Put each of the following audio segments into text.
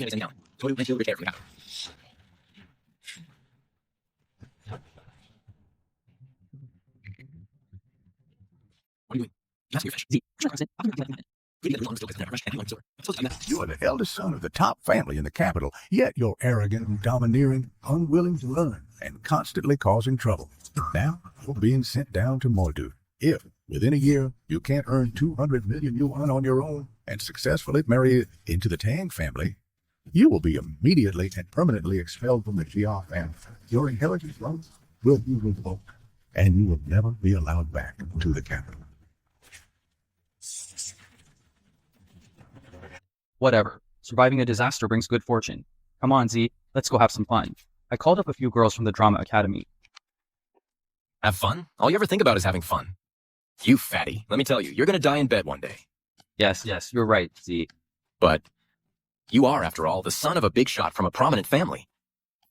现在怎样？所有那些 repair 回答。What are you doing? You have to finish. Z. You are the eldest son of the top family in the capital, yet you're arrogant and domineering, unwilling to learn, and constantly causing trouble. Now, you're being sent down to Mordu. If, within a year, you can't earn 200 million yuan on your own and successfully marry into the Tang family, you will be immediately and permanently expelled from the Jia family. Your inheritance rights will be revoked, and you will never be allowed back to the capital. Whatever. Surviving a disaster brings good fortune. Come on, Z. Let's go have some fun. I called up a few girls from the drama academy. Have fun? All you ever think about is having fun. You fatty. Let me tell you, you're gonna die in bed one day. Yes, you're right, Z. But you are, after all, the son of a big shot from a prominent family.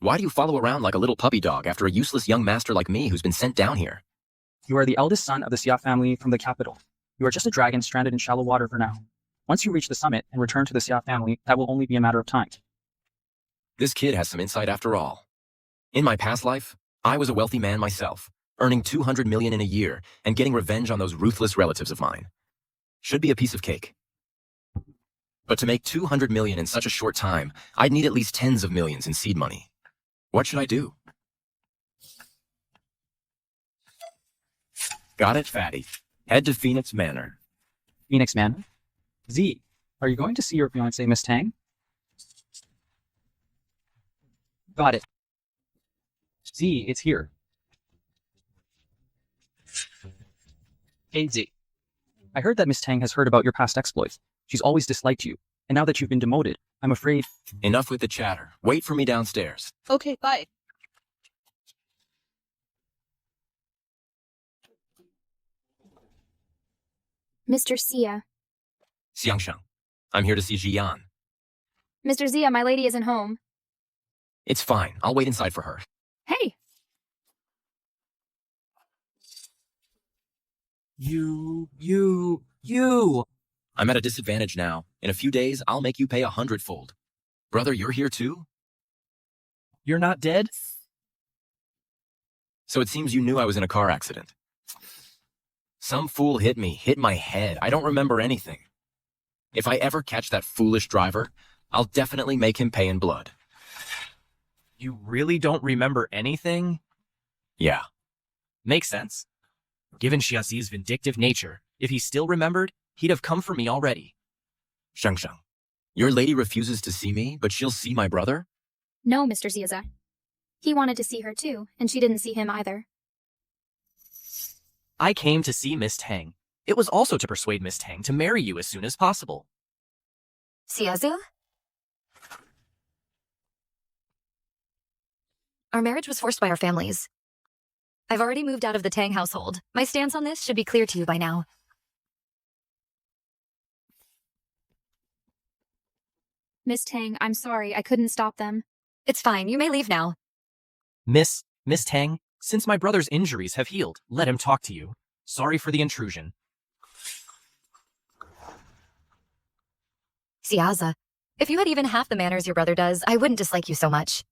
Why do you follow around like a little puppy dog after a useless young master like me who's been sent down here? You are the eldest son of the Xia family from the capital. You are just a dragon stranded in shallow water for now. Once you reach the summit and return to the Xia family, that will only be a matter of time. This kid has some insight after all. In my past life, I was a wealthy man myself, earning 200 million in a year and getting revenge on those ruthless relatives of mine. Should be a piece of cake. But to make 200 million in such a short time, I'd need at least tens of millions in seed money. What should I do? Got it, fatty. Head to Phoenix Manor. Phoenix Manor? Z, are you going to see your fiancée, Miss Tang? Got it. Z, it's here. Hey, Z. I heard that Miss Tang has heard about your past exploits. She's always disliked you. And now that you've been demoted, I'm afraid... Enough with the chatter. Wait for me downstairs. Okay, bye. Mr. Xia. Xiangsheng. I'm here to see Jian. Mr. Xia, my lady isn't home. It's fine. I'll wait inside for her. Hey! You! I'm at a disadvantage now. In a few days, I'll make you pay 100-fold. Brother, you're here too? You're not dead? So it seems you knew I was in a car accident. Some fool hit my head. I don't remember anything. If I ever catch that foolish driver, I'll definitely make him pay in blood. You really don't remember anything? Yeah. Makes sense. Given Xiazi's vindictive nature, if he still remembered, he'd have come for me already. Shengsheng, your lady refuses to see me, but she'll see my brother? No, Mr. Xia. He wanted to see her too, and she didn't see him either. I came to see Miss Tang. It was also to persuade Miss Tang to marry you as soon as possible. Xiazu? Our marriage was forced by our families. I've already moved out of the Tang household. My stance on this should be clear to you by now. Miss Tang, I'm sorry, I couldn't stop them. It's fine, you may leave now. Miss Tang, since my brother's injuries have healed, let him talk to you. Sorry for the intrusion. Xiaza, if you had even half the manners your brother does, I wouldn't dislike you so much.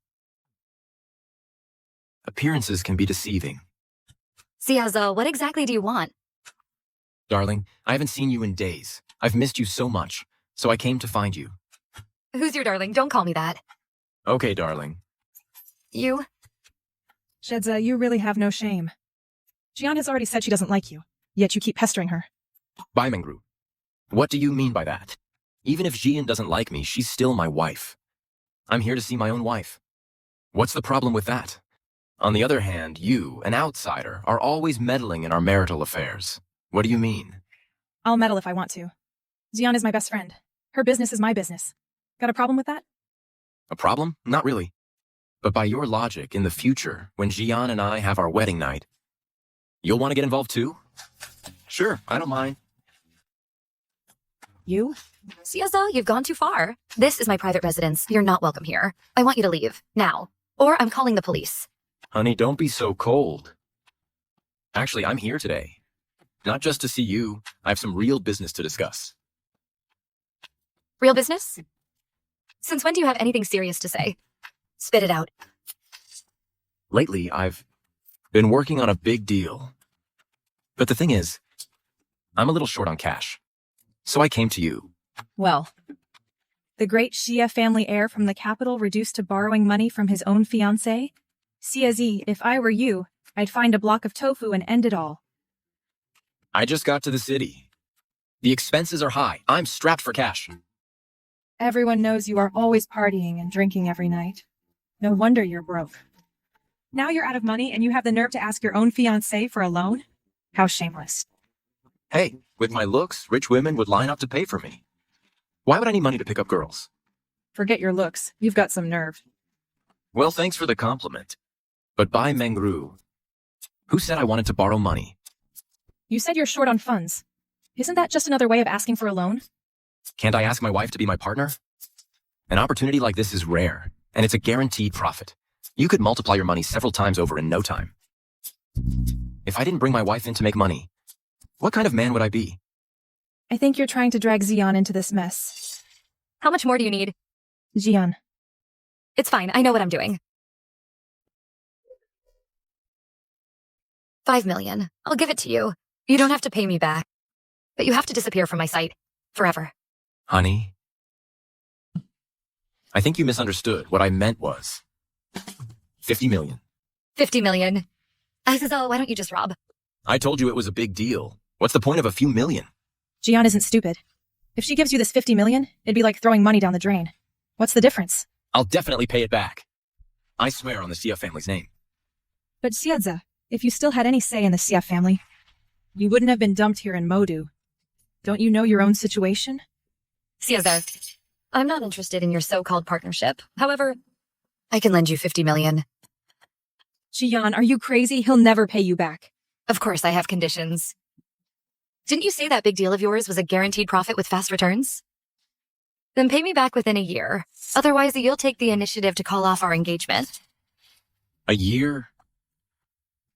Appearances can be deceiving. Xiaza, what exactly do you want? Darling, I haven't seen you in days. I've missed you so much, so I came to find you. Who's your darling? Don't call me that. Okay, darling. You? Shedza, you really have no shame. Jian has already said she doesn't like you, yet you keep pestering her. Baimengru, what do you mean by that? Even if Jian doesn't like me, she's still my wife. I'm here to see my own wife. What's the problem with that? On the other hand, you, an outsider, are always meddling in our marital affairs. What do you mean? I'll meddle if I want to. Jian is my best friend. Her business is my business. Got a problem with that? A problem? Not really. But by your logic, in the future, when Jian and I have our wedding night, you'll want to get involved too? Sure, I don't mind. You? Xiaza, you've gone too far. This is my private residence. You're not welcome here. I want you to leave, now. Or I'm calling the police. Honey, don't be so cold. Actually, I'm here today. Not just to see you. I have some real business to discuss. Real business? Since when do you have anything serious to say? Spit it out. Lately, I've been working on a big deal. But the thing is, I'm a little short on cash. So I came to you. Well, the great Xia family heir from the capital reduced to borrowing money from his own fiancée? CZ, if I were you, I'd find a block of tofu and end it all. I just got to the city. The expenses are high. I'm strapped for cash. Everyone knows you are always partying and drinking every night. No wonder you're broke. Now you're out of money and you have the nerve to ask your own fiancé for a loan? How shameless. Hey, with my looks, rich women would line up to pay for me. Why would I need money to pick up girls? Forget your looks. You've got some nerve. Well, thanks for the compliment. But by Mengru, who said I wanted to borrow money? You said you're short on funds. Isn't that just another way of asking for a loan? Can't I ask my wife to be my partner? An opportunity like this is rare, and it's a guaranteed profit. You could multiply your money several times over in no time. If I didn't bring my wife in to make money, what kind of man would I be? I think you're trying to drag Xian into this mess. How much more do you need? Xian. It's fine. I know what I'm doing. 5 million. I'll give it to you. You don't have to pay me back. But you have to disappear from my sight. Forever. Honey, I think you misunderstood. What I meant was 50 million. 50 million. Azazel, why don't you just rob? I told you it was a big deal. What's the point of a few million? Xian isn't stupid. If she gives you this 50 million, it'd be like throwing money down the drain. What's the difference? I'll definitely pay it back. I swear on the Xia family's name. But Xiaza, if you still had any say in the Xia family, you wouldn't have been dumped here in Modu. Don't you know your own situation? Caesar, I'm not interested in your so-called partnership. However, I can lend you 50 million. Xian, are you crazy? He'll never pay you back. Of course I have conditions. Didn't you say that big deal of yours was a guaranteed profit with fast returns? Then pay me back within a year. Otherwise, you'll take the initiative to call off our engagement. A year?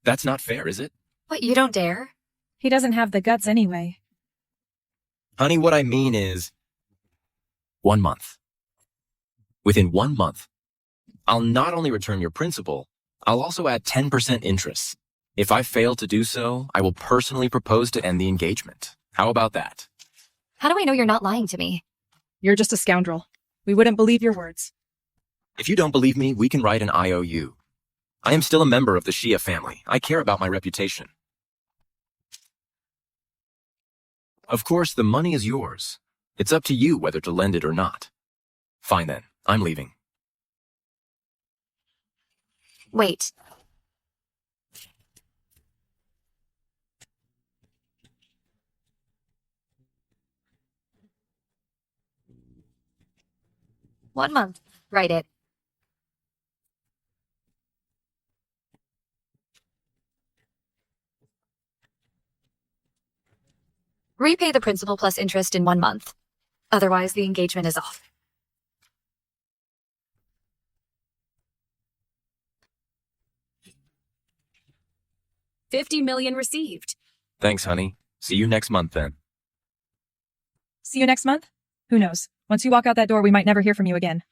That's not fair, is it? What, you don't dare? He doesn't have the guts anyway. Honey, what I mean is 1 month. Within 1 month, I'll not only return your principal, I'll also add 10% interest. If I fail to do so, I will personally propose to end the engagement. How about that? How do I know you're not lying to me? You're just a scoundrel. We wouldn't believe your words. If you don't believe me, we can write an IOU. I am still a member of the Xia family. I care about my reputation. Of course, the money is yours. It's up to you whether to lend it or not. Fine then, I'm leaving. Wait. One month. Write it. Repay the principal plus interest in 1 month. Otherwise, the engagement is off. $50 million received. Thanks, honey. See you next month then. See you next month? Who knows? Once you walk out that door, we might never hear from you again.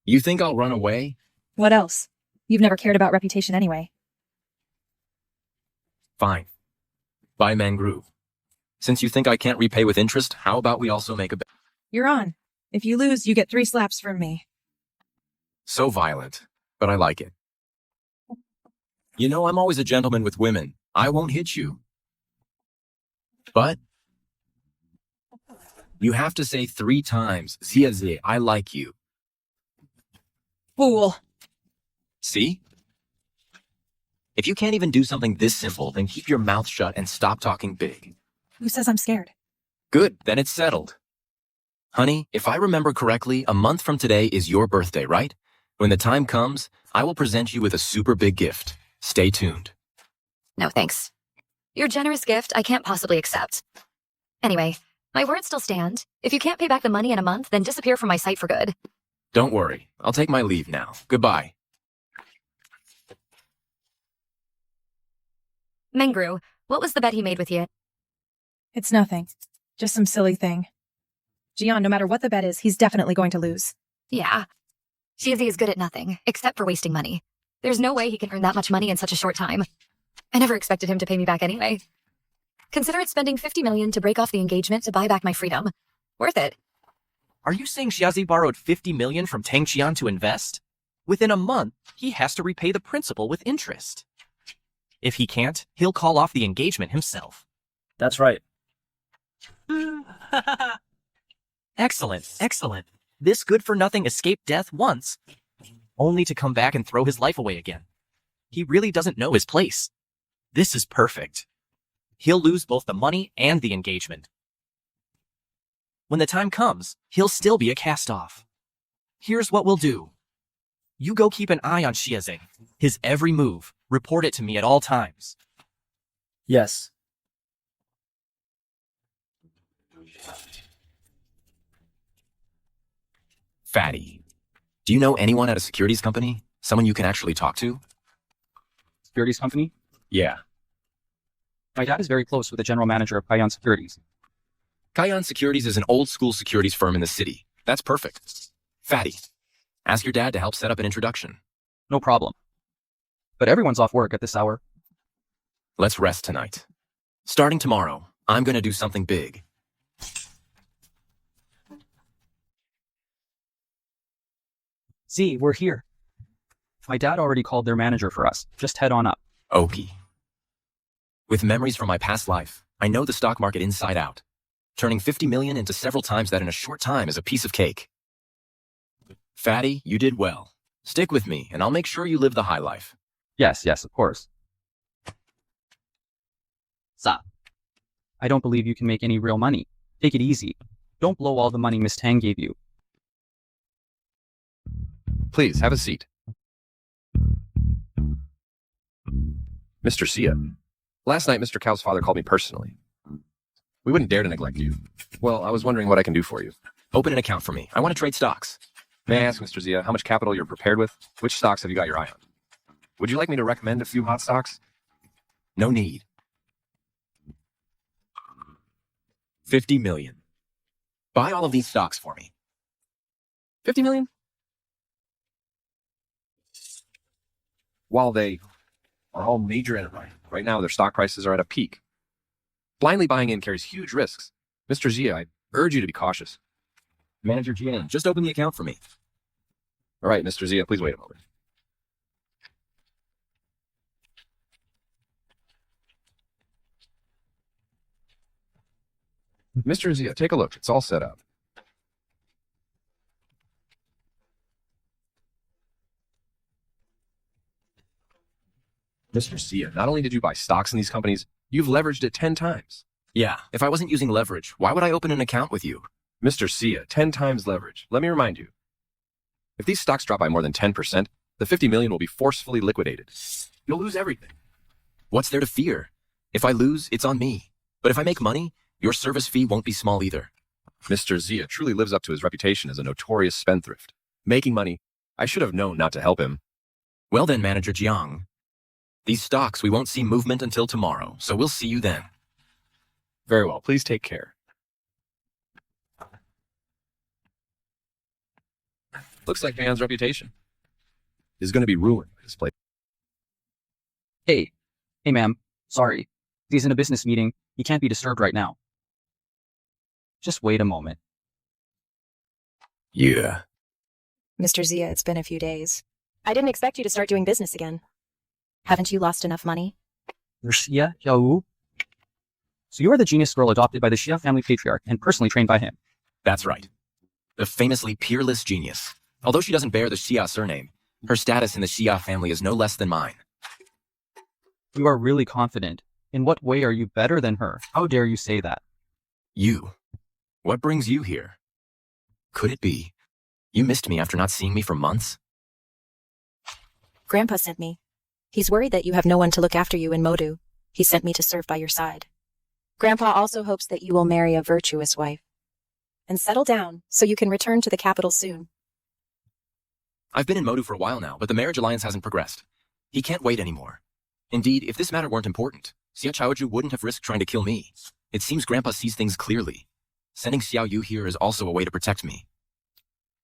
You think I'll run away? What else? You've never cared about reputation anyway. Fine. Bye, Mangru. Since you think I can't repay with interest, how about we also make a bet? You're on. If you lose, you get 3 slaps from me. So violent, but I like it. You know, I'm always a gentleman with women. I won't hit you. But you have to say 3 times, Zia Zia, I like you. Fool. See? If you can't even do something this simple, then keep your mouth shut and stop talking big. Who says I'm scared? Good, then it's settled. Honey, if I remember correctly, a month from today is your birthday, right? When the time comes, I will present you with a super big gift. Stay tuned. No, thanks. Your generous gift I can't possibly accept. Anyway, my words still stand. If you can't pay back the money in a month, then disappear from my sight for good. Don't worry. I'll take my leave now. Goodbye. Mengru, what was the bet he made with you? It's nothing. Just some silly thing. Jian, no matter what the bet is, he's definitely going to lose. Yeah. Shizi is good at nothing, except for wasting money. There's no way he can earn that much money in such a short time. I never expected him to pay me back anyway. Consider it spending 50 million to break off the engagement to buy back my freedom. Worth it. Are you saying Xiazi borrowed 50 million from Tang Qian to invest? Within a month, he has to repay the principal with interest. If he can't, he'll call off the engagement himself. That's right. Excellent, excellent. This good-for-nothing escaped death once, only to come back and throw his life away again. He really doesn't know his place. This is perfect. He'll lose both the money and the engagement. When the time comes, he'll still be a cast-off. Here's what we'll do. You go keep an eye on Xiazi. His every move, report it to me at all times. Yes. Fatty. Do you know anyone at a securities company? Someone you can actually talk to? Securities company? Yeah. My dad is very close with the general manager of Kaiyan Securities. Kaiyan Securities is an old-school securities firm in the city. That's perfect. Fatty, ask your dad to help set up an introduction. No problem. But everyone's off work at this hour. Let's rest tonight. Starting tomorrow, I'm gonna do something big. Z, we're here. My dad already called their manager for us. Just head on up. Okie. With memories from my past life, I know the stock market inside out. Turning 50 million into several times that in a short time is a piece of cake. Fatty, you did well. Stick with me, and I'll make sure you live the high life. Yes, of course. Sa. I don't believe you can make any real money. Take it easy. Don't blow all the money Miss Tang gave you. Please, have a seat. Mr. Sia, last night Mr. Cow's father called me personally. We wouldn't dare to neglect you. Well, I was wondering what I can do for you. Open an account for me. I want to trade stocks. May I ask, Mr. Zia, how much capital you're prepared with? Which stocks have you got your eye on? Would you like me to recommend a few hot stocks? No need. 50 million. Buy all of these stocks for me. 50 million? While they are all major enterprises, right now their stock prices are at a peak. Blindly buying in carries huge risks. Mr. Zia, I urge you to be cautious. Manager Jian, just open the account for me. All right, Mr. Zia, please wait a moment. Mr. Zia, take a look. It's all set up. Mr. Zia, not only did you buy stocks in these companies, you've leveraged it 10 times. Yeah, if I wasn't using leverage, why would I open an account with you? Mr. Sia, 10 times leverage. Let me remind you. If these stocks drop by more than 10%, the 50 million will be forcefully liquidated. You'll lose everything. What's there to fear? If I lose, it's on me. But if I make money, your service fee won't be small either. Mr. Zia truly lives up to his reputation as a notorious spendthrift. Making money, I should have known not to help him. Well then, Manager Jiang. These stocks, we won't see movement until tomorrow, so we'll see you then. Very well, please take care. Looks like Man's reputation is going to be ruined by this place. Hey, ma'am. Sorry. He's in a business meeting. He can't be disturbed right now. Just wait a moment. Yeah. Mr. Zia, it's been a few days. I didn't expect you to start doing business again. Haven't you lost enough money? Xia Xiaowu? So you are the genius girl adopted by the Xia family patriarch and personally trained by him. That's right. The famously peerless genius. Although she doesn't bear the Xia surname, her status in the Xia family is no less than mine. You are really confident. In what way are you better than her? How dare you say that? You. What brings you here? Could it be you missed me after not seeing me for months? Grandpa sent me. He's worried that you have no one to look after you in Modu. He sent me to serve by your side. Grandpa also hopes that you will marry a virtuous wife and settle down so you can return to the capital soon. I've been in Modu for a while now, but the marriage alliance hasn't progressed. He can't wait anymore. Indeed, if this matter weren't important, Xia Chaoju wouldn't have risked trying to kill me. It seems Grandpa sees things clearly. Sending Xiao Yu here is also a way to protect me.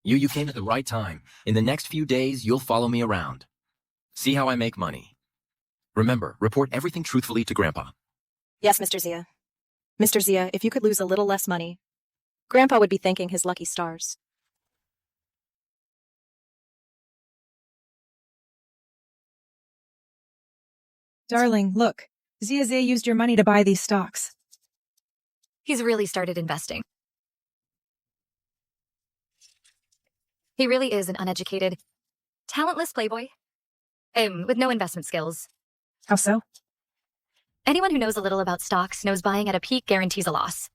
You came at the right time. In the next few days, you'll follow me around. See how I make money. Remember, report everything truthfully to Grandpa. Yes, Mr. Zia. Mr. Zia, if you could lose a little less money, Grandpa would be thanking his lucky stars. Darling, look. Zia used your money to buy these stocks. He's really started investing. He really is an uneducated, talentless playboy. With no investment skills. How so? Anyone who knows a little about stocks knows buying at a peak guarantees a loss.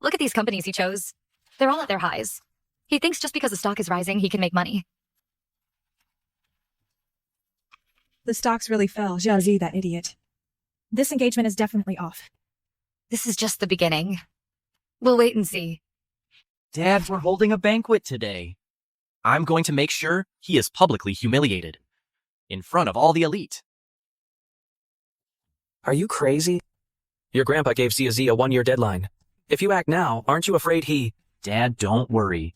Look at these companies he chose. They're all at their highs. He thinks just because the stock is rising, he can make money. The stocks really fell. Jiazi, that idiot. This engagement is definitely off. This is just the beginning. We'll wait and see. Dad, we're holding a banquet today. I'm going to make sure he is publicly humiliated. In front of all the elite. Are you crazy? Your grandpa gave Zia a 1-year deadline. If you act now, aren't you afraid he... Dad, don't worry.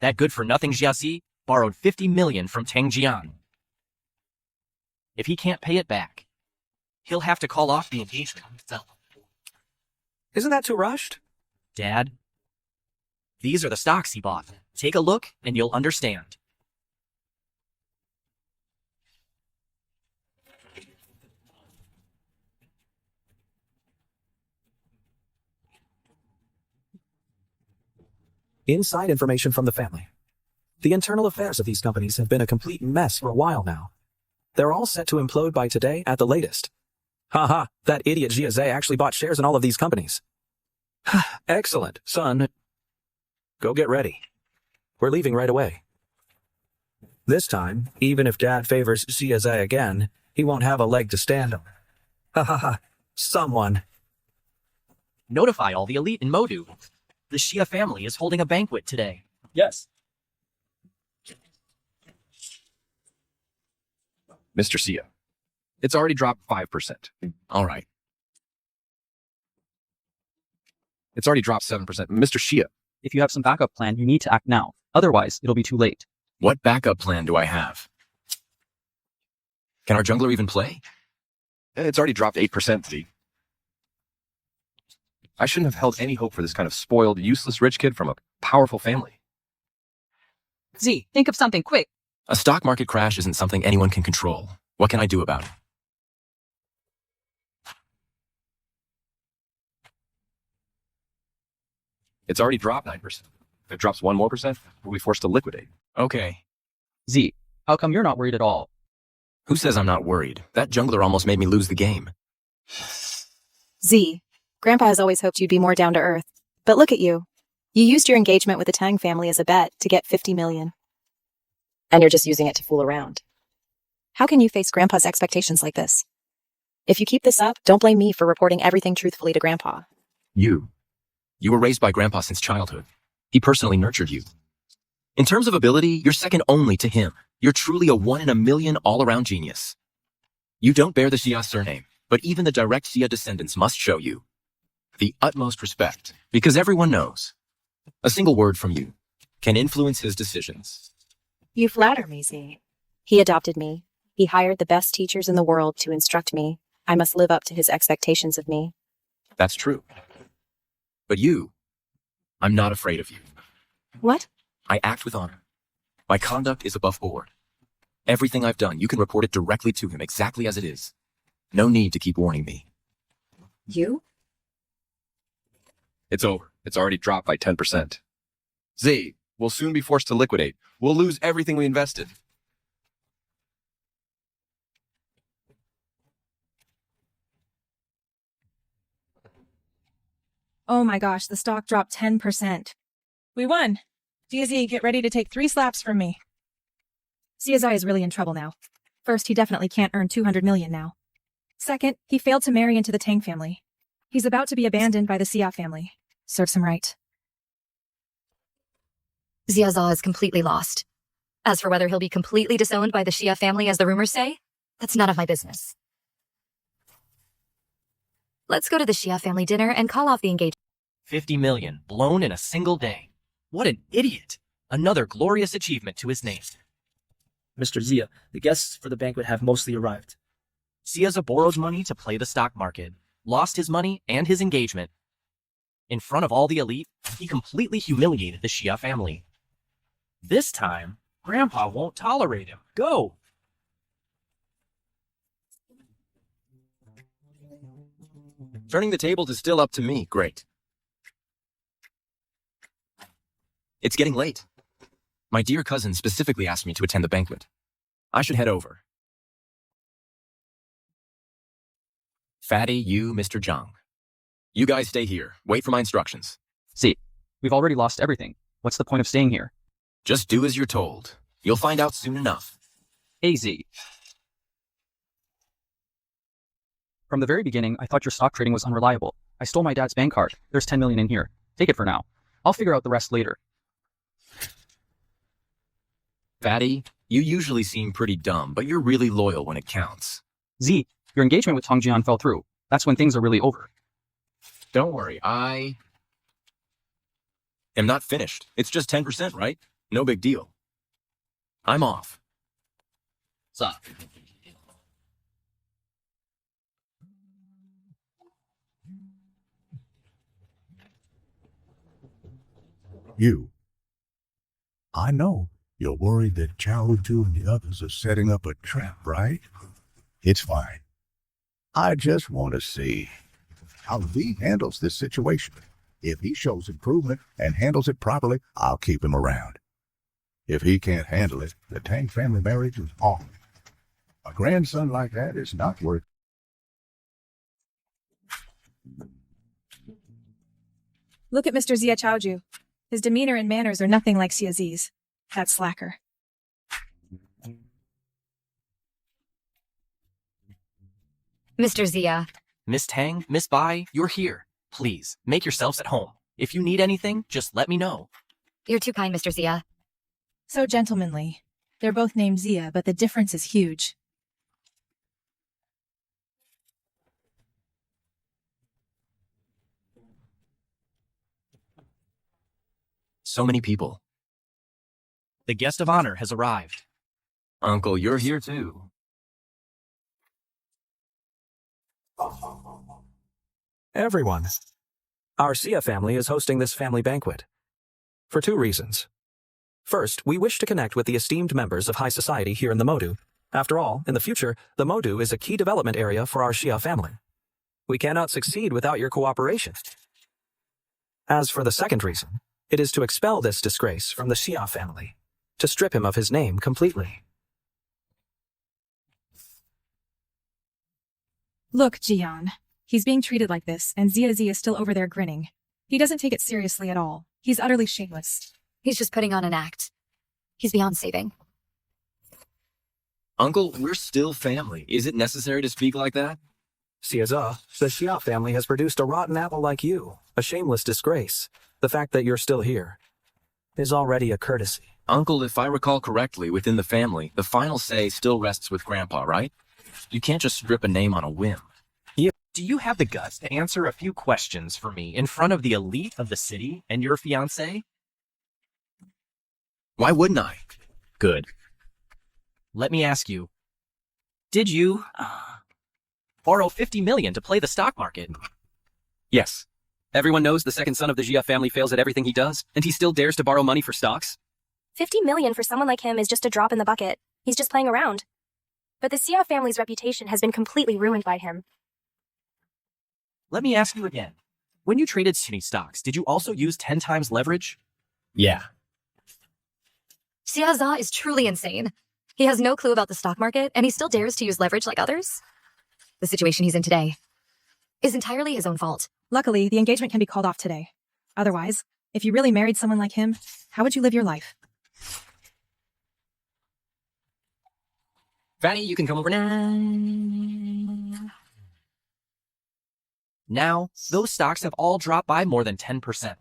That good-for-nothing Jiazi borrowed 50 million from Tang Jian. If he can't pay it back, he'll have to call off the engagement himself. Isn't that too rushed? Dad, these are the stocks he bought. Take a look and you'll understand. Inside information from the family. The internal affairs of these companies have been a complete mess for a while now. They're all set to implode by today at the latest. Haha, that idiot Jiaze actually bought shares in all of these companies. Excellent, son. Go get ready. We're leaving right away. This time, even if Dad favors Jiaze again, he won't have a leg to stand on. Ha ha ha. Someone. Notify all the elite in Modu. The Xia family is holding a banquet today. Yes. Mr. Xia, it's already dropped 5%. All right. It's already dropped 7%. Mr. Xia, If you have some backup plan, you need to act now. Otherwise, it'll be too late. What backup plan do I have? Can our jungler even play? it's already dropped 8%, Z. I shouldn't have held any hope for this kind of spoiled, useless rich kid from a powerful family. Z, think of something quick. A stock market crash isn't something anyone can control. What can I do about it? It's already dropped 9%. If it drops 1 more percent, we'll be forced to liquidate. Okay. Z, how come you're not worried at all? Who says I'm not worried? That jungler almost made me lose the game. Z, Grandpa has always hoped you'd be more down to earth. But look at you. You used your engagement with the Tang family as a bet to get 50 million. And you're just using it to fool around. How can you face Grandpa's expectations like this? If you keep this up, don't blame me for reporting everything truthfully to Grandpa. You were raised by Grandpa since childhood. He personally nurtured you. In terms of ability, you're second only to him. You're truly a 1 in a million all-around genius. You don't bear the Xia surname, but even the direct Xia descendants must show you the utmost respect, because everyone knows a single word from you can influence his decisions. You flatter me, Z. He adopted me. He hired the best teachers in the world to instruct me. I must live up to his expectations of me. That's true. But I'm not afraid of you. What? I act with honor. My conduct is above board. Everything I've done, you can report it directly to him exactly as it is. No need to keep warning me. You? It's over. It's already dropped by 10%. Z, we'll soon be forced to liquidate. We'll lose everything we invested. Oh my gosh, the stock dropped 10%. We won. GZ, get ready to take 3 slaps from me. CSI is really in trouble now. First, he definitely can't earn 200 million now. Second, he failed to marry into the Tang family. He's about to be abandoned by the Xia family. Serves him right. Xiaza is completely lost. As for whether he'll be completely disowned by the Xia family as the rumors say, that's none of my business. Let's go to the Xia family dinner and call off the engagement. 50 million blown in a single day. What an idiot. Another glorious achievement to his name. Mr. Zia, the guests for the banquet have mostly arrived. Ziaza borrowed money to play the stock market, lost his money and his engagement. In front of all the elite, he completely humiliated the Xia family. This time, Grandpa won't tolerate him. Go! Turning the tables is still up to me. Great. It's getting late. My dear cousin specifically asked me to attend the banquet. I should head over. Fatty, you, Mr. Zhang. You guys stay here. Wait for my instructions. See, we've already lost everything. What's the point of staying here? Just do as you're told. You'll find out soon enough. AZ. From the very beginning, I thought your stock trading was unreliable. I stole my dad's bank card. There's 10 million in here. Take it for now. I'll figure out the rest later. Fatty, you usually seem pretty dumb, but you're really loyal when it counts. Z, your engagement with Tongjian fell through. That's when things are really over. Don't worry, I am not finished. It's just 10%, right? No big deal. I'm off. Sup? You. I know you're worried that Chao Two and the others are setting up a trap, right? It's fine. I just want to see how V handles this situation. If he shows improvement and handles it properly, I'll keep him around. If he can't handle it, the Tang family marriage is off. A grandson like that is not worth. Look at Mr. Zia Chaoju. His demeanor and manners are nothing like Xia Zi's. That slacker. Mr. Zia. Miss Tang, Miss Bai, you're here. Please, make yourselves at home. If you need anything, just let me know. You're too kind, Mr. Zia. So gentlemanly. They're both named Zia, but the difference is huge. So many people. The guest of honor has arrived. Uncle, you're here too. Everyone. Our Xia family is hosting this family banquet. For 2 reasons. First, we wish to connect with the esteemed members of high society here in the Modu. After all, in the future, the Modu is a key development area for our Xia family. We cannot succeed without your cooperation. As for the second reason, it is to expel this disgrace from the Xia family, to strip him of his name completely. Look, Jian. He's being treated like this, and Zia Z is still over there grinning. He doesn't take it seriously at all. He's utterly shameless. He's just putting on an act. He's beyond saving. Uncle, we're still family. Is it necessary to speak like that? Xiaza, the Xia family has produced a rotten apple like you, a shameless disgrace. The fact that you're still here is already a courtesy. Uncle, if I recall correctly, within the family, the final say still rests with Grandpa, right? You can't just strip a name on a whim. Do you have the guts to answer a few questions for me in front of the elite of the city and your fiancé? Why wouldn't I? Good. Let me ask you, did you borrow 50 million to play the stock market? Yes. Everyone knows the second son of the Xia family fails at everything he does, and he still dares to borrow money for stocks? 50 million for someone like him is just a drop in the bucket. He's just playing around. But the Xia family's reputation has been completely ruined by him. Let me ask you again. When you traded Cine stocks, did you also use 10 times leverage? Yeah. Xia Za is truly insane. He has no clue about the stock market, and he still dares to use leverage like others. The situation he's in today is entirely his own fault. Luckily, the engagement can be called off today. Otherwise, if you really married someone like him, how would you live your life? Fanny, you can come over now. Now, those stocks have all dropped by more than 10%.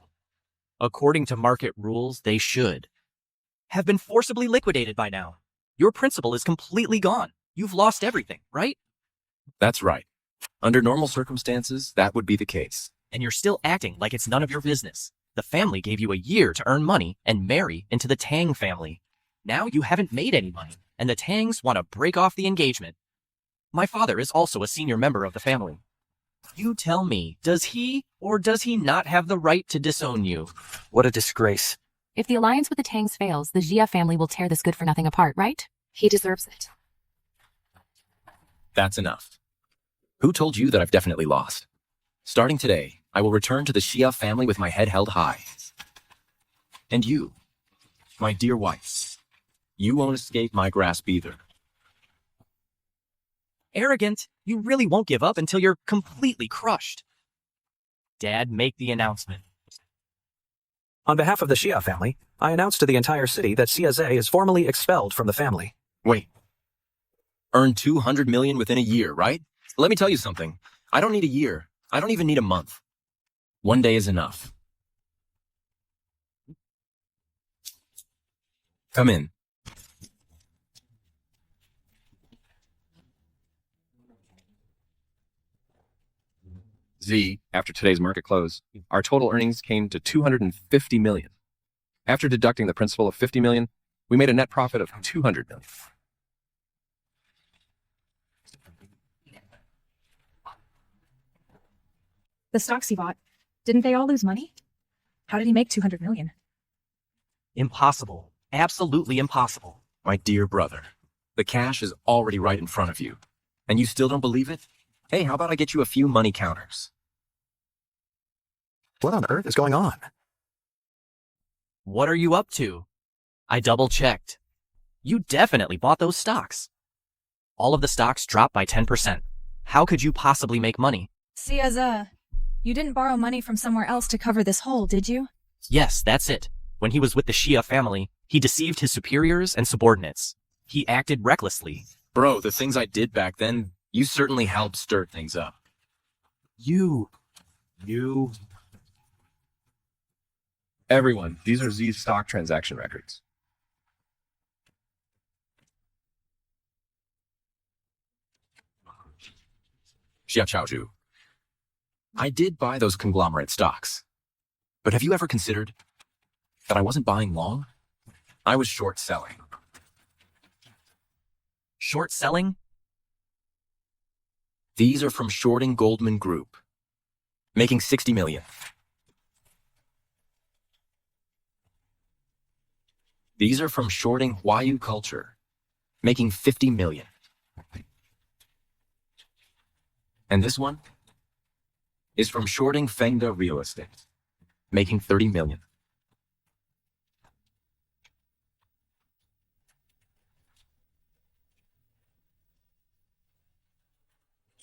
According to market rules, they should have been forcibly liquidated by now. Your principal is completely gone. You've lost everything, right? That's right. Under normal circumstances, that would be the case. And you're still acting like it's none of your business. The family gave you a year to earn money and marry into the Tang family. Now you haven't made any money, and the Tangs want to break off the engagement. My father is also a senior member of the family. You tell me, does he or does he not have the right to disown you? What a disgrace. If the alliance with the Tangs fails, the Jia family will tear this good-for-nothing apart, right? He deserves it. That's enough. Who told you that I've definitely lost? Starting today, I will return to the Xia family with my head held high. And you, my dear wife, you won't escape my grasp either. Arrogant, you really won't give up until you're completely crushed. Dad, make the announcement. On behalf of the Xia family, I announce to the entire city that Xia is formally expelled from the family. Wait. Earn 200 million within a year, right? Let me tell you something. I don't need a year. I don't even need a month. One day is enough. Come in. Z, after today's market close, our total earnings came to 250 million. After deducting the principal of 50 million, we made a net profit of 200 million. The stocks he bought, didn't they all lose money? How did he make 200 million? Impossible. Absolutely impossible. My dear brother, the cash is already right in front of you. And you still don't believe it? Hey, how about I get you a few money counters? What on earth is going on? What are you up to? I double-checked. You definitely bought those stocks. All of the stocks dropped by 10%. How could you possibly make money? Xia, you didn't borrow money from somewhere else to cover this hole, did you? Yes, that's it. When he was with the Xia family, he deceived his superiors and subordinates. He acted recklessly. Bro, the things I did back then, you certainly helped stir things up. You... Everyone, these are Z's stock transaction records. Xia Chaozhu, I did buy those conglomerate stocks. But have you ever considered that I wasn't buying long? I was short selling. Short selling? These are from shorting Goldman Group, making 60 million. These are from shorting Huayu Culture, making 50 million. And this one is from shorting Fengda Real Estate, making 30 million.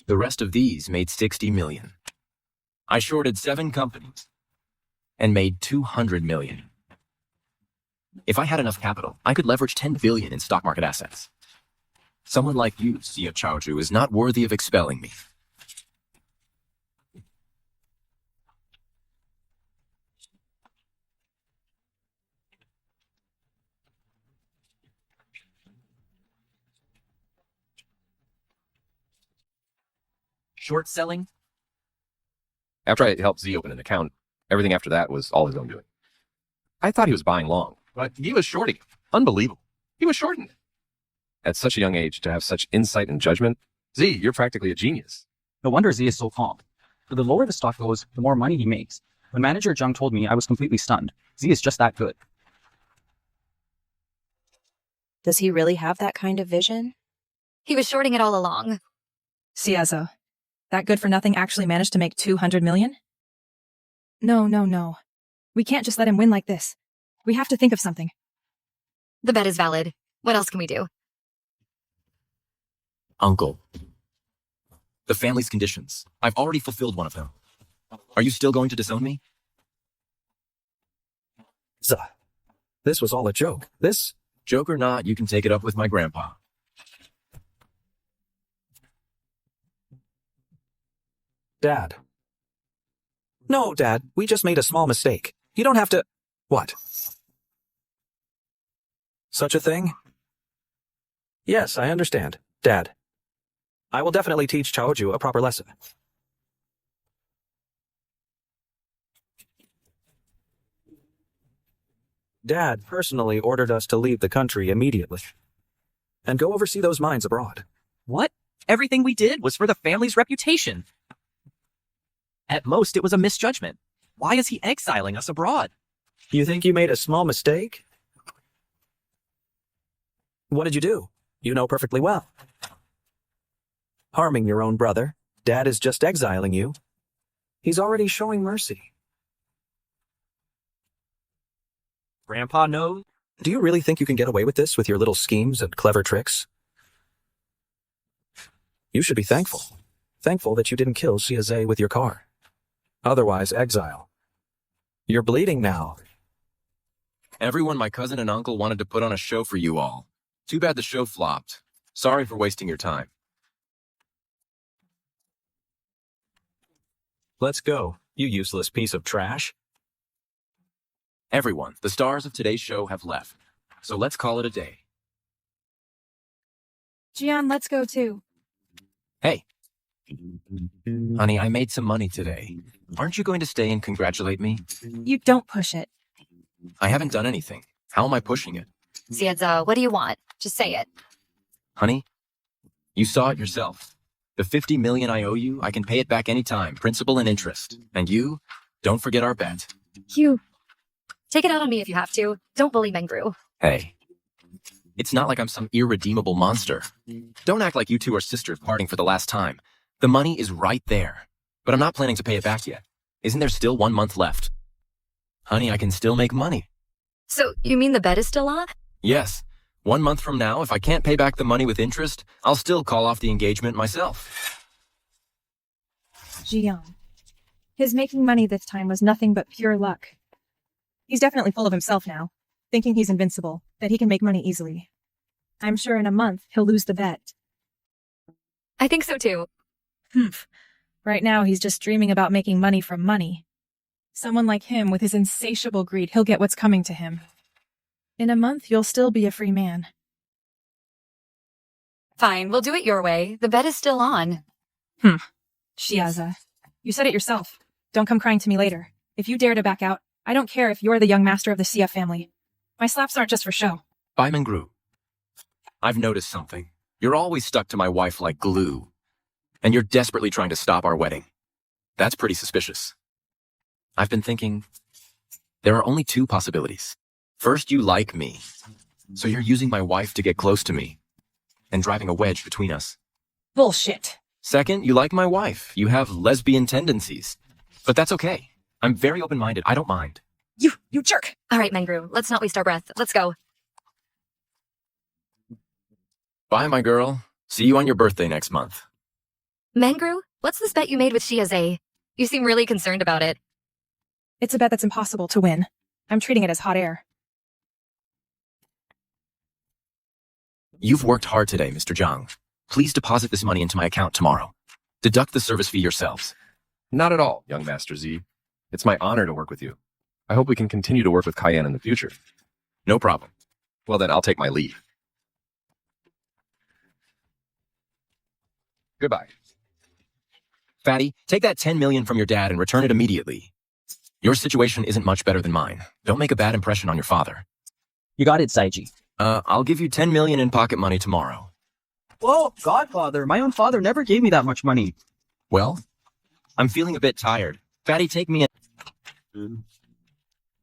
The rest of these made 60 million. I shorted 7 companies and made 200 million. If I had enough capital, I could leverage 10 billion in stock market assets. Someone like you, Xia Chaozhu, is not worthy of expelling me. Short selling? After I helped Z open an account, everything after that was all his own doing. I thought he was buying long, but he was shorting. Unbelievable. He was shorting it. At such a young age, to have such insight and judgment, Z, you're practically a genius. No wonder Z is so calm. For the lower the stock goes, the more money he makes. When manager Zhang told me, I was completely stunned. Z is just that good. Does he really have that kind of vision? He was shorting it all along. Xia, that good-for-nothing actually managed to make 200 million? No. We can't just let him win like this. We have to think of something. The bet is valid. What else can we do? Uncle. The family's conditions. I've already fulfilled one of them. Are you still going to disown me? This was all a joke. This... Joke or not, you can take it up with my grandpa. Dad. No, Dad, we just made a small mistake. You don't have to... What? Such a thing? Yes, I understand. Dad. I will definitely teach Chaozhu a proper lesson. Dad personally ordered us to leave the country immediately and go oversee those mines abroad. What? Everything we did was for the family's reputation. At most, it was a misjudgment. Why is he exiling us abroad? You think you made a small mistake? What did you do? You know perfectly well. Harming your own brother. Dad is just exiling you. He's already showing mercy. Grandpa knows. Do you really think you can get away with this with your little schemes and clever tricks? You should be thankful. Thankful that you didn't kill Chiese with your car. Otherwise, exile. You're bleeding now. Everyone, my cousin and uncle wanted to put on a show for you all. Too bad the show flopped. Sorry for wasting your time. Let's go, you useless piece of trash. Everyone, the stars of today's show have left. So let's call it a day. Gian, let's go too. Hey. Honey, I made some money today. Aren't you going to stay and congratulate me? You don't push it. I haven't done anything. How am I pushing it? Ziadza, what do you want? Just say it. Honey, you saw it yourself. The 50 million I owe you, I can pay it back anytime, principal and interest. And you, don't forget our bet. You. Take it out on me if you have to. Don't bully Mengru. Hey. It's not like I'm some irredeemable monster. Don't act like you two are sisters parting for the last time. The money is right there. But I'm not planning to pay it back yet. Isn't there still 1 month left? Honey, I can still make money. So, you mean the bet is still on? Yes. 1 month from now, if I can't pay back the money with interest, I'll still call off the engagement myself. Gian. His making money this time was nothing but pure luck. He's definitely full of himself now, thinking he's invincible, that he can make money easily. I'm sure in a month he'll lose the bet. I think so too. Humph. Right now he's just dreaming about making money from money. Someone like him with his insatiable greed, he'll get what's coming to him. In a month, you'll still be a free man. Fine, we'll do it your way. The bet is still on. Shiaza. You said it yourself. Don't come crying to me later. If you dare to back out, I don't care if you're the young master of the Sia family. My slaps aren't just for show. Bye, Mengru. I've noticed something. You're always stuck to my wife like glue. And you're desperately trying to stop our wedding. That's pretty suspicious. I've been thinking, there are only two possibilities. First, you like me. So you're using my wife to get close to me. And driving a wedge between us. Bullshit. Second, you like my wife. You have lesbian tendencies. But that's okay. I'm very open-minded. I don't mind. You jerk. All right, Mengru, let's not waste our breath. Let's go. Bye, my girl. See you on your birthday next month. Mengru, what's this bet you made with Shiaze? You seem really concerned about it. It's a bet that's impossible to win. I'm treating it as hot air. You've worked hard today, Mr. Zhang. Please deposit this money into my account tomorrow. Deduct the service fee yourselves. Not at all, young Master Z. It's my honor to work with you. I hope we can continue to work with Cayenne in the future. No problem. Well then, I'll take my leave. Goodbye. Fatty, take that 10 million from your dad and return it immediately. Your situation isn't much better than mine. Don't make a bad impression on your father. You got it, Saiji. I'll give you 10 million in pocket money tomorrow. Whoa, Godfather, my own father never gave me that much money. Well, I'm feeling a bit tired. Fatty, take me in.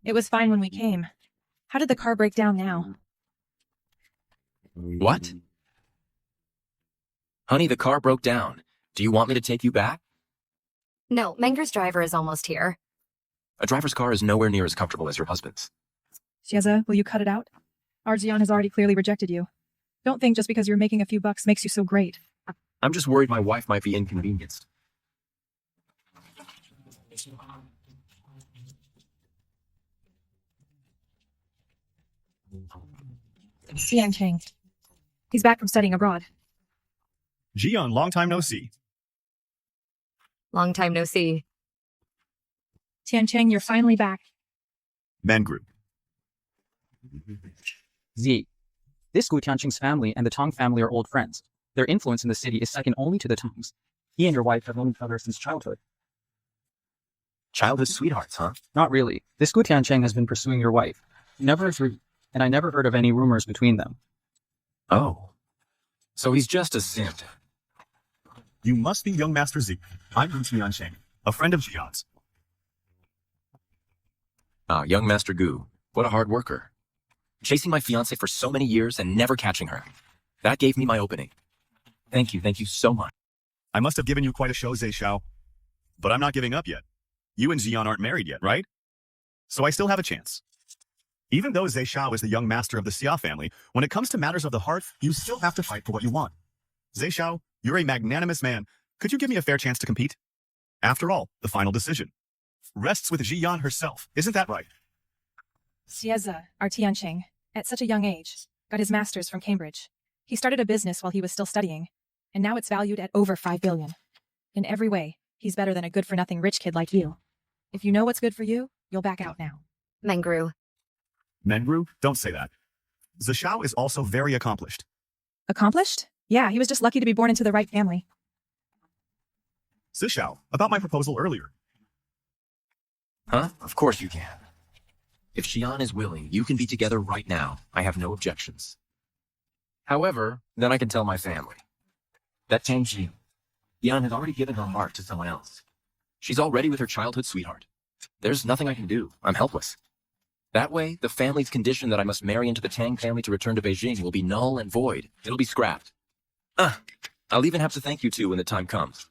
It was fine when we came. How did the car break down now? What? Honey, the car broke down. Do you want me to take you back? No, Mengru's driver is almost here. A driver's car is nowhere near as comfortable as your husband's. Shiaza, will you cut it out? Arjian has already clearly rejected you. Don't think just because you're making a few bucks makes you so great. I'm just worried my wife might be inconvenienced. Xian Cheng. He's back from studying abroad. Gian, long time no see. Long time no see. Tian Cheng, you're finally back. Mengru. Z. This Gu Tianqing's family and the Tong family are old friends. Their influence in the city is second only to the Tongs. He and your wife have known each other since childhood. Childhood sweethearts, huh? Not really. This Gu Tianqing has been pursuing your wife. Never agreed, and I never heard of any rumors between them. Oh. So he's just a simp. You must be young Master Z. I'm Tian Cheng, a friend of Jian's. Ah, young Master Gu. What a hard worker. Chasing my fiancée for so many years and never catching her. That gave me my opening. Thank you so much. I must have given you quite a show, Zhe Xiao. But I'm not giving up yet. You and Jian aren't married yet, right? So I still have a chance. Even though Zhe Xiao is the young master of the Xia family, when it comes to matters of the heart, you still have to fight for what you want. Zhe Xiao, you're a magnanimous man. Could you give me a fair chance to compete? After all, the final decision rests with Jian herself. Isn't that right? Xieze, our Tianqing, at such a young age, got his master's from Cambridge. He started a business while he was still studying, and now it's valued at over 5 billion. In every way, he's better than a good-for-nothing rich kid like you. If you know what's good for you, you'll back out now. Mengru. Mengru? Don't say that. Zhe Xiao is also very accomplished. Accomplished? Yeah, he was just lucky to be born into the right family. Zhe Xiao, about my proposal earlier. Huh? Of course you can. If Xian is willing, you can be together right now. I have no objections. However, then I can tell my family that Tang Xian has already given her heart to someone else. She's already with her childhood sweetheart. There's nothing I can do. I'm helpless. That way, the family's condition that I must marry into the Tang family to return to Beijing will be null and void. It'll be scrapped. I'll even have to thank you two when the time comes.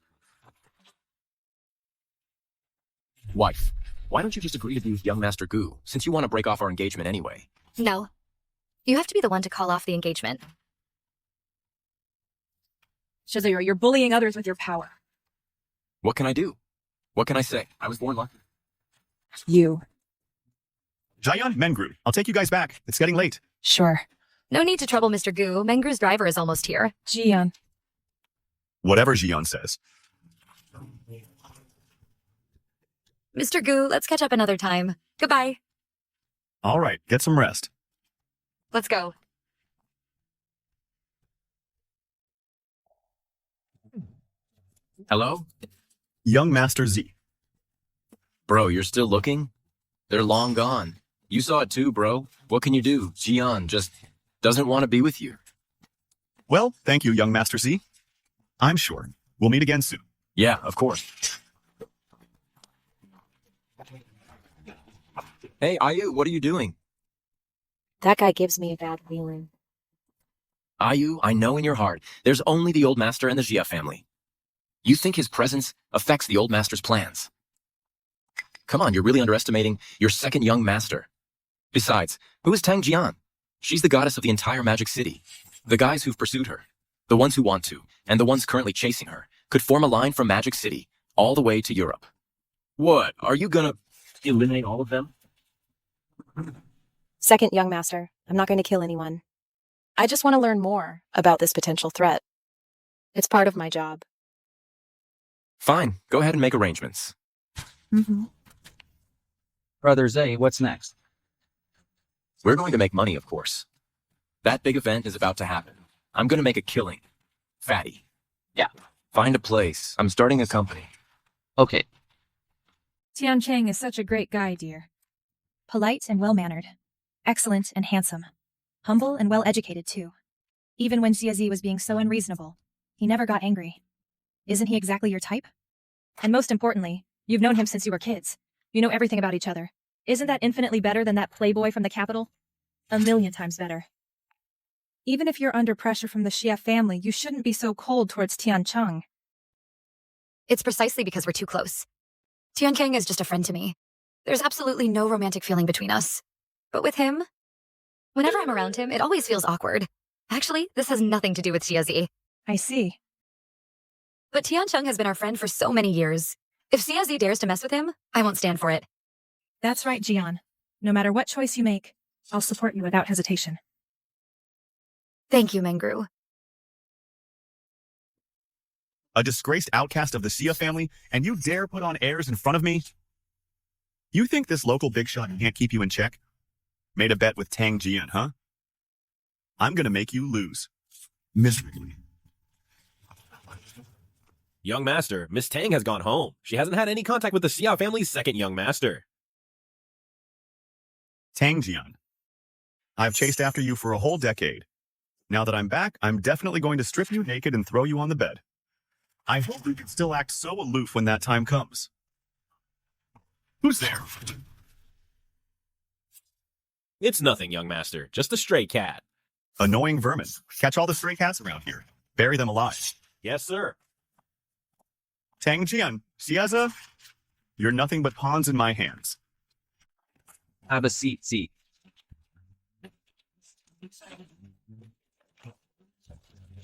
Wife, why don't you just agree to be with young Master Gu, since you want to break off our engagement anyway? No. You have to be the one to call off the engagement. Shazir, you're bullying others with your power. What can I do? What can I say? I was born lucky. You. Jian, Mengru, I'll take you guys back. It's getting late. Sure. No need to trouble Mr. Gu. Mengru's driver is almost here. Jian. Whatever Jian says. Mr. Gu, let's catch up another time. Goodbye. All right, get some rest. Let's go. Hello? Young Master Z. Bro, you're still looking? They're long gone. You saw it too, bro. What can you do? Jian just doesn't want to be with you. Well, thank you, young Master Z. I'm sure we'll meet again soon. Yeah, of course. Hey, Ayu, what are you doing? That guy gives me a bad feeling. Ayu, I know in your heart, there's only the old master and the Jia family. You think his presence affects the old master's plans. Come on, you're really underestimating your second young master. Besides, who is Tang Jian? She's the goddess of the entire magic city. The guys who've pursued her, the ones who want to, and the ones currently chasing her, could form a line from Magic City all the way to Europe. What, are you gonna eliminate all of them? Second young master, I'm not going to kill anyone. I just want to learn more about this potential threat. It's part of my job. Fine, go ahead and make arrangements. Brother Zay, what's next? We're going to make money, of course. That big event is about to happen. I'm going to make a killing. Fatty. Yeah. Find a place. I'm starting a company. Okay. Tianqing is such a great guy, dear. Polite and well-mannered. Excellent and handsome. Humble and well-educated, too. Even when Xiazi was being so unreasonable, he never got angry. Isn't he exactly your type? And most importantly, you've known him since you were kids. You know everything about each other. Isn't that infinitely better than that playboy from the capital? 1,000,000 times better. Even if you're under pressure from the Xia family, you shouldn't be so cold towards Tiancheng. It's precisely because we're too close. Tianqing is just a friend to me. There's absolutely no romantic feeling between us. But with him, whenever I'm around him, it always feels awkward. Actually, this has nothing to do with Xiazi. I see. But Tiancheng has been our friend for so many years. If Xiazi dares to mess with him, I won't stand for it. That's right, Jian. No matter what choice you make, I'll support you without hesitation. Thank you, Mengru. A disgraced outcast of the Xia family, and you dare put on airs in front of me? You think this local big shot can't keep you in check? Made a bet with Tang Jian, huh? I'm gonna make you lose. Miserably. Young master, Miss Tang has gone home. She hasn't had any contact with the Xia family's second young master. Tang Jian, I've chased after you for a whole decade. Now that I'm back, I'm definitely going to strip you naked and throw you on the bed. I hope you can still act so aloof when that time comes. Who's there? It's nothing, young master. Just a stray cat. Annoying vermin. Catch all the stray cats around here. Bury them alive. Yes, sir. Tang Jian, Xiaza, you're nothing but pawns in my hands. Have a seat, Z.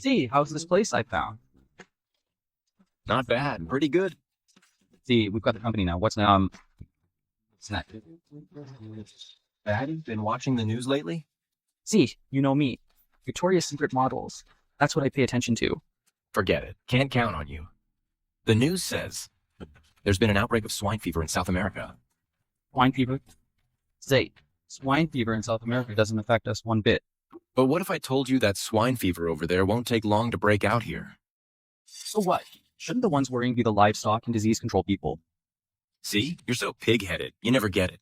Z, how's this place I found? Not bad. Pretty good. Z, we've got the company now. What's that? Bad? Been watching the news lately? Z, you know me. Victoria's Secret models. That's what I pay attention to. Forget it. Can't count on you. The news says there's been an outbreak of swine fever in South America. Swine fever? Z, swine fever in South America doesn't affect us one bit. But what if I told you that swine fever over there won't take long to break out here? So what? Shouldn't the ones worrying be the livestock and disease control people? See? You're so pig-headed. You never get it.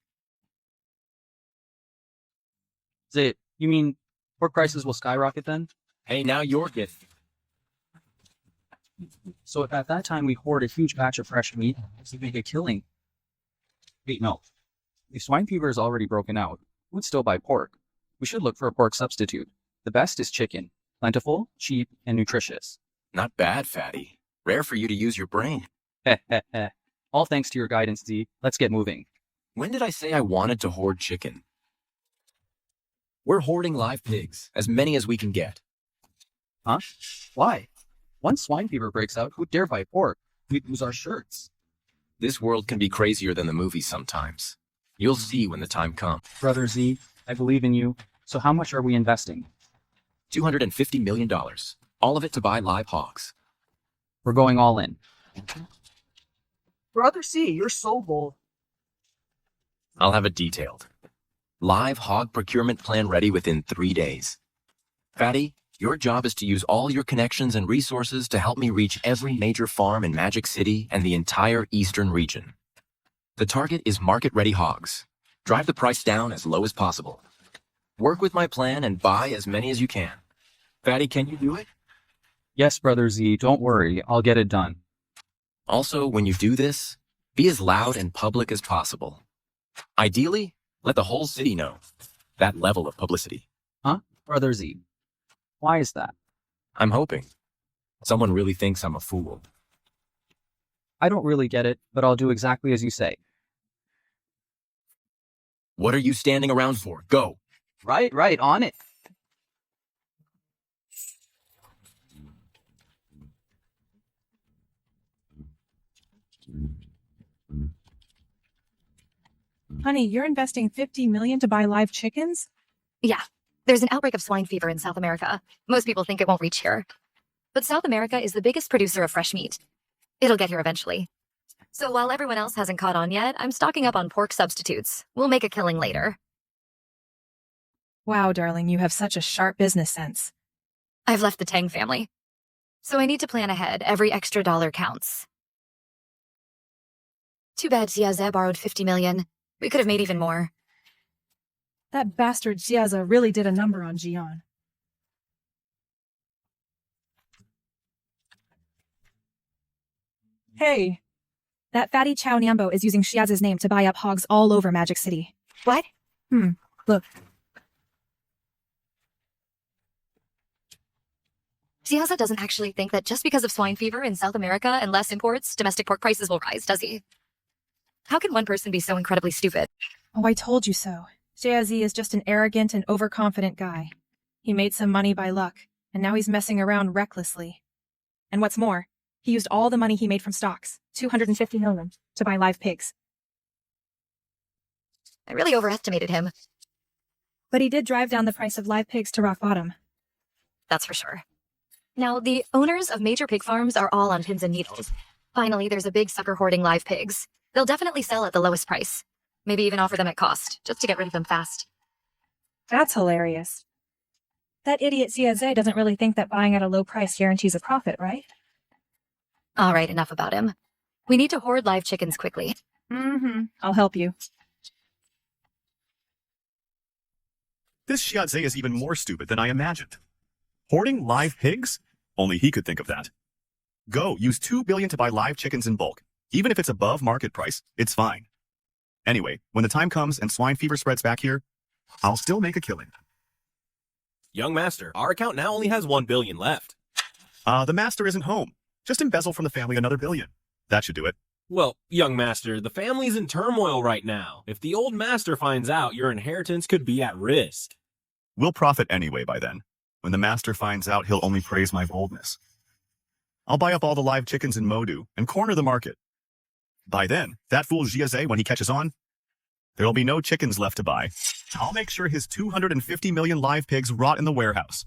Z, you mean pork prices will skyrocket then? Hey, now you're getting it. So if at that time we hoard a huge batch of fresh meat, we make a killing. Wait, no. If swine fever is already broken out, we'd still buy pork. We should look for a pork substitute. The best is chicken. Plentiful, cheap, and nutritious. Not bad, fatty. Rare for you to use your brain. Heh heh heh. All thanks to your guidance, Z. Let's get moving. When did I say I wanted to hoard chicken? We're hoarding live pigs, as many as we can get. Huh? Why? Once swine fever breaks out, who'd dare buy pork? We'd lose our shirts. This world can be crazier than the movies sometimes. You'll see when the time comes. Brother Z, I believe in you. So how much are we investing? $250 million. All of it to buy live hogs. We're going all in. Brother C, you're so bold. I'll have it detailed. Live hog procurement plan ready within 3 days. Fatty, your job is to use all your connections and resources to help me reach every major farm in Magic City and the entire eastern region. The target is market-ready hogs. Drive the price down as low as possible. Work with my plan and buy as many as you can. Fatty, can you do it? Yes, Brother Z, don't worry. I'll get it done. Also, when you do this, be as loud and public as possible. Ideally, let the whole city know. That level of publicity. Huh? Brother Z. Why is that? I'm hoping. Someone really thinks I'm a fool. I don't really get it, but I'll do exactly as you say. What are you standing around for? Go! Right, on it. Honey, you're investing $50 million to buy live chickens? Yeah, there's an outbreak of swine fever in South America. Most people think it won't reach here. But South America is the biggest producer of fresh meat. It'll get here eventually. So while everyone else hasn't caught on yet, I'm stocking up on pork substitutes. We'll make a killing later. Wow, darling, you have such a sharp business sense. I've left the Tang family. So I need to plan ahead. Every extra dollar counts. Too bad Xiaze borrowed $50 million. We could have made even more. That bastard Xiaza really did a number on Jian. Hey, that fatty Chow Niambo is using Xiaza's name to buy up hogs all over Magic City. What? Look. Xiaza doesn't actually think that just because of swine fever in South America and less imports, domestic pork prices will rise, does he? How can one person be so incredibly stupid? Oh, I told you so. Xiazi is just an arrogant and overconfident guy. He made some money by luck, and now he's messing around recklessly. And what's more, he used all the money he made from stocks, $250 million, to buy live pigs. I really overestimated him. But he did drive down the price of live pigs to rock bottom. That's for sure. Now, the owners of major pig farms are all on pins and needles. Finally, there's a big sucker hoarding live pigs. They'll definitely sell at the lowest price. Maybe even offer them at cost, just to get rid of them fast. That's hilarious. That idiot Xiaze doesn't really think that buying at a low price guarantees a profit, right? All right, enough about him. We need to hoard live chickens quickly. I'll help you. This shiatze is even more stupid than I imagined. Hoarding live pigs? Only he could think of that. Go, use 2 billion to buy live chickens in bulk. Even if it's above market price, it's fine. Anyway, when the time comes and swine fever spreads back here, I'll still make a killing. Young master, our account now only has 1 billion left. The master isn't home. Just embezzle from the family another billion. That should do it. Well, young master, the family's in turmoil right now. If the old master finds out, your inheritance could be at risk. We'll profit anyway by then. When the master finds out, he'll only praise my boldness. I'll buy up all the live chickens in Modu and corner the market. By then, that fool Jiaze, when he catches on, there'll be no chickens left to buy. I'll make sure his 250 million live pigs rot in the warehouse.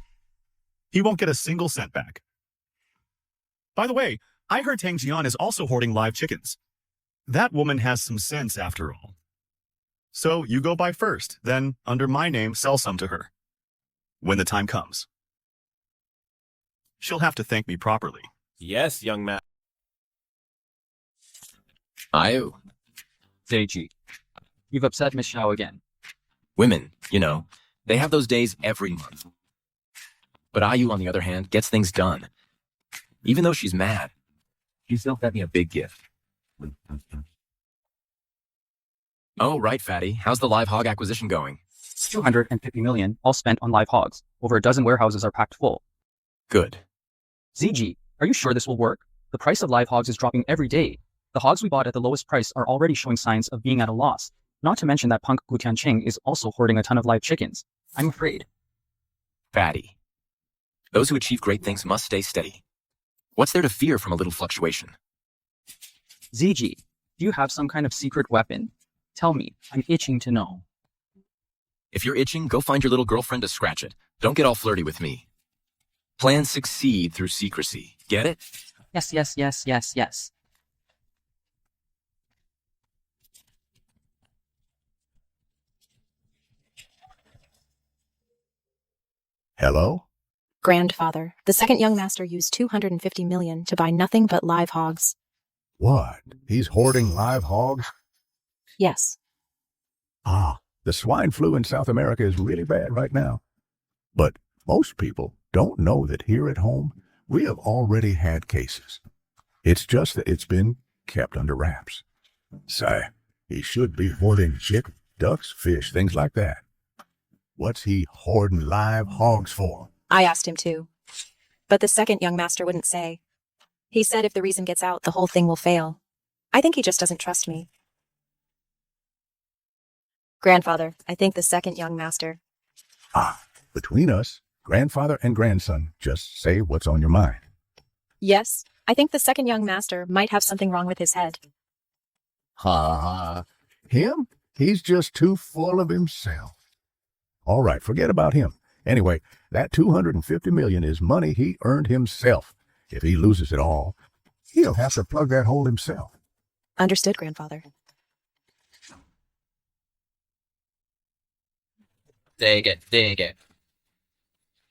He won't get a single cent back. By the way, I heard Tang Jian is also hoarding live chickens. That woman has some sense after all. So you go buy first, then, under my name, sell some to her. When the time comes. She'll have to thank me properly. Yes, young man. Ayu. Seiji, you've upset Miss Xiao again. Women, you know, they have those days every month. But Ayu, on the other hand, gets things done. Even though she's mad, she still sent me a big gift. Oh, right, Fatty. How's the live hog acquisition going? 250 million, all spent on live hogs. Over a dozen warehouses are packed full. Good. ZG, are you sure this will work? The price of live hogs is dropping every day. The hogs we bought at the lowest price are already showing signs of being at a loss. Not to mention that punk Gu Tianqing is also hoarding a ton of live chickens. I'm afraid. Fatty. Those who achieve great things must stay steady. What's there to fear from a little fluctuation? ZG, do you have some kind of secret weapon? Tell me, I'm itching to know. If you're itching, go find your little girlfriend to scratch it. Don't get all flirty with me. Plans succeed through secrecy. Get it? Yes, yes, yes, yes, yes. Hello? Grandfather, the second young master used 250 million to buy nothing but live hogs. What? He's hoarding live hogs? Yes. Ah, the swine flu in South America is really bad right now. But most people don't know that here at home, we have already had cases. It's just that it's been kept under wraps. Say, he should be hoarding chicken, ducks, fish, things like that. What's he hoarding live hogs for? I asked him to. But the second young master wouldn't say. He said if the reason gets out, the whole thing will fail. I think he just doesn't trust me. Grandfather, I think the second young master. Ah, between us, grandfather and grandson, just say what's on your mind. Yes, I think the second young master might have something wrong with his head. Ha ha. Him? He's just too full of himself. All right, forget about him. Anyway, that 250 million is money he earned himself. If he loses it all, he'll have to plug that hole himself. Understood, grandfather. Dig it.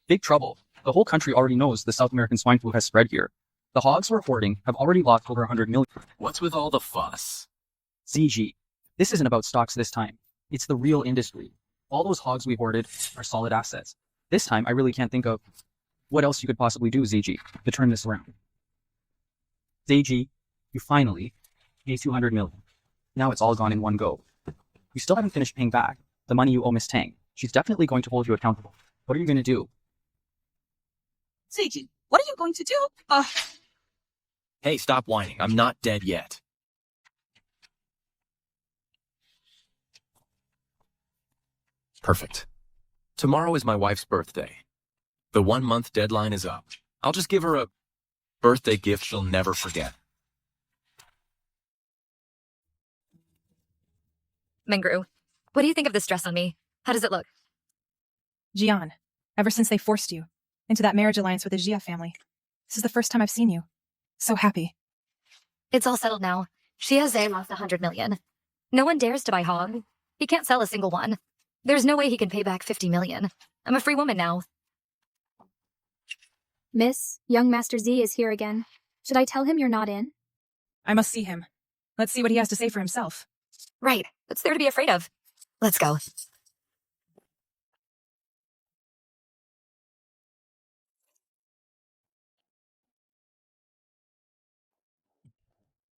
Big trouble. The whole country already knows the South American swine flu has spread here. The hogs we're hoarding have already lost over 100 million. What's with all the fuss? ZG, this isn't about stocks this time. It's the real industry. All those hogs we hoarded are solid assets. This time, I really can't think of what else you could possibly do, ZG, to turn this around. ZG, you finally gave 200 million. Now it's all gone in one go. You still haven't finished paying back the money you owe Miss Tang. She's definitely going to hold you accountable. What are you going to do? Seiji, what are you going to do? Hey, stop whining. I'm not dead yet. Perfect. Tomorrow is my wife's birthday. The 1-month deadline is up. I'll just give her a birthday gift she'll never forget. Mengru, what do you think of this dress on me? How does it look? Jian, ever since they forced you into that marriage alliance with the Jia family, this is the first time I've seen you. So happy. It's all settled now. Xiaze lost 100 million. No one dares to buy hog. He can't sell a single one. There's no way he can pay back 50 million. I'm a free woman now. Miss, young Master Z is here again. Should I tell him you're not in? I must see him. Let's see what he has to say for himself. Right. What's there to be afraid of? Let's go.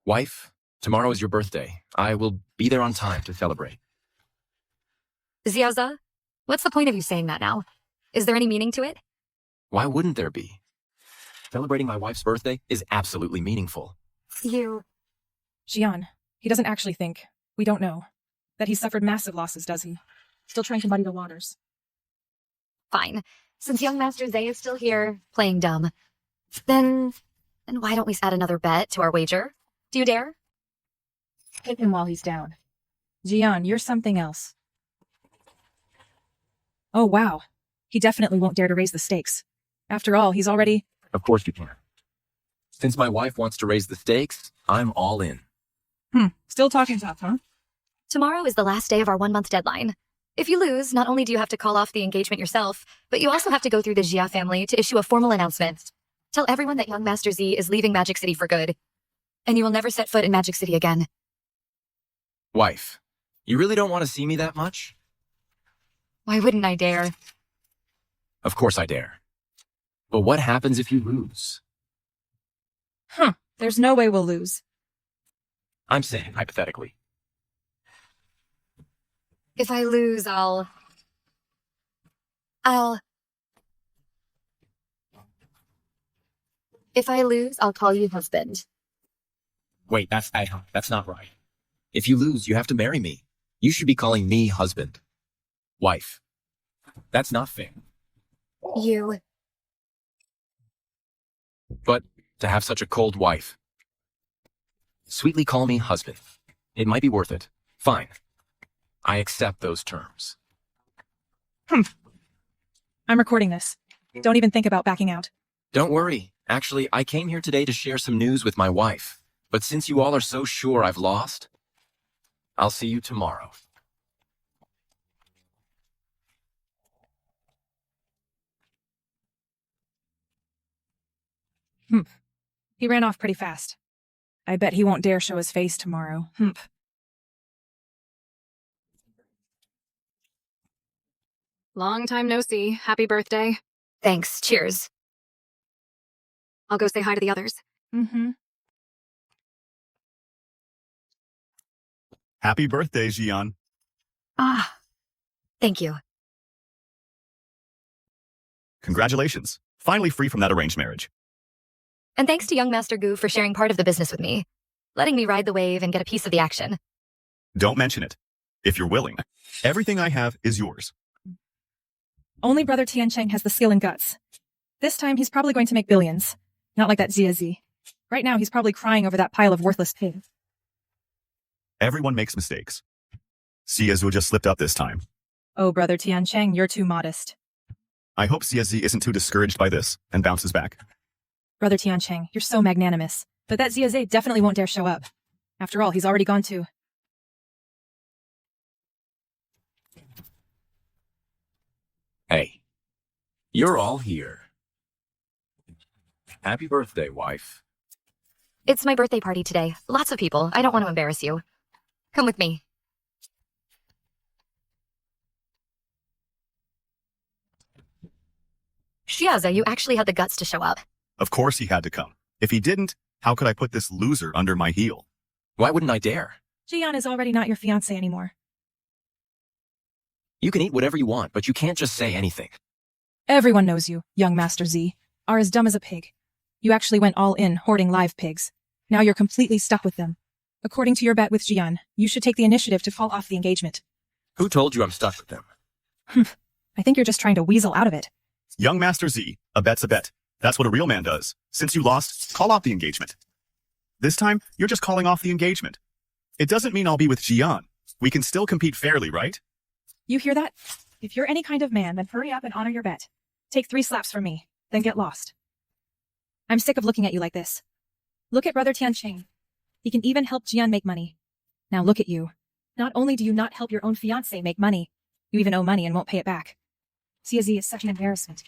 Wife, tomorrow is your birthday. I will be there on time to celebrate. Xiaoza, what's the point of you saying that now? Is there any meaning to it? Why wouldn't there be? Celebrating my wife's birthday is absolutely meaningful. You... Jian, he doesn't actually think, we don't know, that he suffered massive losses, does he? Still trying to muddy the waters. Fine. Since young Master Zay is still here, playing dumb, then why don't we add another bet to our wager? Do you dare? Hit him while he's down. Jian, you're something else. Oh, wow. He definitely won't dare to raise the stakes. After all, he's already... Of course you can. Since my wife wants to raise the stakes, I'm all in. Still talking tough, huh? Tomorrow is the last day of our 1-month deadline. If you lose, not only do you have to call off the engagement yourself, but you also have to go through the Jia family to issue a formal announcement. Tell everyone that young Master Z is leaving Magic City for good. And you will never set foot in Magic City again. Wife, you really don't want to see me that much? Why wouldn't I dare? Of course I dare. But what happens if you lose? There's no way we'll lose. I'm saying hypothetically. If I lose, I'll... If I lose, I'll call you husband. Wait, that's not right. If you lose, you have to marry me. You should be calling me husband. Wife. That's not fair. You... But to have such a cold wife. Sweetly call me husband. It might be worth it. Fine. I accept those terms. I'm recording this. Don't even think about backing out. Don't worry. Actually, I came here today to share some news with my wife. But since you all are so sure I've lost, I'll see you tomorrow. He ran off pretty fast. I bet he won't dare show his face tomorrow. Long time no see. Happy birthday. Thanks. Cheers. I'll go say hi to the others. Happy birthday, Jian. Thank you. Congratulations. Finally free from that arranged marriage. And thanks to young Master Gu for sharing part of the business with me, letting me ride the wave and get a piece of the action. Don't mention it. If you're willing, everything I have is yours. Only Brother Tiancheng has the skill and guts. This time, he's probably going to make billions. Not like that Zia Z. Right now, he's probably crying over that pile of worthless pig. Everyone makes mistakes. Siazu just slipped up this time. Oh, Brother Tiancheng, you're too modest. I hope Siazi isn't too discouraged by this and bounces back. Brother Tiancheng, you're so magnanimous. But that Zia Z definitely won't dare show up. After all, he's already gone too. Hey, you're all here. Happy birthday, wife. It's my birthday party today. Lots of people. I don't want to embarrass you. Come with me. Xiaoza, you actually had the guts to show up. Of course he had to come. If he didn't, how could I put this loser under my heel? Why wouldn't I dare? Jian is already not your fiancé anymore. You can eat whatever you want, but you can't just say anything. Everyone knows you, young Master Z, are as dumb as a pig. You actually went all in, hoarding live pigs. Now you're completely stuck with them. According to your bet with Jian, you should take the initiative to call off the engagement. Who told you I'm stuck with them? I think you're just trying to weasel out of it. Young Master Z, a bet's a bet. That's what a real man does. Since you lost, call off the engagement. This time, you're just calling off the engagement. It doesn't mean I'll be with Jian. We can still compete fairly, right? You hear that? If you're any kind of man, then hurry up and honor your bet. Take 3 slaps from me, then get lost. I'm sick of looking at you like this. Look at Brother Tiancheng. He can even help Jian make money. Now look at you. Not only do you not help your own fiancé make money, you even owe money and won't pay it back. CZ is such an embarrassment.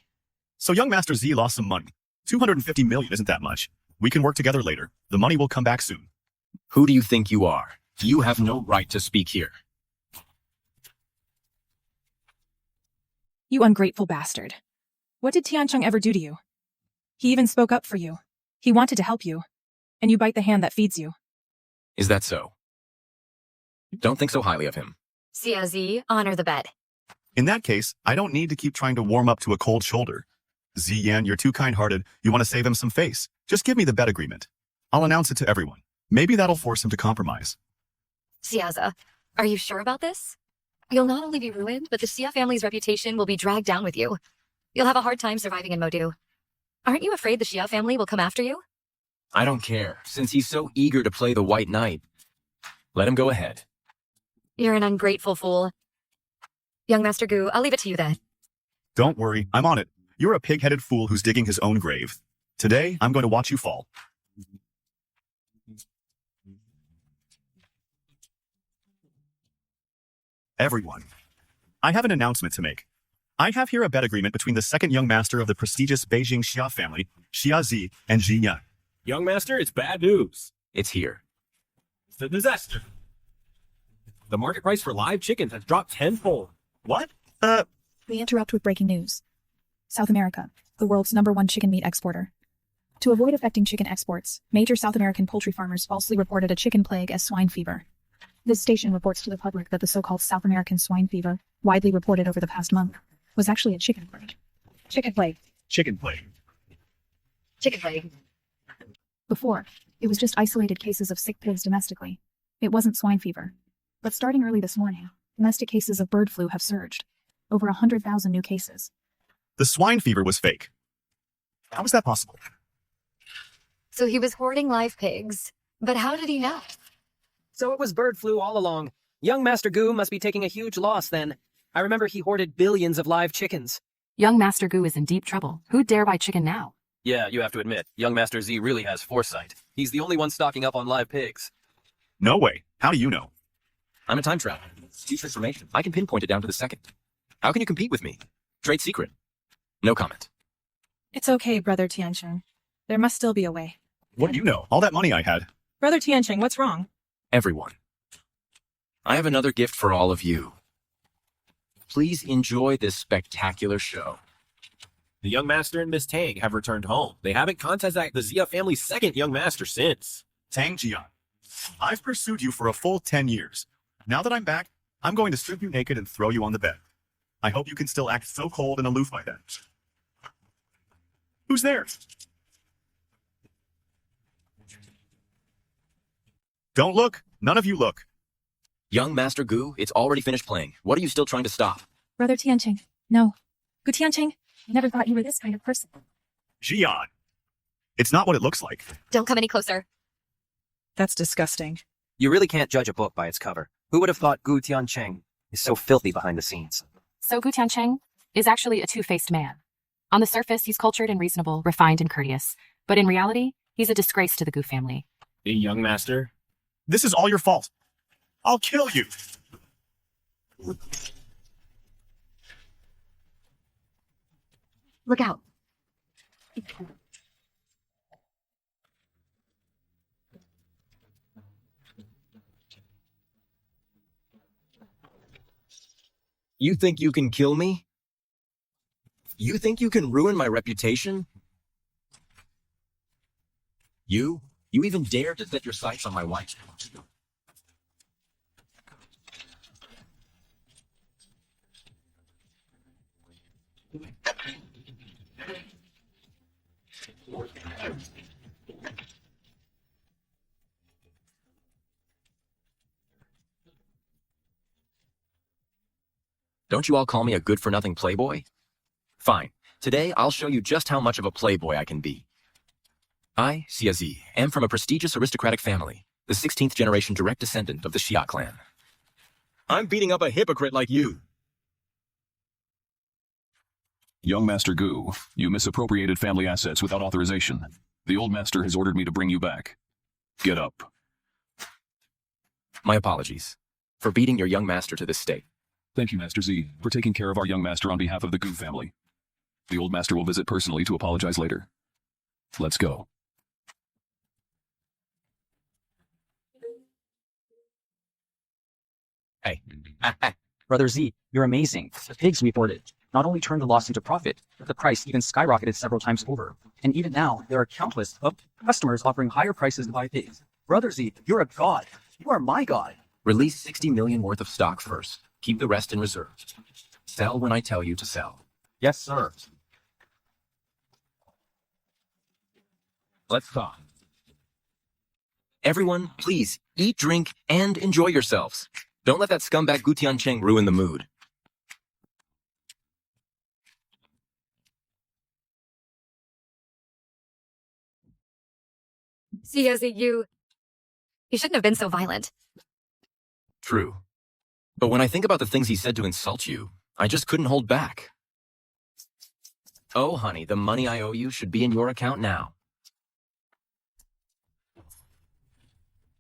So young Master Z lost some money. 250 million isn't that much. We can work together later. The money will come back soon. Who do you think you are? You have no right to speak here. You ungrateful bastard. What did Tiancheng ever do to you? He even spoke up for you. He wanted to help you. And you bite the hand that feeds you. Is that so? Don't think so highly of him. Xia, honor the bet. In that case, I don't need to keep trying to warm up to a cold shoulder. Ziyan, you're too kind-hearted. You want to save him some face. Just give me the bet agreement. I'll announce it to everyone. Maybe that'll force him to compromise. Xia, are you sure about this? You'll not only be ruined, but the Xia family's reputation will be dragged down with you. You'll have a hard time surviving in Modu. Aren't you afraid the Xia family will come after you? I don't care, since he's so eager to play the White Knight. Let him go ahead. You're an ungrateful fool. Young Master Gu, I'll leave it to you then. Don't worry, I'm on it. You're a pig-headed fool who's digging his own grave. Today, I'm going to watch you fall. Everyone, I have an announcement to make. I have here a bet agreement between the second young master of the prestigious Beijing Xia family, Xia Zi, and Ji Yan. Young master, it's bad news. It's here. It's a disaster. The market price for live chickens has dropped tenfold. What? We interrupt with breaking news. South America, the world's #1 chicken meat exporter. To avoid affecting chicken exports, major South American poultry farmers falsely reported a chicken plague as swine fever. This station reports to the public that the so-called South American swine fever, widely reported over the past month, was actually a chicken plague. Chicken plague. Chicken plague. Chicken plague. Before, it was just isolated cases of sick pigs domestically. It wasn't swine fever. But starting early this morning, domestic cases of bird flu have surged. Over 100,000 new cases. The swine fever was fake. How is that possible? So he was hoarding live pigs. But how did he know? So it was bird flu all along. Young Master Gu must be taking a huge loss then. I remember he hoarded billions of live chickens. Young Master Gu is in deep trouble. Who'd dare buy chicken now? Yeah, you have to admit, young Master Z really has foresight. He's the only one stocking up on live pigs. No way. How do you know? I'm a time traveler. Future information. I can pinpoint it down to the second. How can you compete with me? Trade secret. No comment. It's okay, Brother Tiancheng. There must still be a way. What do you know? All that money I had. Brother Tiancheng, what's wrong? Everyone. I have another gift for all of you. Please enjoy this spectacular show. The young master and Miss Tang have returned home. They haven't contacted the Xia family's second young master since. Tang Jian, I've pursued you for a full 10 years. Now that I'm back, I'm going to strip you naked and throw you on the bed. I hope you can still act so cold and aloof by then. Who's there? Don't look. None of you look. Young Master Gu, it's already finished playing. What are you still trying to stop? Brother Tiancheng, no. Gu Tiancheng, I never thought you were this kind of person. Jian. It's not what it looks like. Don't come any closer. That's disgusting. You really can't judge a book by its cover. Who would have thought Gu Tiancheng is so filthy behind the scenes? So Gu Tiancheng is actually a two-faced man. On the surface, he's cultured and reasonable, refined and courteous. But in reality, he's a disgrace to the Gu family. The young master? This is all your fault. I'll kill you. Look out. You think you can kill me? You think you can ruin my reputation? You even dare to set your sights on my wife? Don't you all call me a good-for-nothing playboy? Fine. Today, I'll show you just how much of a playboy I can be. I, Xia Zi, am from a prestigious aristocratic family, the 16th generation direct descendant of the Xia clan. I'm beating up a hypocrite like you. Young Master Gu, you misappropriated family assets without authorization. The old master has ordered me to bring you back. Get up. My apologies for beating your young master to this state. Thank you, Master Z, for taking care of our young master on behalf of the Gu family. The old master will visit personally to apologize later. Let's go. Hey. Brother Z, you're amazing. The pigs we hoarded not only turned the loss into profit, but the price even skyrocketed several times over. And even now, there are countless customers offering higher prices to buy pigs. Brother Z, you're a god. You are my god. Release 60 million worth of stock first. Keep the rest in reserve. Sell when I tell you to sell. Yes, sir. Let's talk. Everyone, please, eat, drink, and enjoy yourselves. Don't let that scumbag Gu Tiancheng ruin the mood. Seriously, you shouldn't have been so violent. True. But when I think about the things he said to insult you, I just couldn't hold back. Oh, honey, the money I owe you should be in your account now.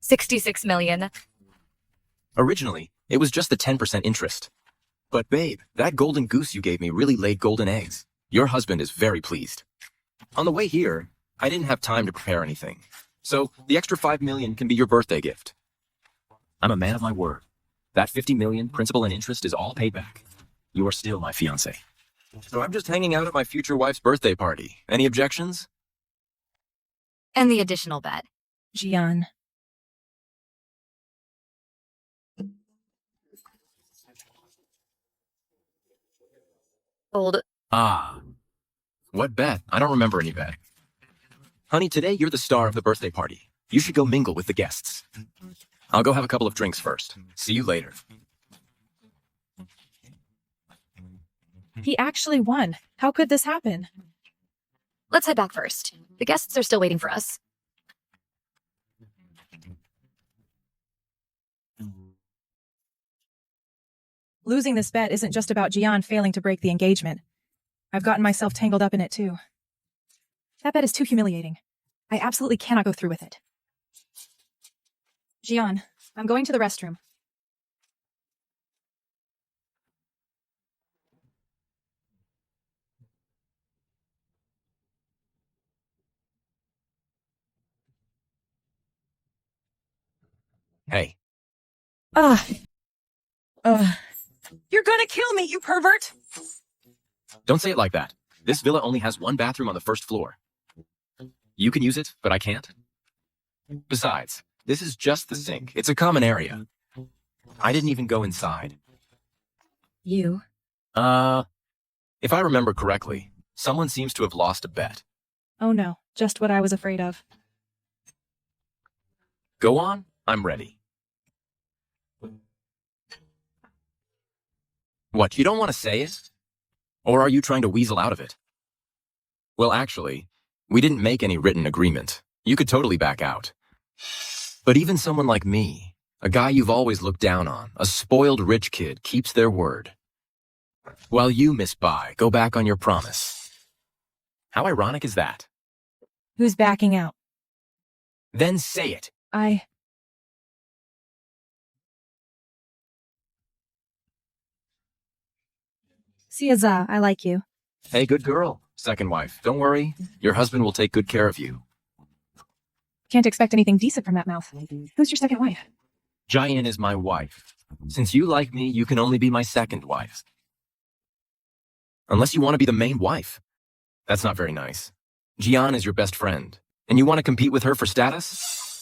66 million. Originally, it was just the 10% interest. But babe, that golden goose you gave me really laid golden eggs. Your husband is very pleased. On the way here, I didn't have time to prepare anything. So the extra 5 million can be your birthday gift. I'm a man of my word. That 50 million principal and interest is all paid back. You are still my fiancé. So I'm just hanging out at my future wife's birthday party. Any objections? And the additional bet. Jian. Old. Ah. What bet? I don't remember any bet. Honey, today you're the star of the birthday party. You should go mingle with the guests. I'll go have a couple of drinks first. See you later. He actually won. How could this happen? Let's head back first. The guests are still waiting for us. Losing this bet isn't just about Jian failing to break the engagement. I've gotten myself tangled up in it too. That bet is too humiliating. I absolutely cannot go through with it. Jian, I'm going to the restroom. Hey. You're gonna kill me, you pervert! Don't say it like that. This villa only has one bathroom on the first floor. You can use it, but I can't. Besides, this is just the sink. It's a common area. I didn't even go inside. You? If I remember correctly, someone seems to have lost a bet. Oh no, just what I was afraid of. Go on, I'm ready. What, you don't want to say it? Or are you trying to weasel out of it? Well, actually, we didn't make any written agreement. You could totally back out. But even someone like me, a guy you've always looked down on, a spoiled rich kid, keeps their word. While you, Miss Bai, go back on your promise. How ironic is that? Who's backing out? Then say it. Siaza, I like you. Hey, good girl. Second wife, don't worry. Your husband will take good care of you. Can't expect anything decent from that mouth. Who's your second wife? Jian is my wife. Since you like me, you can only be my second wife. Unless you want to be the main wife. That's not very nice. Jian is your best friend, and you want to compete with her for status?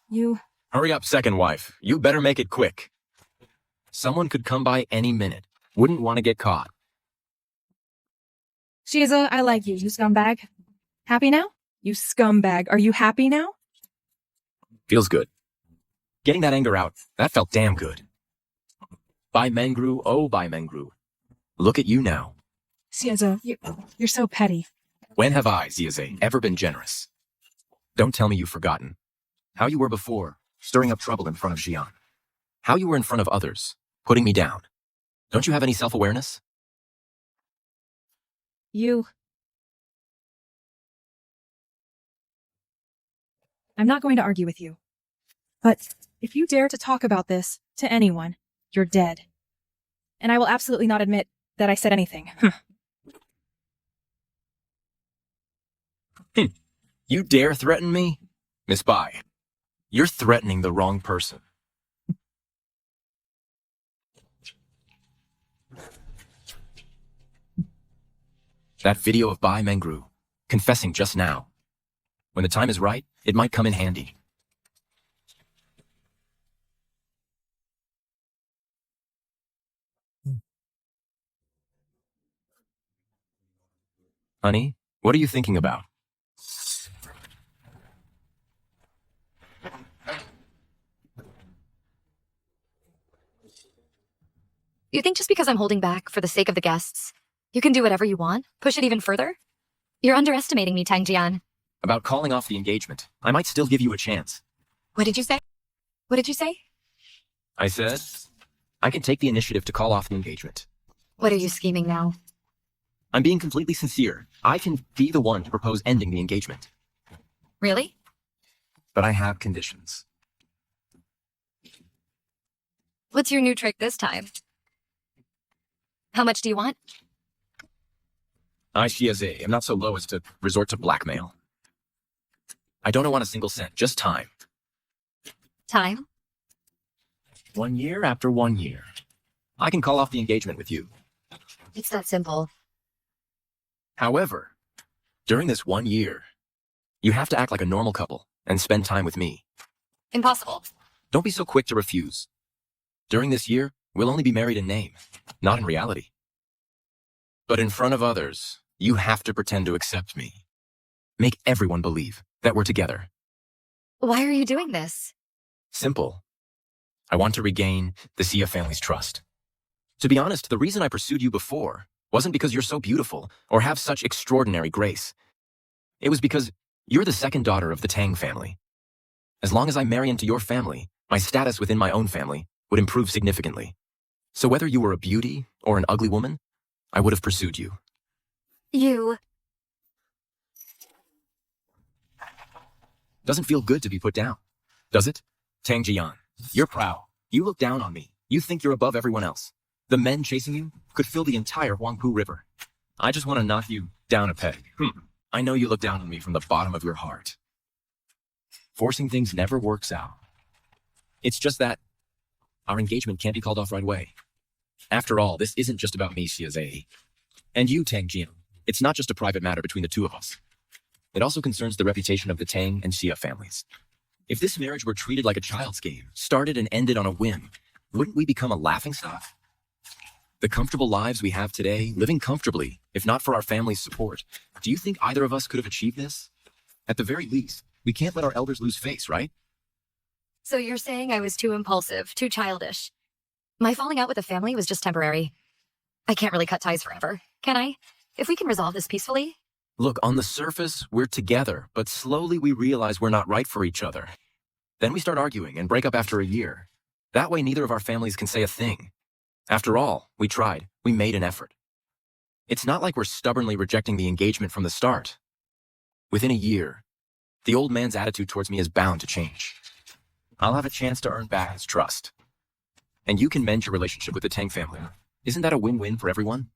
You... Hurry up, second wife. You better make it quick. Someone could come by any minute. Wouldn't want to get caught. Shiza, I like you, you scumbag. Happy now? You scumbag, are you happy now? Feels good. Getting that anger out, that felt damn good. Bai Mengru, oh Bai Mengru. Look at you now. Siaza, you're so petty. When have I, Ziaze, ever been generous? Don't tell me you've forgotten. How you were before, stirring up trouble in front of Jian. How you were in front of others, putting me down. Don't you have any self-awareness? I'm not going to argue with you. But if you dare to talk about this to anyone, you're dead. And I will absolutely not admit that I said anything. You dare threaten me? Miss Bai, you're threatening the wrong person. That video of Bai Mengru, confessing just now. When the time is right, it might come in handy. Honey, what are you thinking about? You think just because I'm holding back for the sake of the guests, you can do whatever you want? Push it even further? You're underestimating me, Tang Jian. About calling off the engagement. I might still give you a chance. What did you say? What did you say? I said, I can take the initiative to call off the engagement. What are you scheming now? I'm being completely sincere. I can be the one to propose ending the engagement. Really? But I have conditions. What's your new trick this time? How much do you want? I, Chiese, am not so low as to resort to blackmail. I don't want a single cent, just time. Time? 1 year after 1 year. I can call off the engagement with you. It's that simple. However, during this 1 year, you have to act like a normal couple and spend time with me. Impossible. Don't be so quick to refuse. During this year, we'll only be married in name, not in reality. But in front of others, you have to pretend to accept me. Make everyone believe that we're together. Why are you doing this? Simple. I want to regain the Xia family's trust. To be honest, the reason I pursued you before wasn't because you're so beautiful or have such extraordinary grace. It was because you're the second daughter of the Tang family. As long as I marry into your family, my status within my own family would improve significantly. So whether you were a beauty or an ugly woman, I would have pursued you. You... Doesn't feel good to be put down, does it? Tang Jian, you're proud. You look down on me. You think you're above everyone else. The men chasing you could fill the entire Huangpu River. I just want to knock you down a peg. I know you look down on me from the bottom of your heart. Forcing things never works out. It's just that our engagement can't be called off right away. After all, this isn't just about me, Xiaozhe. And you, Tang Jian. It's not just a private matter between the two of us. It also concerns the reputation of the Tang and Xia families. If this marriage were treated like a child's game, started and ended on a whim, wouldn't we become a laughingstock? The comfortable lives we have today, living comfortably, if not for our family's support, do you think either of us could have achieved this? At the very least, we can't let our elders lose face, right? So you're saying I was too impulsive, too childish. My falling out with the family was just temporary. I can't really cut ties forever, can I? If we can resolve this peacefully. Look, on the surface, we're together, but slowly we realize we're not right for each other. Then we start arguing and break up after a year. That way neither of our families can say a thing. After all, we tried. We made an effort. It's not like we're stubbornly rejecting the engagement from the start. Within a year, the old man's attitude towards me is bound to change. I'll have a chance to earn back his trust. And you can mend your relationship with the Tang family. Isn't that a win-win for everyone?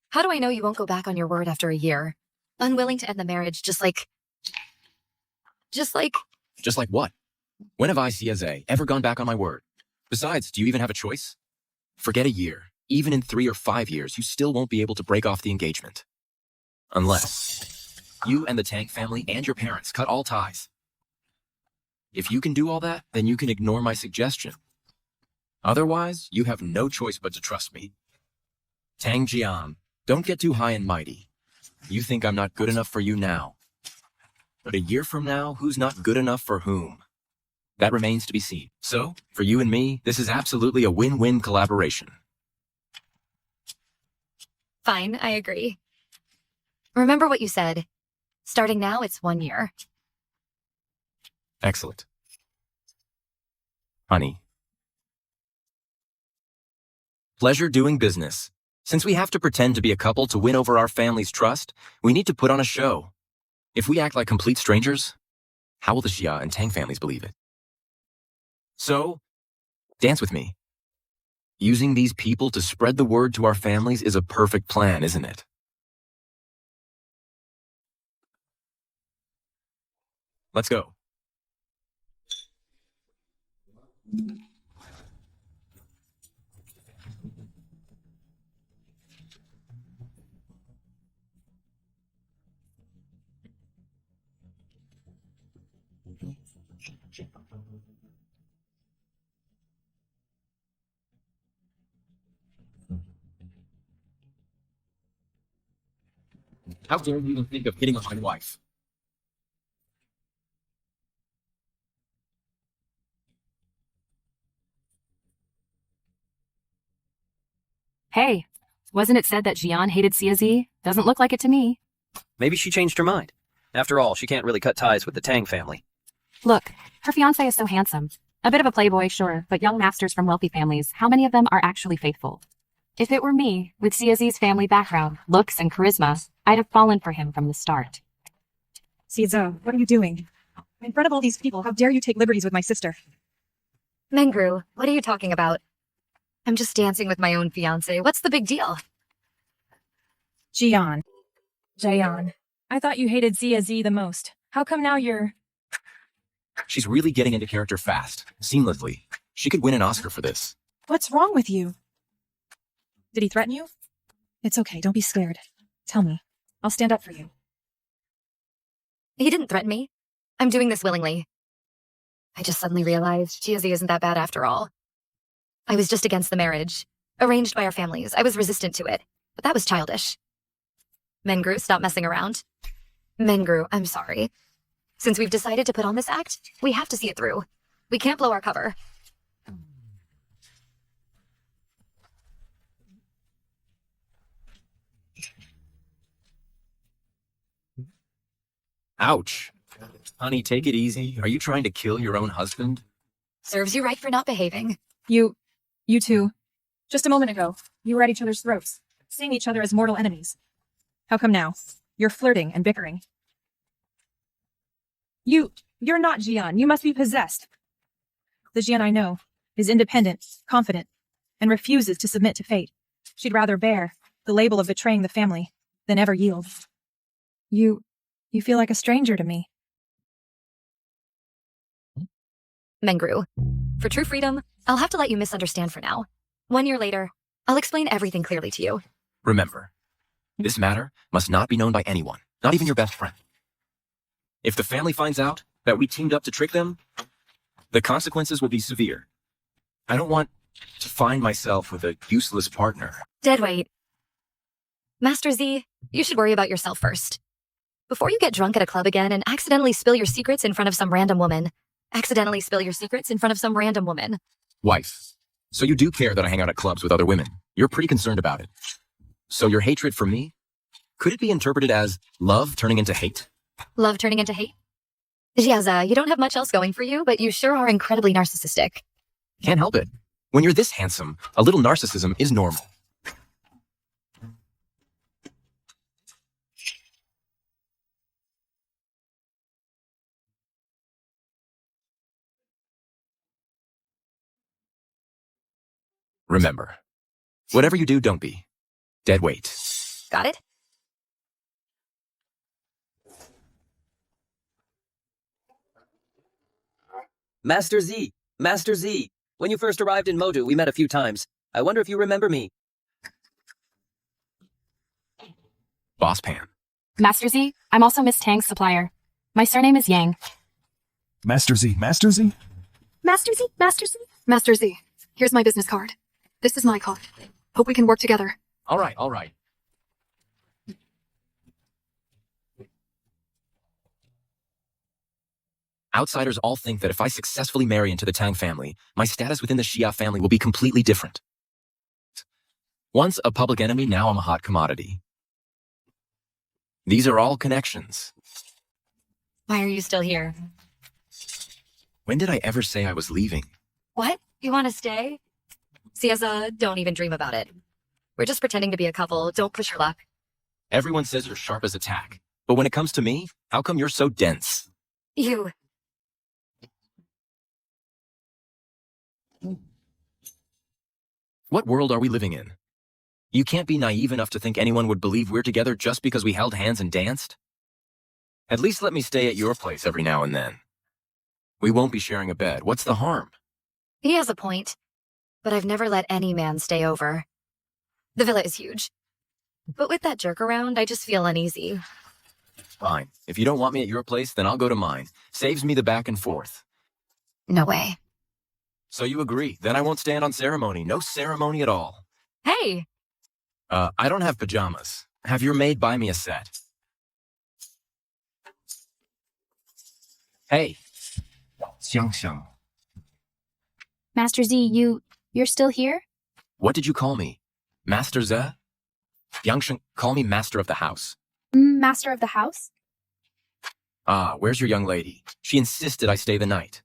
How do I know you won't go back on your word after a year? Unwilling to end the marriage, just like... Just like what? When have I, Xiaozhe, ever gone back on my word? Besides, do you even have a choice? Forget a year. Even in 3 or 5 years, you still won't be able to break off the engagement. Unless you and the Tang family and your parents cut all ties. If you can do all that, then you can ignore my suggestion. Otherwise, you have no choice but to trust me. Tang Jian, don't get too high and mighty. You think I'm not good enough for you now. But a year from now, who's not good enough for whom? That remains to be seen. So, for you and me, this is absolutely a win-win collaboration. Fine, I agree. Remember what you said. Starting now, it's 1 year. Excellent. Honey. Pleasure doing business. Since we have to pretend to be a couple to win over our family's trust, we need to put on a show. If we act like complete strangers, how will the Xia and Tang families believe it? So, dance with me. Using these people to spread the word to our families is a perfect plan, isn't it? Let's go. How dare you even think of hitting on my wife? Hey, wasn't it said that Jian hated CZ? Doesn't look like it to me. Maybe she changed her mind. After all, she can't really cut ties with the Tang family. Look, her fiancé is so handsome. A bit of a playboy, sure, but young masters from wealthy families, how many of them are actually faithful? If it were me, with CZ's family background, looks, and charisma, I'd have fallen for him from the start. CZ, what are you doing? In front of all these people, how dare you take liberties with my sister? Mengru, what are you talking about? I'm just dancing with my own fiancé. What's the big deal? Jaeon, I thought you hated CZ the most. How come now you're... She's really getting into character fast, seamlessly. She could win an Oscar for this. What's wrong with you? Did he threaten you? It's okay, don't be scared. Tell me. I'll stand up for you. He didn't threaten me. I'm doing this willingly. I just suddenly realized Chiazi isn't that bad after all. I was just against the marriage. Arranged by our families. I was resistant to it. But that was childish. Mengru, stop messing around. Mengru, I'm sorry. Since we've decided to put on this act, we have to see it through. We can't blow our cover. Ouch. Honey, take it easy. Are you trying to kill your own husband? Serves you right for not behaving. You two. Just a moment ago, you were at each other's throats, seeing each other as mortal enemies. How come now? You're flirting and bickering. You're not Jian. You must be possessed. The Jian I know is independent, confident, and refuses to submit to fate. She'd rather bear the label of betraying the family than ever yield. You feel like a stranger to me. Mengru, for true freedom, I'll have to let you misunderstand for now. 1 year later, I'll explain everything clearly to you. Remember, this matter must not be known by anyone, not even your best friend. If the family finds out that we teamed up to trick them, the consequences will be severe. I don't want to find myself with a useless partner. Deadweight. Master Z, you should worry about yourself first. Before you get drunk at a club again and accidentally spill your secrets in front of some random woman. Wife. So you do care that I hang out at clubs with other women. You're pretty concerned about it. So your hatred for me? Could it be interpreted as love turning into hate? Love turning into hate? Jiaza, you don't have much else going for you, but you sure are incredibly narcissistic. Can't help it. When you're this handsome, a little narcissism is normal. Remember, whatever you do, don't be dead weight. Got it? Master Z! Master Z! When you first arrived in Modu, we met a few times. I wonder if you remember me. Boss Pan. Master Z, I'm also Miss Tang's supplier. My surname is Yang. Master Z, Master Z? Master Z, Master Z. Master Z, here's my business card. This is my card. Hope we can work together. All right. Outsiders all think that if I successfully marry into the Tang family, my status within the Xia family will be completely different. Once a public enemy, now I'm a hot commodity. These are all connections. Why are you still here? When did I ever say I was leaving? What? You want to stay? Siaza, don't even dream about it. We're just pretending to be a couple. Don't push your luck. Everyone says you're sharp as a tack. But when it comes to me, how come you're so dense? You... What world are we living in? You can't be naive enough to think anyone would believe we're together just because we held hands and danced? At least let me stay at your place every now and then. We won't be sharing a bed. What's the harm? He has a point. But I've never let any man stay over. The villa is huge. But with that jerk around, I just feel uneasy. Fine. If you don't want me at your place, then I'll go to mine. Saves me the back and forth. No way. So you agree. Then I won't stand on ceremony. No ceremony at all. Hey! I don't have pajamas. Have your maid buy me a set. Hey, Xiang. Master Z, you're still here? What did you call me? Master Ze? Yangsheng, call me master of the house. Master of the house? Ah, where's your young lady? She insisted I stay the night.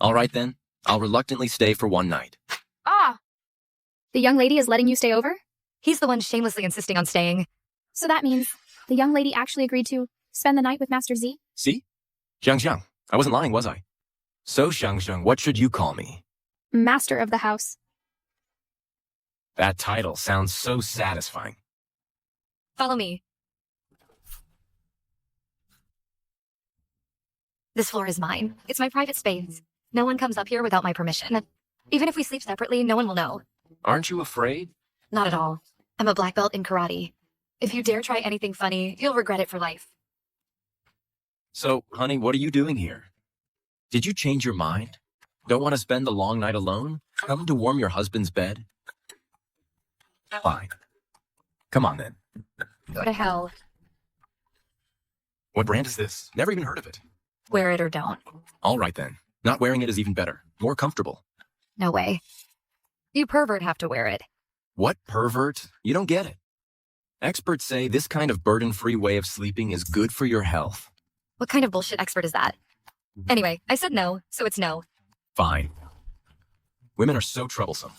All right then, I'll reluctantly stay for one night. Ah! The young lady is letting you stay over? He's the one shamelessly insisting on staying. So that means the young lady actually agreed to spend the night with Master Z? See? Xiang, I wasn't lying, was I? So, Xiang, what should you call me? Master of the house. That title sounds so satisfying. Follow me. This floor is mine. It's my private space. No one comes up here without my permission. Even if we sleep separately, no one will know. Aren't you afraid? Not at all. I'm a black belt in karate. If you dare try anything funny, you'll regret it for life. So, honey, what are you doing here? Did you change your mind? Don't want to spend the long night alone? Come to warm your husband's bed? Fine. Come on then. Go to hell. What brand is this? Never even heard of it. Wear it or don't. All right then. Not wearing it is even better. More comfortable. No way. You pervert have to wear it. What pervert? You don't get it. Experts say this kind of burden-free way of sleeping is good for your health. What kind of bullshit expert is that? Anyway, I said no, so it's no. Fine. Women are so troublesome.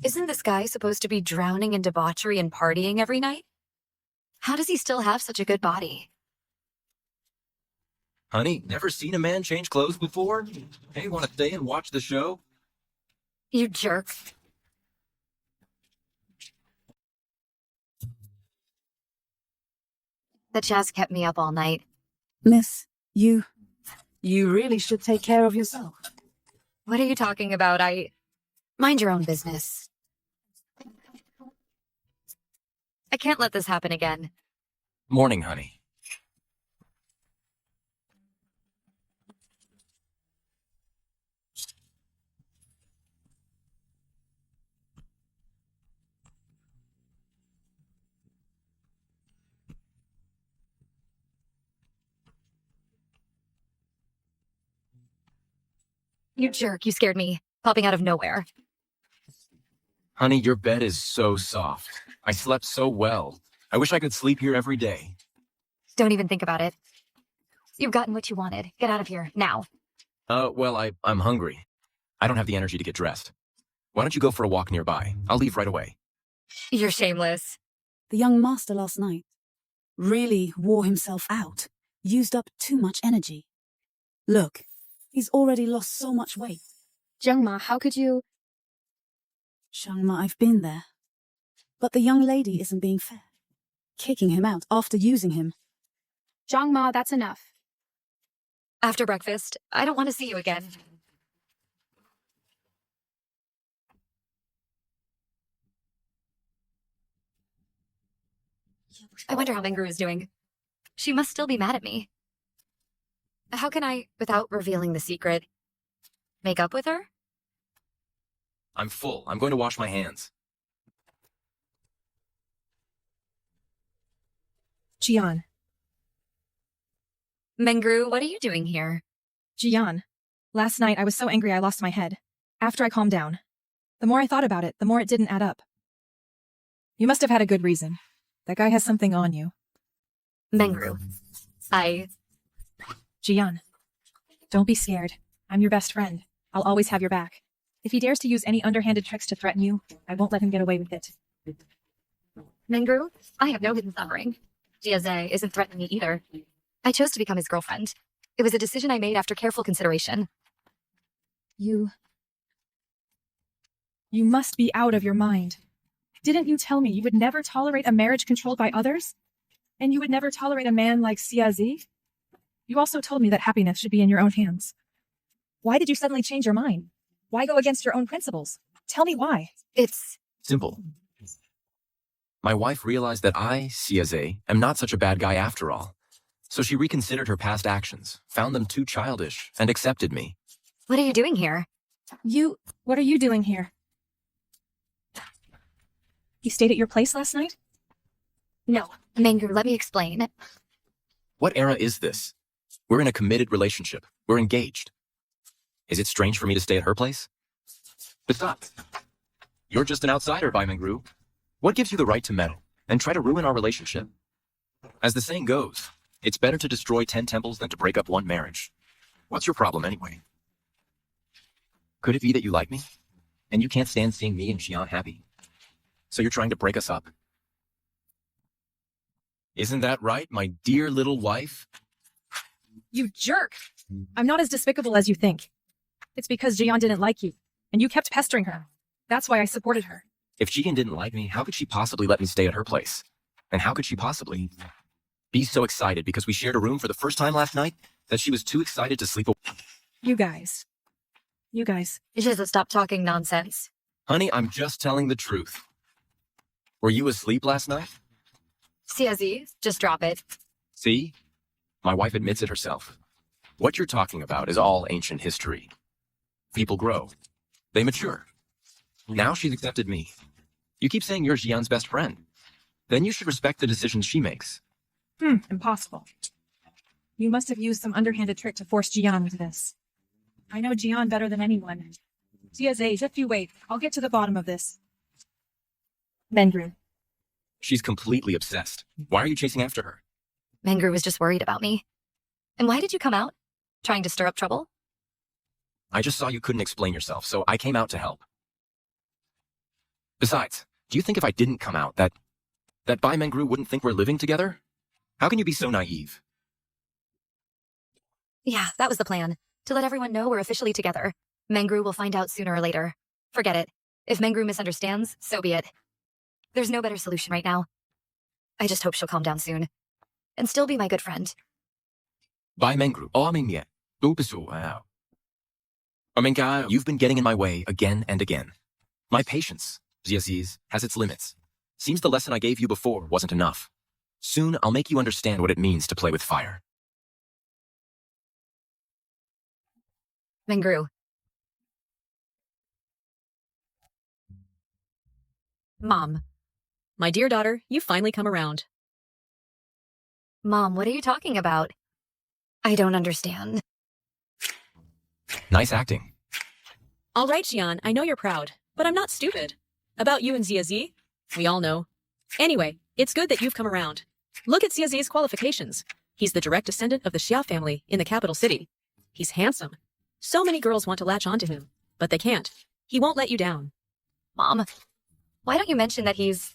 Isn't this guy supposed to be drowning in debauchery and partying every night? How does he still have such a good body? Honey, never seen a man change clothes before? Hey, want to stay and watch the show? You jerk. The jazz kept me up all night. Miss, you really should take care of yourself. What are you talking about? Mind your own business. I can't let this happen again. Morning, honey. You jerk, you scared me. Popping out of nowhere. Honey, your bed is so soft. I slept so well. I wish I could sleep here every day. Don't even think about it. You've gotten what you wanted. Get out of here, now. Well, I'm hungry. I don't have the energy to get dressed. Why don't you go for a walk nearby? I'll leave right away. You're shameless. The young master last night really wore himself out, used up too much energy. Look, he's already lost so much weight. Jungma, how could you... Shangma, I've been there. But the young lady isn't being fair. Kicking him out after using him. Jungma, that's enough. After breakfast, I don't want to see you again. I wonder how Mingru is doing. She must still be mad at me. How can I, without revealing the secret, make up with her? I'm full. I'm going to wash my hands. Jian. Mingru, what are you doing here? Jian. Last night I was so angry I lost my head. After I calmed down. The more I thought about it, the more it didn't add up. You must have had a good reason. That guy has something on you. Mingru. Jian. Don't be scared. I'm your best friend. I'll always have your back. If he dares to use any underhanded tricks to threaten you, I won't let him get away with it. Mingru, I have no hidden suffering. Jiaze isn't threatening me either. I chose to become his girlfriend. It was a decision I made after careful consideration. You must be out of your mind. Didn't you tell me you would never tolerate a marriage controlled by others? And you would never tolerate a man like Xiazi? You also told me that happiness should be in your own hands. Why did you suddenly change your mind? Why go against your own principles? Tell me why. It's simple. My wife realized that I, Xiaze, am not such a bad guy after all. So she reconsidered her past actions, found them too childish, and accepted me. What are you doing here? What are you doing here? He stayed at your place last night? No, Mengru, let me explain. What era is this? We're in a committed relationship. We're engaged. Is it strange for me to stay at her place? Besides, you're just an outsider, Bai Mengru. What gives you the right to meddle and try to ruin our relationship? As the saying goes, it's better to destroy 10 temples than to break up one marriage. What's your problem anyway? Could it be that you like me? And you can't stand seeing me and Xian happy? So you're trying to break us up? Isn't that right, my dear little wife? You jerk! I'm not as despicable as you think. It's because Jian didn't like you, and you kept pestering her. That's why I supported her. If Jian didn't like me, how could she possibly let me stay at her place? And how could she possibly be so excited because we shared a room for the first time last night that she was too excited to sleep? You guys. Just stop talking nonsense. Honey, I'm just telling the truth. Were you asleep last night? CSE, just drop it. See? My wife admits it herself. What you're talking about is all ancient history. People grow. They mature. Now she's accepted me. You keep saying you're Xian's best friend. Then you should respect the decisions she makes. Impossible. You must have used some underhanded trick to force Jian into this. I know Jian better than anyone. CSA, if you wait, I'll get to the bottom of this. Mengru. She's completely obsessed. Why are you chasing after her? Mengru was just worried about me. And why did you come out? Trying to stir up trouble? I just saw you couldn't explain yourself, so I came out to help. Besides, do you think if I didn't come out, that Bai Mengru wouldn't think we're living together? How can you be so naive? Yeah, that was the plan. To let everyone know we're officially together. Mengru will find out sooner or later. Forget it. If Mengru misunderstands, so be it. There's no better solution right now. I just hope she'll calm down soon. And still be my good friend. Bai Mengru, you've been getting in my way again and again. My patience, Ziaziz, has its limits. Seems the lesson I gave you before wasn't enough. Soon I'll make you understand what it means to play with fire. Mengru. Mom. My dear daughter, you've finally come around. Mom, what are you talking about? I don't understand. Nice acting. All right, Xian, I know you're proud, but I'm not stupid. About you and Ziazi, we all know. Anyway, it's good that you've come around. Look at Ziazi's qualifications. He's the direct descendant of the Xia family in the capital city. He's handsome. So many girls want to latch onto him, but they can't. He won't let you down. Mom, why don't you mention that he's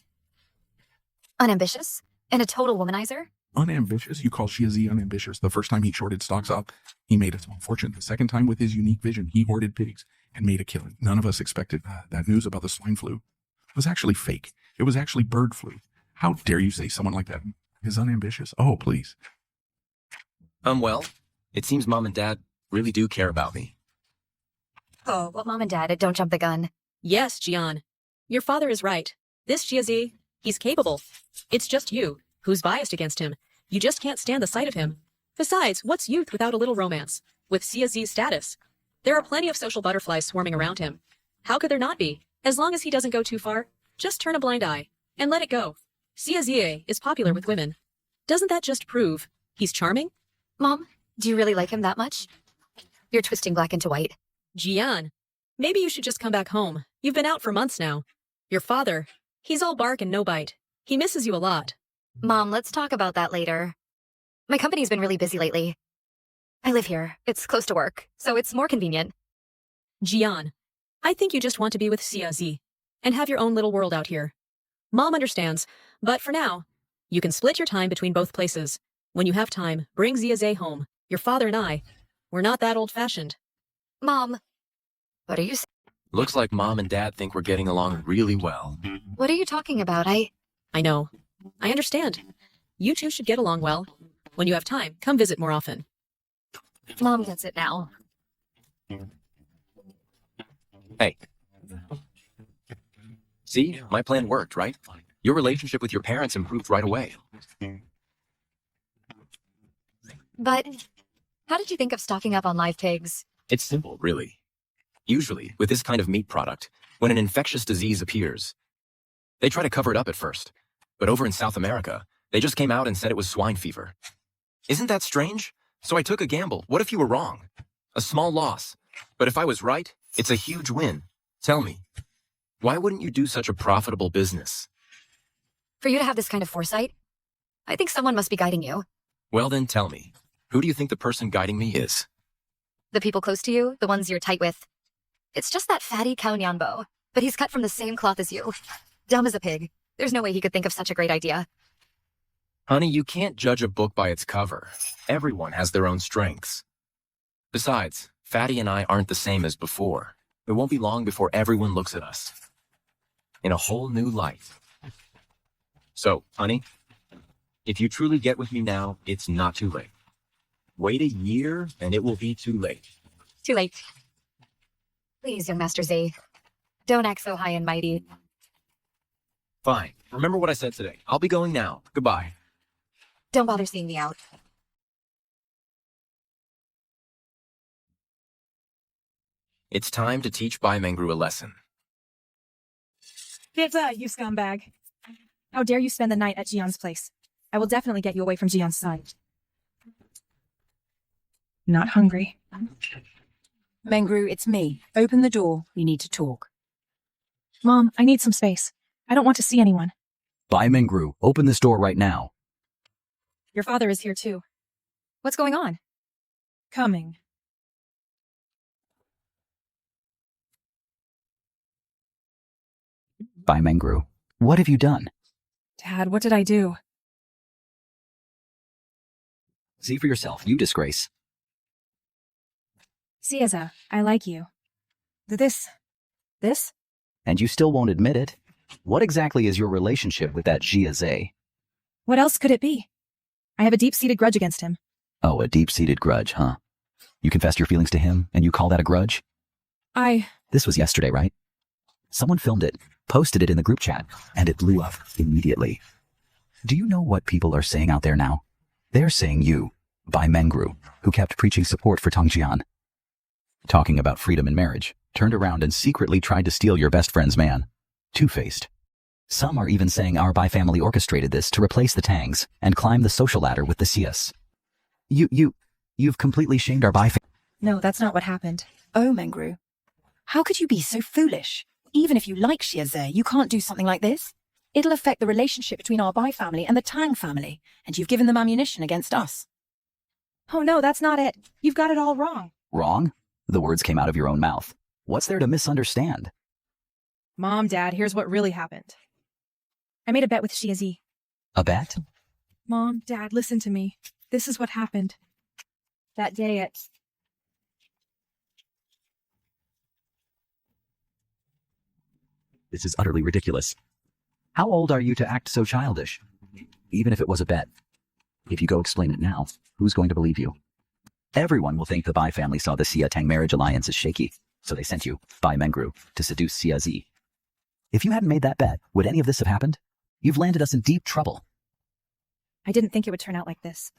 unambitious and a total womanizer? Unambitious? You call Shiazi unambitious? The first time he shorted stocks up, he made a small fortune. The second time with his unique vision, he hoarded pigs and made a killing. None of us expected that news about the swine flu. It was actually fake. It was actually bird flu. How dare you say someone like that is unambitious? Oh, please. Well, it seems Mom and Dad really do care about me. Oh, well, Mom and Dad, don't jump the gun. Yes, Jian. Your father is right. This Shiazi, he's capable. It's just you who's biased against him. You just can't stand the sight of him. Besides, what's youth without a little romance? With Xiazi's status, there are plenty of social butterflies swarming around him. How could there not be? As long as he doesn't go too far, just turn a blind eye and let it go. Xiazi is popular with women. Doesn't that just prove he's charming? Mom, do you really like him that much? You're twisting black into white. Jian, maybe you should just come back home. You've been out for months now. Your father, he's all bark and no bite. He misses you a lot. Mom, let's talk about that later. My company's been really busy lately. I live here. It's close to work, so it's more convenient. Jian, I think you just want to be with Xiazi and have your own little world out here. Mom understands, but for now, you can split your time between both places. When you have time, bring Xiazi home. Your father and I, we're not that old-fashioned. Mom, what are you saying? Looks like Mom and Dad think we're getting along really well. What are you talking about? I know. I understand. You two should get along well. When you have time, come visit more often. Mom gets it now. Hey. See, my plan worked, right? Your relationship with your parents improved right away. But how did you think of stocking up on live pigs? It's simple, really. Usually, with this kind of meat product, when an infectious disease appears, They try to cover it up at first, but over in South America, they just came out and said it was swine fever. Isn't that strange? So I took a gamble. What if you were wrong? A small loss. But if I was right, it's a huge win. Tell me, why wouldn't you do such a profitable business? For you to have this kind of foresight, I think someone must be guiding you. Well then tell me, who do you think the person guiding me is? The people close to you, the ones you're tight with. It's just that fatty cow Nyanbo, but he's cut from the same cloth as you. Dumb as a pig. There's no way he could think of such a great idea. Honey, you can't judge a book by its cover. Everyone has their own strengths. Besides, Fatty and I aren't the same as before. It won't be long before everyone looks at us in a whole new light. So, honey, if you truly get with me now, it's not too late. Wait a year and it will be too late. Too late. Please, young Master Z. Don't act so high and mighty. Fine. Remember what I said today. I'll be going now. Goodbye. Don't bother seeing me out. It's time to teach Bai Mengru a lesson. Pizza, you scumbag. How dare you spend the night at Jian's place? I will definitely get you away from Jian's side. Not hungry. Mengru, it's me. Open the door. We need to talk. Mom, I need some space. I don't want to see anyone. Bai Mengru, open this door right now. Your father is here too. What's going on? Coming. Bai Mengru, what have you done? Dad, what did I do? See for yourself, you disgrace. Sieza, I like you. This? And you still won't admit it? What exactly is your relationship with that Jiaze? What else could it be? I have a deep-seated grudge against him. Oh, a deep-seated grudge, huh? You confessed your feelings to him, and you call that a grudge? This was yesterday, right? Someone filmed it, posted it in the group chat, and it blew up immediately. Do you know what people are saying out there now? They're saying you, Bai Mengru, who kept preaching support for Tongjian, talking about freedom in marriage, turned around and secretly tried to steal your best friend's man. Two-faced. Some are even saying our Bai family orchestrated this to replace the Tangs and climb the social ladder with the Sias. You've completely shamed our Bai family. No, that's not what happened. Oh, Mengru. How could you be so foolish? Even if you like Xiaze, you can't do something like this. It'll affect the relationship between our Bai family and the Tang family, and you've given them ammunition against us. Oh no, that's not it. You've got it all wrong. Wrong? The words came out of your own mouth. What's there to misunderstand? Mom, Dad, here's what really happened. I made a bet with Xiazi. A bet? Mom, Dad, listen to me. This is what happened. That day at... This is utterly ridiculous. How old are you to act so childish? Even if it was a bet. If you go explain it now, who's going to believe you? Everyone will think the Bai family saw the Xia-Tang marriage alliance as shaky, so they sent you, Bai Mengru, to seduce Xia-Zi. If you hadn't made that bet, would any of this have happened? You've landed us in deep trouble. I didn't think it would turn out like this.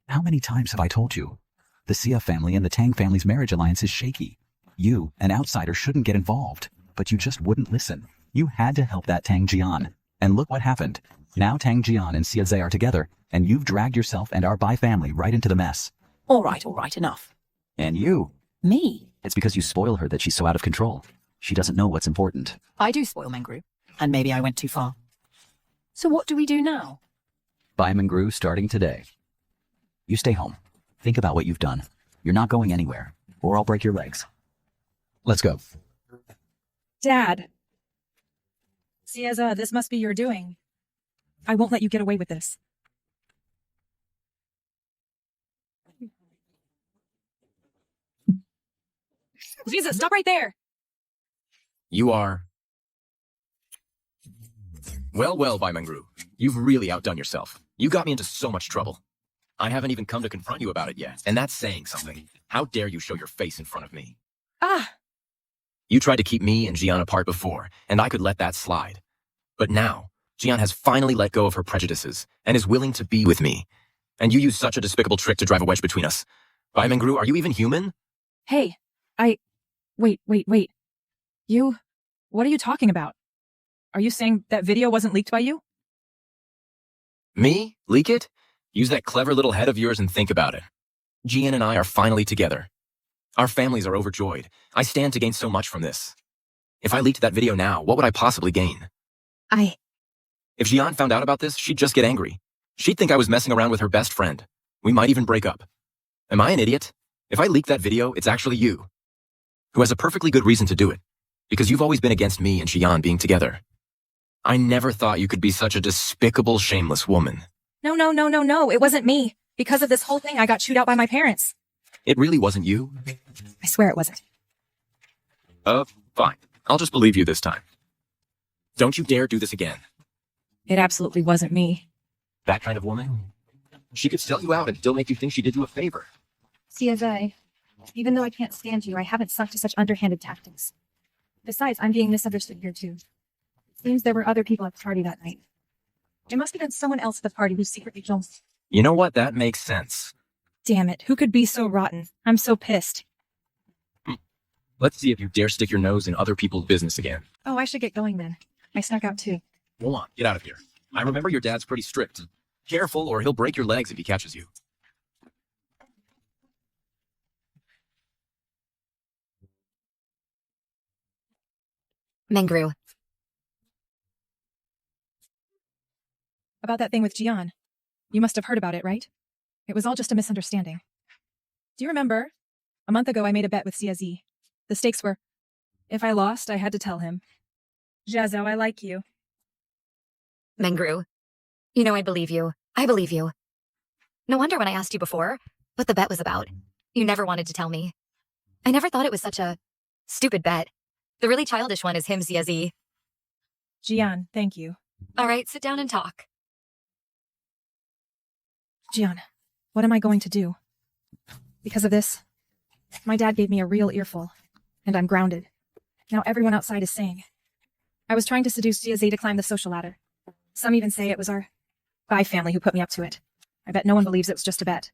How many times have I told you? The Xia family and the Tang family's marriage alliance is shaky. You, an outsider, shouldn't get involved, but you just wouldn't listen. You had to help that Tang Jian. And look what happened. Now Tang Jian and Xiaze are together, and you've dragged yourself and our Bai family right into the mess. All right, enough. And you. Me? It's because you spoil her that she's so out of control. She doesn't know what's important. I do spoil Mengru, and maybe I went too far. So what do we do now? Bai Mengru starting today. You stay home. Think about what you've done. You're not going anywhere, or I'll break your legs. Let's go. Dad. Sieza, this must be your doing. I won't let you get away with this. Jesus, stop right there! You are... Well, Bai Mengru. You've really outdone yourself. You got me into so much trouble. I haven't even come to confront you about it yet, and that's saying something. How dare you show your face in front of me? You tried to keep me and Jian apart before, and I could let that slide. But now, Jian has finally let go of her prejudices and is willing to be with me. And you used such a despicable trick to drive a wedge between us. Bai Mengru, are you even human? Hey, Wait. You... What are you talking about? Are you saying that video wasn't leaked by you? Me? Leak it? Use that clever little head of yours and think about it. Jian and I are finally together. Our families are overjoyed. I stand to gain so much from this. If I leaked that video now, what would I possibly gain? If Jian found out about this, she'd just get angry. She'd think I was messing around with her best friend. We might even break up. Am I an idiot? If I leak that video, it's actually you, who has a perfectly good reason to do it, because you've always been against me and Jian being together. I never thought you could be such a despicable, shameless woman. No, it wasn't me. Because of this whole thing, I got chewed out by my parents. It really wasn't you? I swear it wasn't. Fine. I'll just believe you this time. Don't you dare do this again. It absolutely wasn't me. That kind of woman? She could sell you out and still make you think she did you a favor. CSA, even though I can't stand you, I haven't sunk to such underhanded tactics. Besides, I'm being misunderstood here too. It seems there were other people at the party that night. It must have been someone else at the party who secretly jumped. You know what? That makes sense. Damn it, who could be so rotten? I'm so pissed. Let's see if you dare stick your nose in other people's business again. Oh, I should get going then. I snuck out too. Go on, get out of here. I remember your dad's pretty strict. Careful or he'll break your legs if he catches you. Mengru. About that thing with Jian. You must have heard about it, right? It was all just a misunderstanding. Do you remember? A month ago I made a bet with CSE. The stakes were, if I lost, I had to tell him. Zhao, I like you. Mengru. You know I believe you. I believe you. No wonder when I asked you before what the bet was about, you never wanted to tell me. I never thought it was such a stupid bet. The really childish one is him, CSE. Jian, thank you. All right, sit down and talk. Jian, what am I going to do? Because of this, my dad gave me a real earful, and I'm grounded. Now everyone outside is saying I was trying to seduce Jiazi to climb the social ladder. Some even say it was our Bai family who put me up to it. I bet no one believes it was just a bet.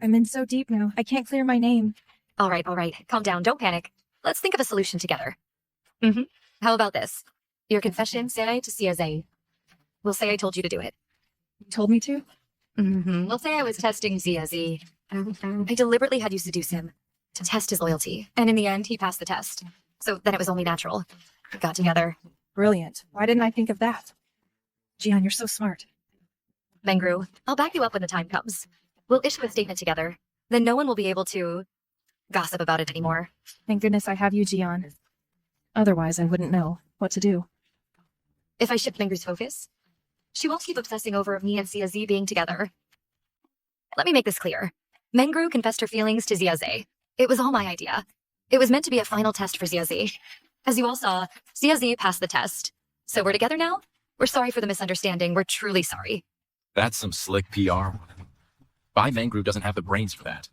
I'm in so deep now, I can't clear my name. All right. Calm down, don't panic. Let's think of a solution together. How about this? Your confession, say to CSA. We'll say I told you to do it. You told me to? We'll say I was testing CSE. I deliberately had you seduce him to test his loyalty. And in the end, he passed the test. So then it was only natural. We got together. Brilliant. Why didn't I think of that? Jian, you're so smart. Mengru, I'll back you up when the time comes. We'll issue a statement together. Then no one will be able to gossip about it anymore. Thank goodness I have you, Jian. Otherwise, I wouldn't know what to do. If I shift Mengru's focus, she won't keep obsessing over me and Ziazi being together. Let me make this clear. Mengru confessed her feelings to Ziazi. It was all my idea. It was meant to be a final test for Ziazi. As you all saw, Ziazi passed the test. So we're together now? We're sorry for the misunderstanding. We're truly sorry. That's some slick PR. Bai Mengru doesn't have the brains for that.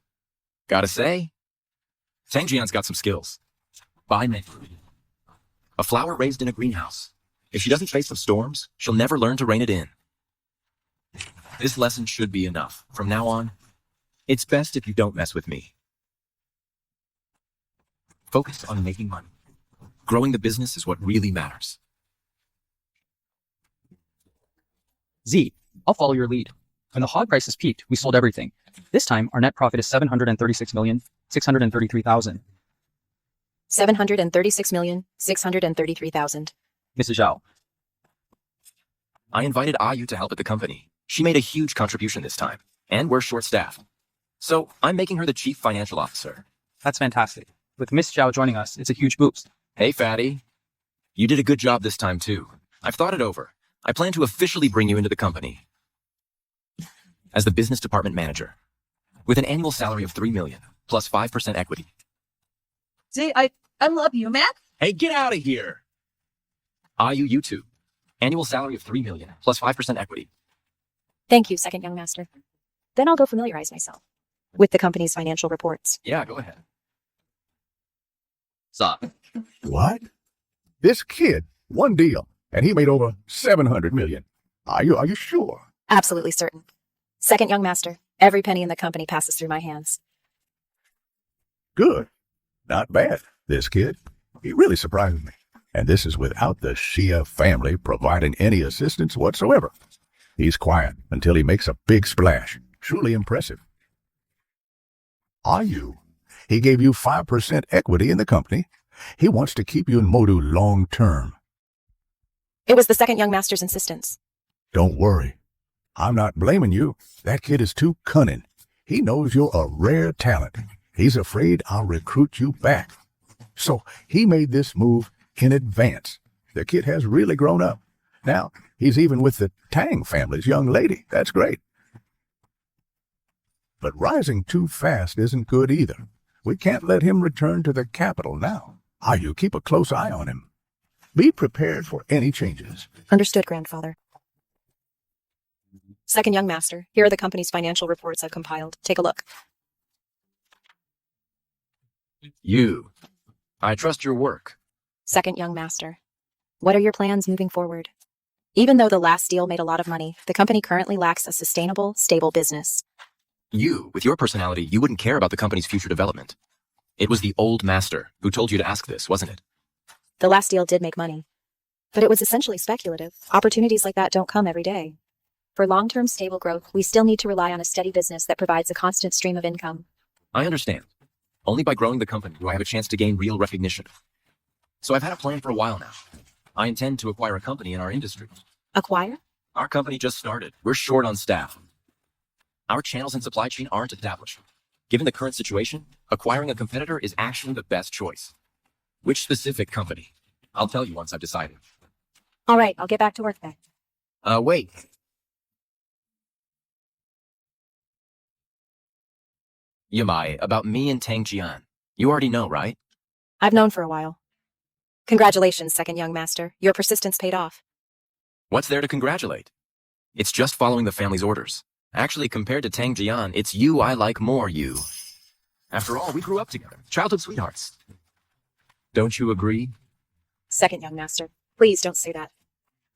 Gotta say, Tang Jian's got some skills. Bai Mengru. A flower raised in a greenhouse. If she doesn't face some storms, she'll never learn to rein it in. This lesson should be enough. From now on, it's best if you don't mess with me. Focus on making money. Growing the business is what really matters. Z, I'll follow your lead. When the hog prices peaked, we sold everything. This time, our net profit is 736,633,000. 736,633,000. Mrs. Zhao. I invited Ayu to help at the company. She made a huge contribution this time, and we're short-staffed. So I'm making her the chief financial officer. That's fantastic. With Miss Zhao joining us, it's a huge boost. Hey, fatty. You did a good job this time, too. I've thought it over. I plan to officially bring you into the company as the business department manager with an annual salary of $3 million plus 5% equity. See, I love you, man. Hey, get out of here. Ayu, you too. Annual salary of $3 million plus 5% equity. Thank you, second young master. Then I'll go familiarize myself with the company's financial reports. Yeah, go ahead. Stop. What? This kid, one deal, and he made over 700 million. Are you sure? Absolutely certain. Second young master, every penny in the company passes through my hands. Good. Not bad, this kid. He really surprised me. And this is without the Shia family providing any assistance whatsoever. He's quiet until he makes a big splash. Truly impressive. Are you? He gave you 5% equity in the company. He wants to keep you in Modu long term. It was the second young master's insistence. Don't worry. I'm not blaming you. That kid is too cunning. He knows you're a rare talent. He's afraid I'll recruit you back. So he made this move in advance. The kid has really grown up. Now, he's even with the Tang family's young lady. That's great. But rising too fast isn't good either. We can't let him return to the capital now. You keep a close eye on him. Be prepared for any changes. Understood, grandfather. Second young master, here are the company's financial reports I've compiled. Take a look. You. I trust your work. Second young master, what are your plans moving forward? Even though the last deal made a lot of money, the company currently lacks a sustainable, stable business. You, with your personality, you wouldn't care about the company's future development. It was the old master who told you to ask this, wasn't it? The last deal did make money, but it was essentially speculative. Opportunities like that don't come every day. For long-term stable growth, we still need to rely on a steady business that provides a constant stream of income. I understand. Only by growing the company do I have a chance to gain real recognition. So I've had a plan for a while now. I intend to acquire a company in our industry. Acquire? Our company just started. We're short on staff. Our channels and supply chain aren't established. Given the current situation, acquiring a competitor is actually the best choice. Which specific company? I'll tell you once I've decided. All right, I'll get back to work then. Wait. Yamai, about me and Tang Jian. You already know, right? I've known for a while. Congratulations, second young master. Your persistence paid off. What's there to congratulate? It's just following the family's orders. Actually, compared to Tang Jian, it's you I like more, you. After all, we grew up together. Childhood sweethearts. Don't you agree? Second young master, please don't say that.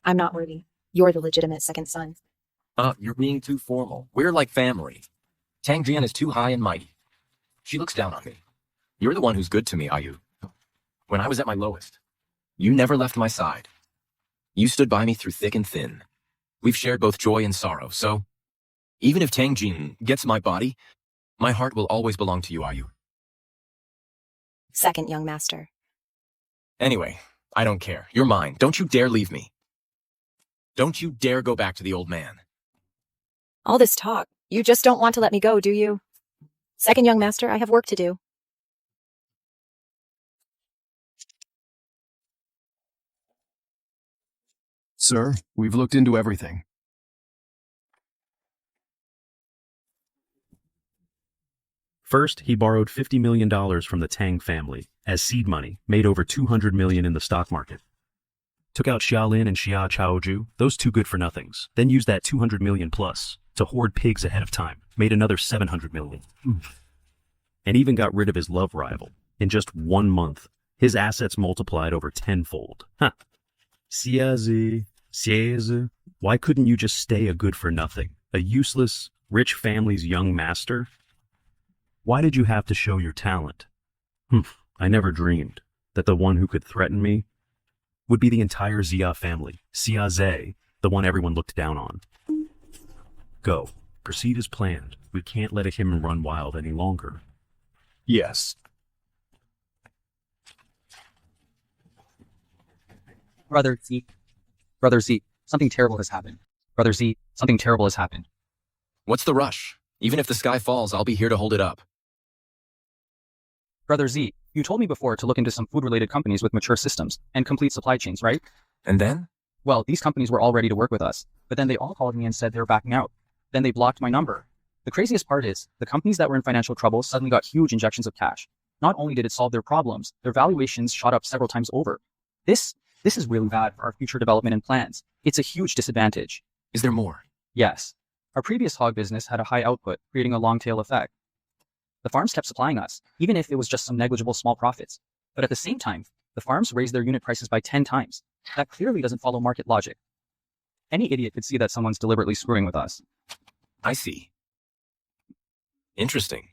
I'm not worthy. You're the legitimate second son. You're being too formal. We're like family. Tang Jian is too high and mighty. She looks down on me. You're the one who's good to me, Ayu. When I was at my lowest, you never left my side. You stood by me through thick and thin. We've shared both joy and sorrow, so even if Tang Jian gets my body, my heart will always belong to you, Ayu. Second young master. Anyway, I don't care. You're mine. Don't you dare leave me. Don't you dare go back to the old man. All this talk, you just don't want to let me go, do you? Second young master, I have work to do. Sir, we've looked into everything. First, he borrowed $50 million from the Tang family as seed money, made over $200 million in the stock market. Took out Xiaolin and Xia Chaoju, those two good-for-nothings, then used that $200 million plus to hoard pigs ahead of time, made another $700 million. And even got rid of his love rival. In just 1 month, his assets multiplied over tenfold. Huh. Xiazi, why couldn't you just stay a good-for-nothing, a useless, rich family's young master? Why did you have to show your talent? I never dreamed that the one who could threaten me would be the entire Xia family, Xia Zhe, the one everyone looked down on. Go. Proceed as planned. We can't let him run wild any longer. Yes. Brother Z, something terrible has happened. Brother Z, something terrible has happened. What's the rush? Even if the sky falls, I'll be here to hold it up. Brother Z, you told me before to look into some food-related companies with mature systems and complete supply chains, right? And then? Well, these companies were all ready to work with us, but then they all called me and said they were backing out. Then they blocked my number. The craziest part is, the companies that were in financial trouble suddenly got huge injections of cash. Not only did it solve their problems, their valuations shot up several times over. This is really bad for our future development and plans. It's a huge disadvantage. Is there more? Yes. Our previous hog business had a high output, creating a long tail effect. The farms kept supplying us, even if it was just some negligible small profits. But at the same time, the farms raised their unit prices by 10 times. That clearly doesn't follow market logic. Any idiot could see that someone's deliberately screwing with us. I see. Interesting.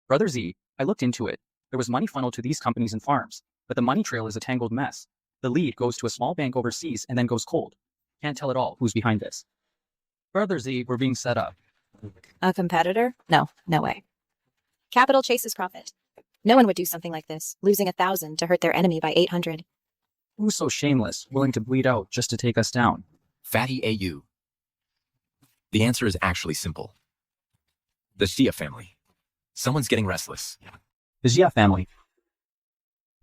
Brother Z, I looked into it. There was money funneled to these companies and farms, but the money trail is a tangled mess. The lead goes to a small bank overseas and then goes cold. Can't tell at all who's behind this. Brother Z, we're being set up. A competitor? No, no way. Capital chases profit. No one would do something like this, losing 1,000 to hurt their enemy by 800. Who's so shameless, willing to bleed out just to take us down? Fatty AU. The answer is actually simple. The Xia family. Someone's getting restless. The Xia family.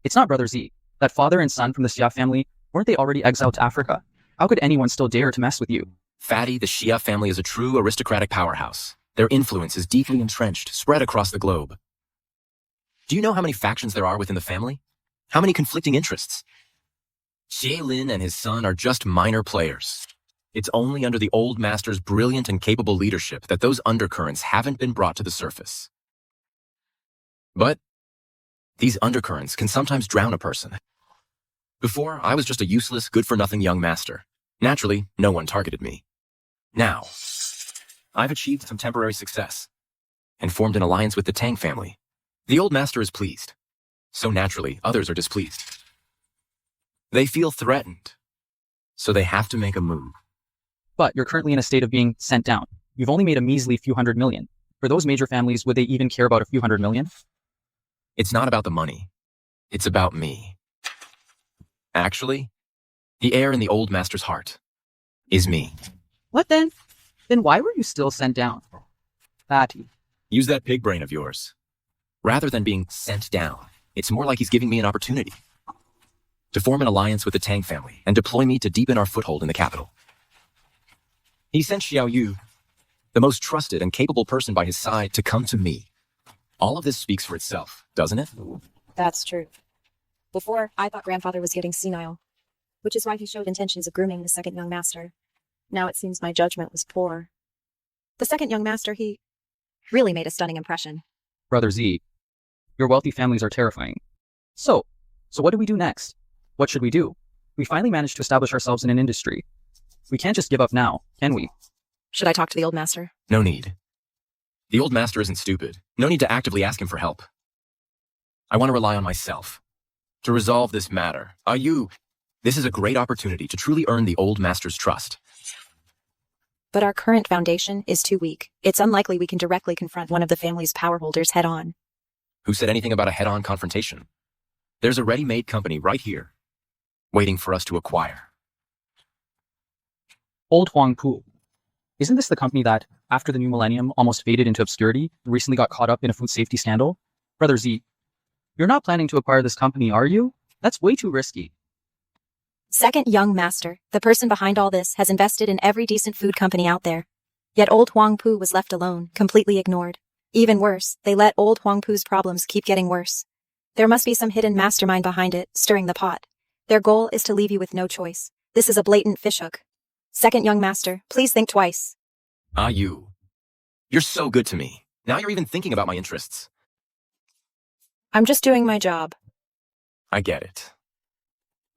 It's not Brother Z. That father and son from the Xia family, weren't they already exiled to Africa? How could anyone still dare to mess with you? Fatty, the Xia family is a true aristocratic powerhouse. Their influence is deeply entrenched, spread across the globe. Do you know how many factions there are within the family? How many conflicting interests? Xie Lin and his son are just minor players. It's only under the old master's brilliant and capable leadership that those undercurrents haven't been brought to the surface. But these undercurrents can sometimes drown a person. Before, I was just a useless, good-for-nothing young master. Naturally, no one targeted me. Now, I've achieved some temporary success and formed an alliance with the Tang family. The old master is pleased, so naturally, others are displeased. They feel threatened, so they have to make a move. But you're currently in a state of being sent down. You've only made a measly few hundred million. For those major families, would they even care about a few hundred million? It's not about the money. It's about me. Actually, the heir in the old master's heart is me. What then? Then why were you still sent down? Fatty. Use that pig brain of yours. Rather than being sent down, it's more like he's giving me an opportunity to form an alliance with the Tang family and deploy me to deepen our foothold in the capital. He sent Xiao Yu, the most trusted and capable person by his side, to come to me. All of this speaks for itself, doesn't it? That's true. Before, I thought grandfather was getting senile, which is why he showed intentions of grooming the second young master. Now it seems my judgment was poor. The second young master, he really made a stunning impression. Brother Z, your wealthy families are terrifying. So what do we do next? What should we do? We finally managed to establish ourselves in an industry. We can't just give up now, can we? Should I talk to the old master? No need. The old master isn't stupid. No need to actively ask him for help. I want to rely on myself to resolve this matter. This is a great opportunity to truly earn the old master's trust. But our current foundation is too weak. It's unlikely we can directly confront one of the family's power holders head-on. Who said anything about a head-on confrontation? There's a ready-made company right here, waiting for us to acquire. Old Huangpu. Isn't this the company that, after the new millennium, almost faded into obscurity and recently got caught up in a food safety scandal? Brother Z, you're not planning to acquire this company, are you? That's way too risky. Second young master, the person behind all this, has invested in every decent food company out there. Yet old Huangpu was left alone, completely ignored. Even worse, they let old Huangpu's problems keep getting worse. There must be some hidden mastermind behind it, stirring the pot. Their goal is to leave you with no choice. This is a blatant fishhook. Second young master, please think twice. You're so good to me. Now you're even thinking about my interests. I'm just doing my job. I get it.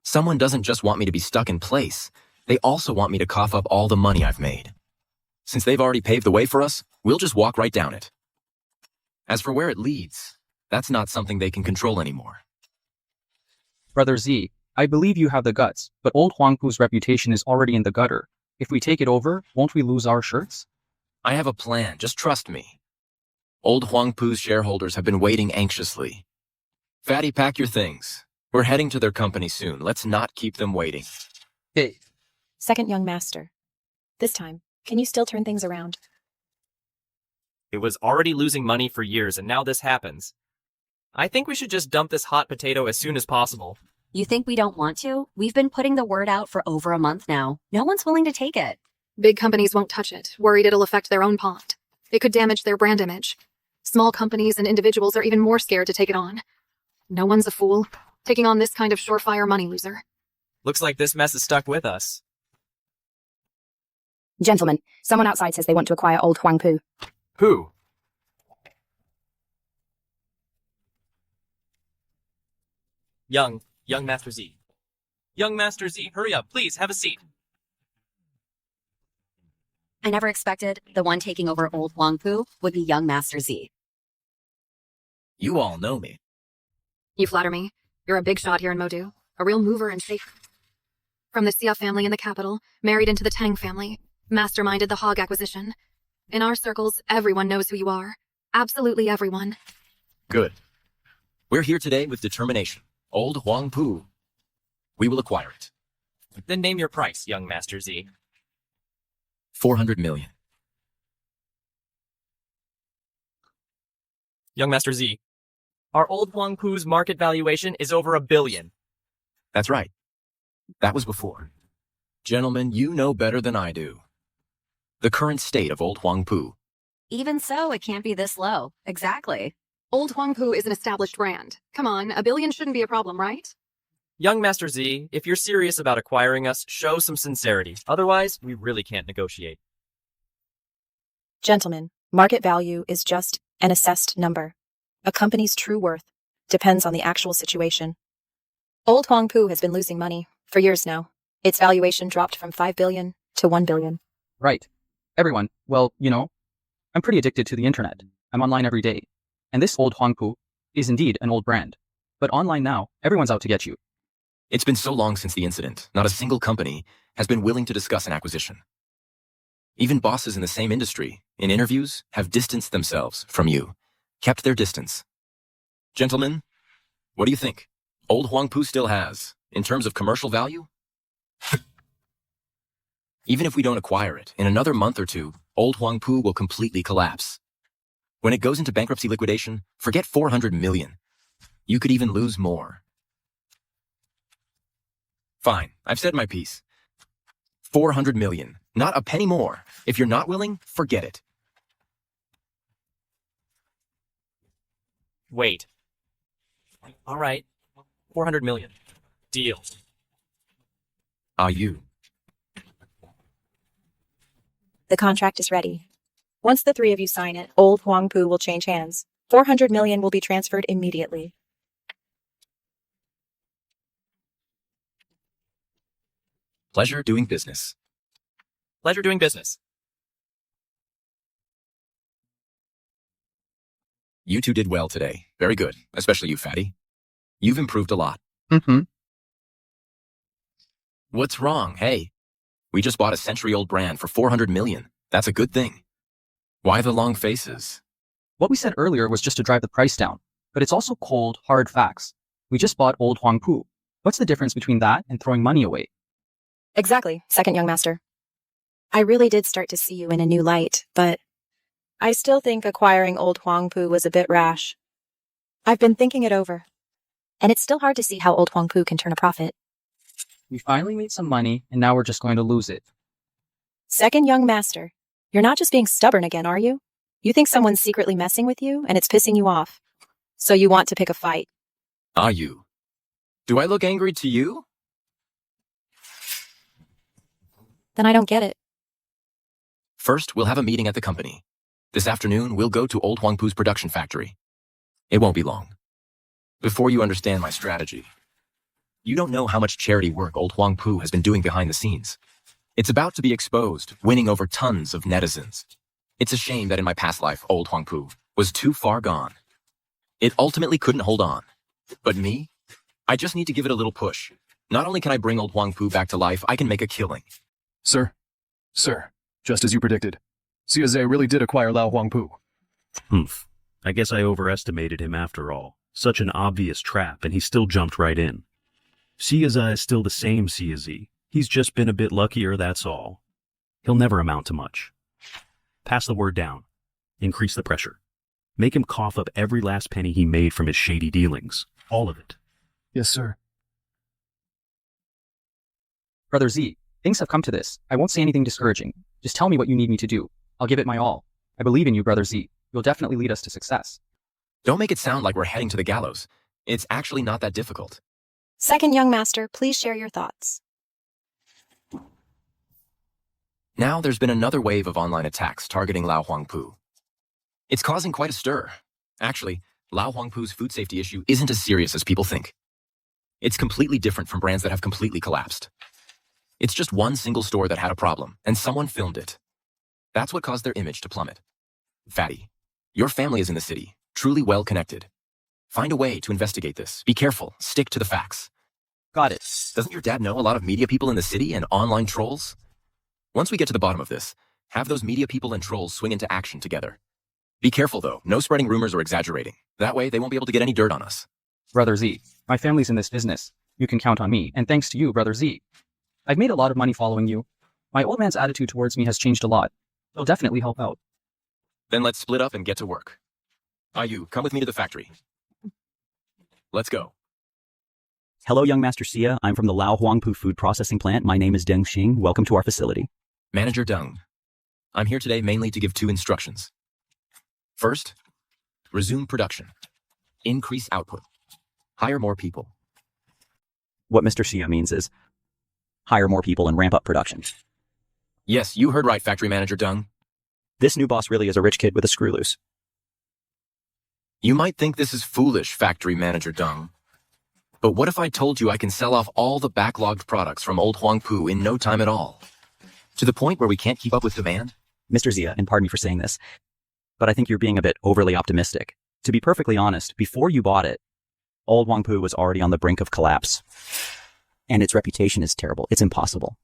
Someone doesn't just want me to be stuck in place. They also want me to cough up all the money I've made. Since they've already paved the way for us, we'll just walk right down it. As for where it leads, that's not something they can control anymore. Brother Z, I believe you have the guts, but old Huangpu's reputation is already in the gutter. If we take it over, won't we lose our shirts? I have a plan, just trust me. Old Huangpu's shareholders have been waiting anxiously. Fatty, pack your things. We're heading to their company soon. Let's not keep them waiting. Hey. Second young master. This time, can you still turn things around? It was already losing money for years, and now this happens. I think we should just dump this hot potato as soon as possible. You think we don't want to? We've been putting the word out for over a month now. No one's willing to take it. Big companies won't touch it, worried it'll affect their own pond. It could damage their brand image. Small companies and individuals are even more scared to take it on. No one's a fool, taking on this kind of surefire money loser. Looks like this mess is stuck with us. Gentlemen, someone outside says they want to acquire old Huangpu. Who? Young Master Z. Young Master Z, hurry up, please, have a seat. I never expected the one taking over old Huangpu would be young Master Z. You all know me. You flatter me. You're a big shot here in Modu, A real mover and shaker. From the Xia family in the capital, married into the Tang family, masterminded the hog acquisition. In our circles, everyone knows who you are. Absolutely everyone. Good. We're here today with determination. Old Huang Pu. We will acquire it. Then name your price, young Master Z. 400 million. Young Master Z, our old Huang Pu's market valuation is over $1 billion. That's right. That was before. Gentlemen, you know better than I do. The current state of Old Huang Pu. Even so, it can't be this low. Exactly. Old Huang Pu is an established brand. Come on, $1 billion shouldn't be a problem, right? Young Master Z, if you're serious about acquiring us, show some sincerity. Otherwise, we really can't negotiate. Gentlemen, market value is just an assessed number. A company's true worth depends on the actual situation. Old Huang Pu has been losing money for years now. Its valuation dropped from 5 billion to 1 billion. Right. Everyone, well, you know, I'm pretty addicted to the internet. I'm online every day. And this Old Huang Pu is indeed an old brand. But online now, everyone's out to get you. It's been so long since the incident, not a single company has been willing to discuss an acquisition. Even bosses in the same industry, in interviews, have distanced themselves from you, kept their distance. Gentlemen, what do you think? Old Huang Pu still has, in terms of commercial value? Even if we don't acquire it, in another month or two, Old Huang Pu will completely collapse. When it goes into bankruptcy liquidation, forget 400 million. You could even lose more. Fine, I've said my piece. 400 million, not a penny more. If you're not willing, forget it. Wait. All right. 400 million. Deal. You. The contract is ready. Once the three of you sign it, Old Huang Pu will change hands. 400 million will be transferred immediately. Pleasure doing business. Pleasure doing business. You two did well today. Very good. Especially you, Fatty. You've improved a lot. Mm-hmm. What's wrong? Hey, we just bought a century-old brand for 400 million. That's a good thing. Why the long faces? What we said earlier was just to drive the price down, but it's also cold, hard facts. We just bought Old Huang Pu. What's the difference between that and throwing money away? Exactly, second young master. I really did start to see you in a new light, but I still think acquiring Old Huang Pu was a bit rash. I've been thinking it over, and it's still hard to see how Old Huang Pu can turn a profit. We finally made some money, and now we're just going to lose it. Second young master, you're not just being stubborn again, are you? You think someone's secretly messing with you, and it's pissing you off. So you want to pick a fight. You. Do I look angry to you? Then I don't get it. First, we'll have a meeting at the company. This afternoon, we'll go to Old Huang Pu's production factory. It won't be long. Before you understand my strategy, you don't know how much charity work Old Huang Pu has been doing behind the scenes. It's about to be exposed, winning over tons of netizens. It's a shame that in my past life, Old Huang Pu was too far gone. It ultimately couldn't hold on. But me? I just need to give it a little push. Not only can I bring Old Huang Pu back to life, I can make a killing. Sir, just as you predicted, Xia really did acquire Lao Huang Pu. Humph. I guess I overestimated him after all. Such an obvious trap, and he still jumped right in. Xia is still the same Xia. He's just been a bit luckier, that's all. He'll never amount to much. Pass the word down. Increase the pressure. Make him cough up every last penny he made from his shady dealings. All of it. Yes, sir. Brother Z, things have come to this. I won't say anything discouraging. Just tell me what you need me to do. I'll give it my all. I believe in you, Brother Z. You'll definitely lead us to success. Don't make it sound like we're heading to the gallows. It's actually not that difficult. Second young master, please share your thoughts. Now there's been another wave of online attacks targeting Lao Huang Pu. It's causing quite a stir. Actually, Lao Huang Pu's food safety issue isn't as serious as people think. It's completely different from brands that have completely collapsed. It's just one single store that had a problem, and someone filmed it. That's what caused their image to plummet. Fatty, your family is in the city, truly well connected. Find a way to investigate this. Be careful, stick to the facts. Got it. Doesn't your dad know a lot of media people in the city and online trolls? Once we get to the bottom of this, have those media people and trolls swing into action together. Be careful though, no spreading rumors or exaggerating. That way they won't be able to get any dirt on us. Brother Z, my family's in this business. You can count on me, and thanks to you, Brother Z. I've made a lot of money following you. My old man's attitude towards me has changed a lot. He'll definitely help out. Then let's split up and get to work. You, come with me to the factory. Let's go. Hello, young Master Xia. I'm from the Lao Huangpu Food Processing Plant. My name is Deng Xing. Welcome to our facility. Manager Deng. I'm here today mainly to give 2 instructions. First, resume production. Increase output. Hire more people. What Mr. Xia means is hire more people and ramp up production. Yes, you heard right, Factory Manager Deng. This new boss really is a rich kid with a screw loose. You might think this is foolish, Factory Manager Deng. But what if I told you I can sell off all the backlogged products from Old Huangpu in no time at all? To the point where we can't keep up with demand? Mr. Xia, and pardon me for saying this, but I think you're being a bit overly optimistic. To be perfectly honest, before you bought it, Old Huangpu was already on the brink of collapse. And its reputation is terrible. It's impossible.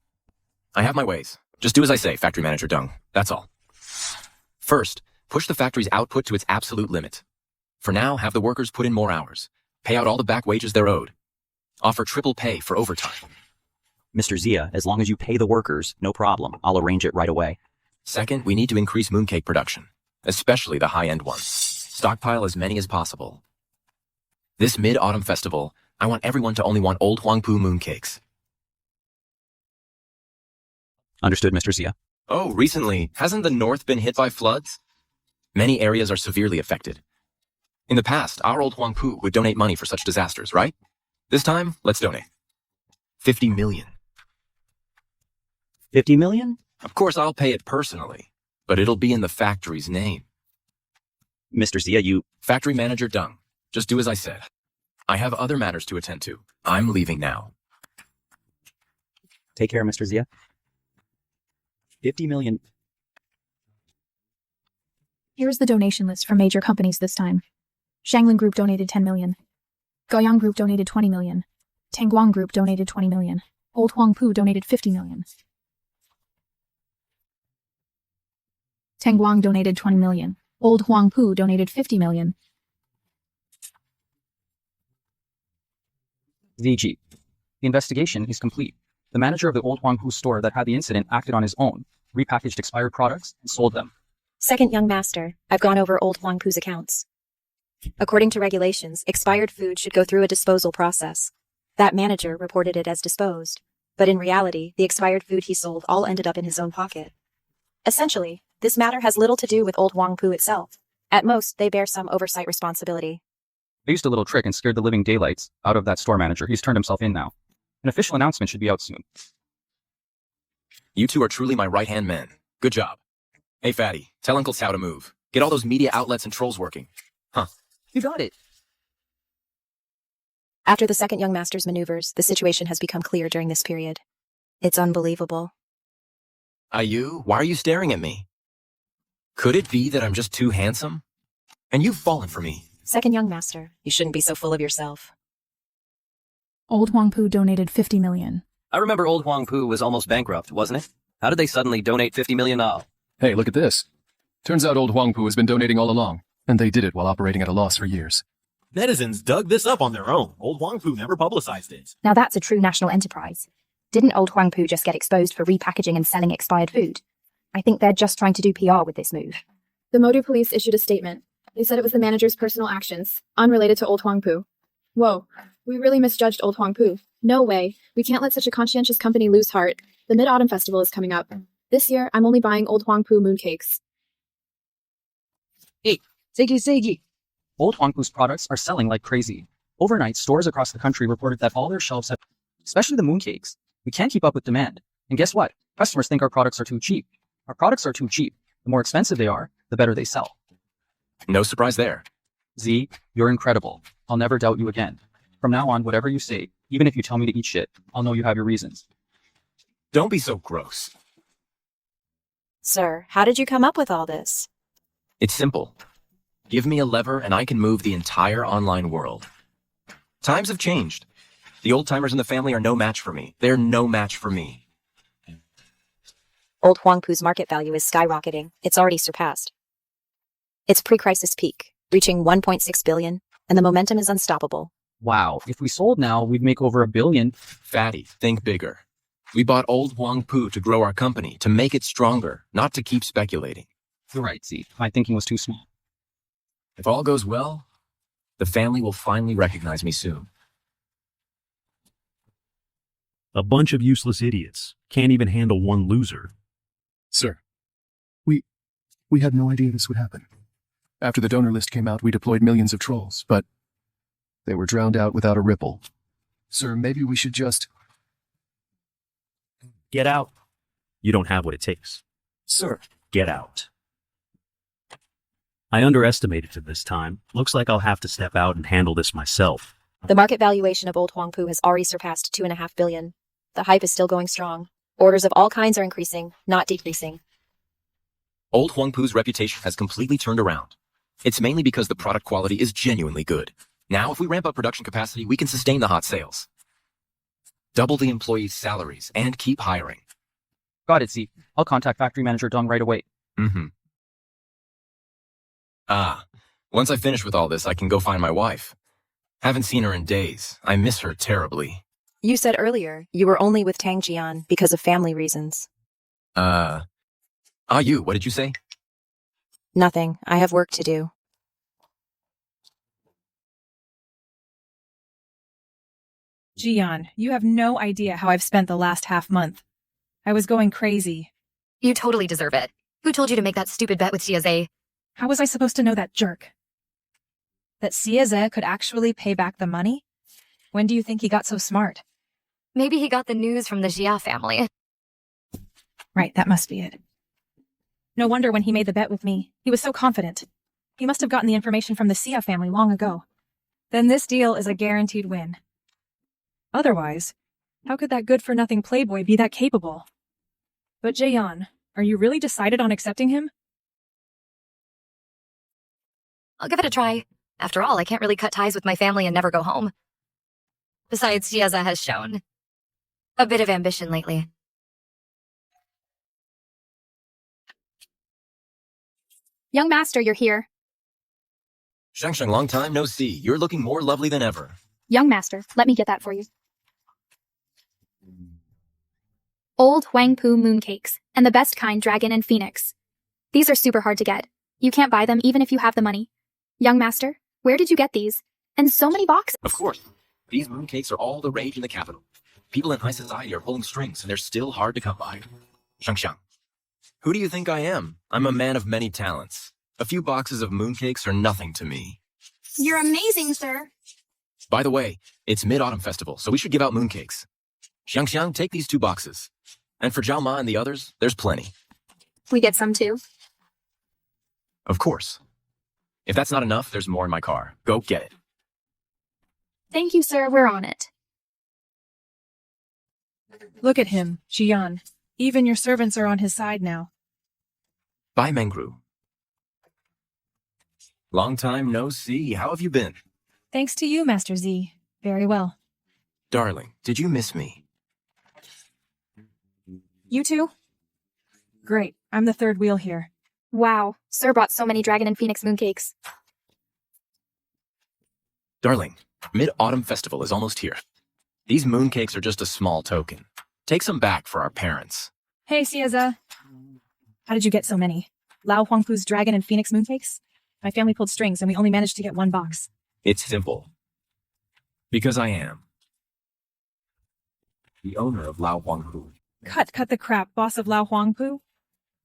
I have my ways. Just do as I say, Factory Manager Deng. That's all. First, push the factory's output to its absolute limit. For now, have the workers put in more hours. Pay out all the back wages they're owed. Offer triple pay for overtime. Mr. Xia, as long as you pay the workers, no problem. I'll arrange it right away. Second, we need to increase mooncake production, especially the high-end ones. Stockpile as many as possible. This mid-autumn festival, I want everyone to only want Old Huangpu mooncakes. Understood, Mr. Xia. Oh, recently, hasn't the north been hit by floods? Many areas are severely affected. In the past, our Old Huangpu would donate money for such disasters, right? This time, let's donate. 50 million. 50 million? Of course, I'll pay it personally, but it'll be in the factory's name. Mr. Xia, you... Factory Manager Deng, just do as I said. I have other matters to attend to. I'm leaving now. Take care, Mr. Xia. 50 million. Here's the donation list from major companies this time. Shanglin Group donated 10 million. Goyang Group donated 20 million. Tangguang Group donated 20 million. Old Huangpu donated 50 million. Tangguang donated 20 million. Old Huangpu donated 50 million. VG. The investigation is complete. The manager of the Old Huangpu store that had the incident acted on his own, repackaged expired products, and sold them. Second young master, I've gone over Old Huangpu's accounts. According to regulations, expired food should go through a disposal process. That manager reported it as disposed, but in reality, the expired food he sold all ended up in his own pocket. Essentially, this matter has little to do with Old Huangpu itself. At most, they bear some oversight responsibility. They used a little trick and scared the living daylights out of that store manager. He's turned himself in now. An official announcement should be out soon. You two are truly my right-hand men. Good job. Hey, Fatty, tell Uncle Cao to move. Get all those media outlets and trolls working. Huh. You got it. After the second young master's maneuvers, the situation has become clear during this period. It's unbelievable. Ayu, why are you staring at me? Could it be that I'm just too handsome? And you've fallen for me. Second young master, you shouldn't be so full of yourself. Old Huangpu donated 50 million. I remember Old Huangpu was almost bankrupt, wasn't it? How did they suddenly donate 50 million now? Hey, look at this. Turns out Old Huangpu has been donating all along, and they did it while operating at a loss for years. Netizens dug this up on their own. Old Huangpu never publicized it. Now that's a true national enterprise. Didn't Old Huangpu just get exposed for repackaging and selling expired food? I think they're just trying to do PR with this move. The Modu police issued a statement. They said it was the manager's personal actions, unrelated to Old Huangpu. Whoa, we really misjudged Old Huangpu. No way. We can't let such a conscientious company lose heart. The Mid-Autumn Festival is coming up. This year, I'm only buying Old Huangpu mooncakes. Hey, Ziggy. Old Huangpu's products are selling like crazy. Overnight, stores across the country reported that all their shelves have, especially the mooncakes. We can't keep up with demand. And guess what? Customers think our products are too cheap. Our products are too cheap. The more expensive they are, the better they sell. No surprise there. Z, you're incredible. I'll never doubt you again. From now on, whatever you say, even if you tell me to eat shit, I'll know you have your reasons. Don't be so gross. Sir, how did you come up with all this? It's simple. Give me a lever and I can move the entire online world. Times have changed. The old-timers in the family are no match for me. They're no match for me. Old Huangpu's market value is skyrocketing. It's already surpassed its pre-crisis peak, reaching 1.6 billion, and the momentum is unstoppable. Wow, if we sold now, we'd make over $1 billion. Fatty, think bigger. We bought old Huangpu to grow our company, to make it stronger, not to keep speculating. You're right, Z. My thinking was too small. If all goes well, the family will finally recognize me soon. A bunch of useless idiots. Can't even handle one loser. Sir, we had no idea this would happen. After the donor list came out, we deployed millions of trolls, but they were drowned out without a ripple. Sir, maybe we should just... Get out. You don't have what it takes. Sir. Get out. I underestimated it this time. Looks like I'll have to step out and handle this myself. The market valuation of old Huangpu has already surpassed 2.5 billion. The hype is still going strong. Orders of all kinds are increasing, not decreasing. Old Huangpu's reputation has completely turned around. It's mainly because the product quality is genuinely good. Now, if we ramp up production capacity, we can sustain the hot sales. Double the employees' salaries and keep hiring. Got it, Z. I'll contact factory manager Dong right away. Once I finish with all this, I can go find my wife. Haven't seen her in days. I miss her terribly. You said earlier you were only with Tang Jian because of family reasons. You, what did you say? Nothing. I have work to do. Jian, you have no idea how I've spent the last half month. I was going crazy. You totally deserve it. Who told you to make that stupid bet with Xiaze? How was I supposed to know that jerk? That Xiaze could actually pay back the money? When do you think he got so smart? Maybe he got the news from the Xia family. Right, that must be it. No wonder when he made the bet with me, he was so confident. He must have gotten the information from the Xia family long ago. Then this deal is a guaranteed win. Otherwise, how could that good-for-nothing playboy be that capable? But Jaeyeon, are you really decided on accepting him? I'll give it a try. After all, I can't really cut ties with my family and never go home. Besides, Xiaze has shown a bit of ambition lately. Young master, you're here. Shang, long time no see. You're looking more lovely than ever. Young master, let me get that for you. Old Huangpu mooncakes, and the best kind dragon and phoenix. These are super hard to get. You can't buy them even if you have the money. Young master, where did you get these? And so many boxes. Of course. These mooncakes are all the rage in the capital. People in high society are pulling strings, and they're still hard to come by. Shang. Who do you think I am? I'm a man of many talents. A few boxes of mooncakes are nothing to me. You're amazing, sir. By the way, it's Mid-Autumn Festival, so we should give out mooncakes. Xiang, take these 2 boxes. And for Zhao Ma and the others, there's plenty. We get some too. Of course. If that's not enough, there's more in my car. Go get it. Thank you, sir. We're on it. Look at him, Jian. Even your servants are on his side now. Bye, Mengru. Long time no see. How have you been? Thanks to you, Master Z. Very well. Darling, did you miss me? You too? Great. I'm the third wheel here. Wow. Sir brought so many dragon and phoenix mooncakes. Darling, Mid-Autumn Festival is almost here. These mooncakes are just a small token. Take some back for our parents. Hey, Xiaze. How did you get so many? Lao Huangpu's dragon and phoenix mooncakes? My family pulled strings and we only managed to get 1 box. It's simple. Because I am the owner of Lao Huangpu. Cut the crap, boss of Lao Huangpu.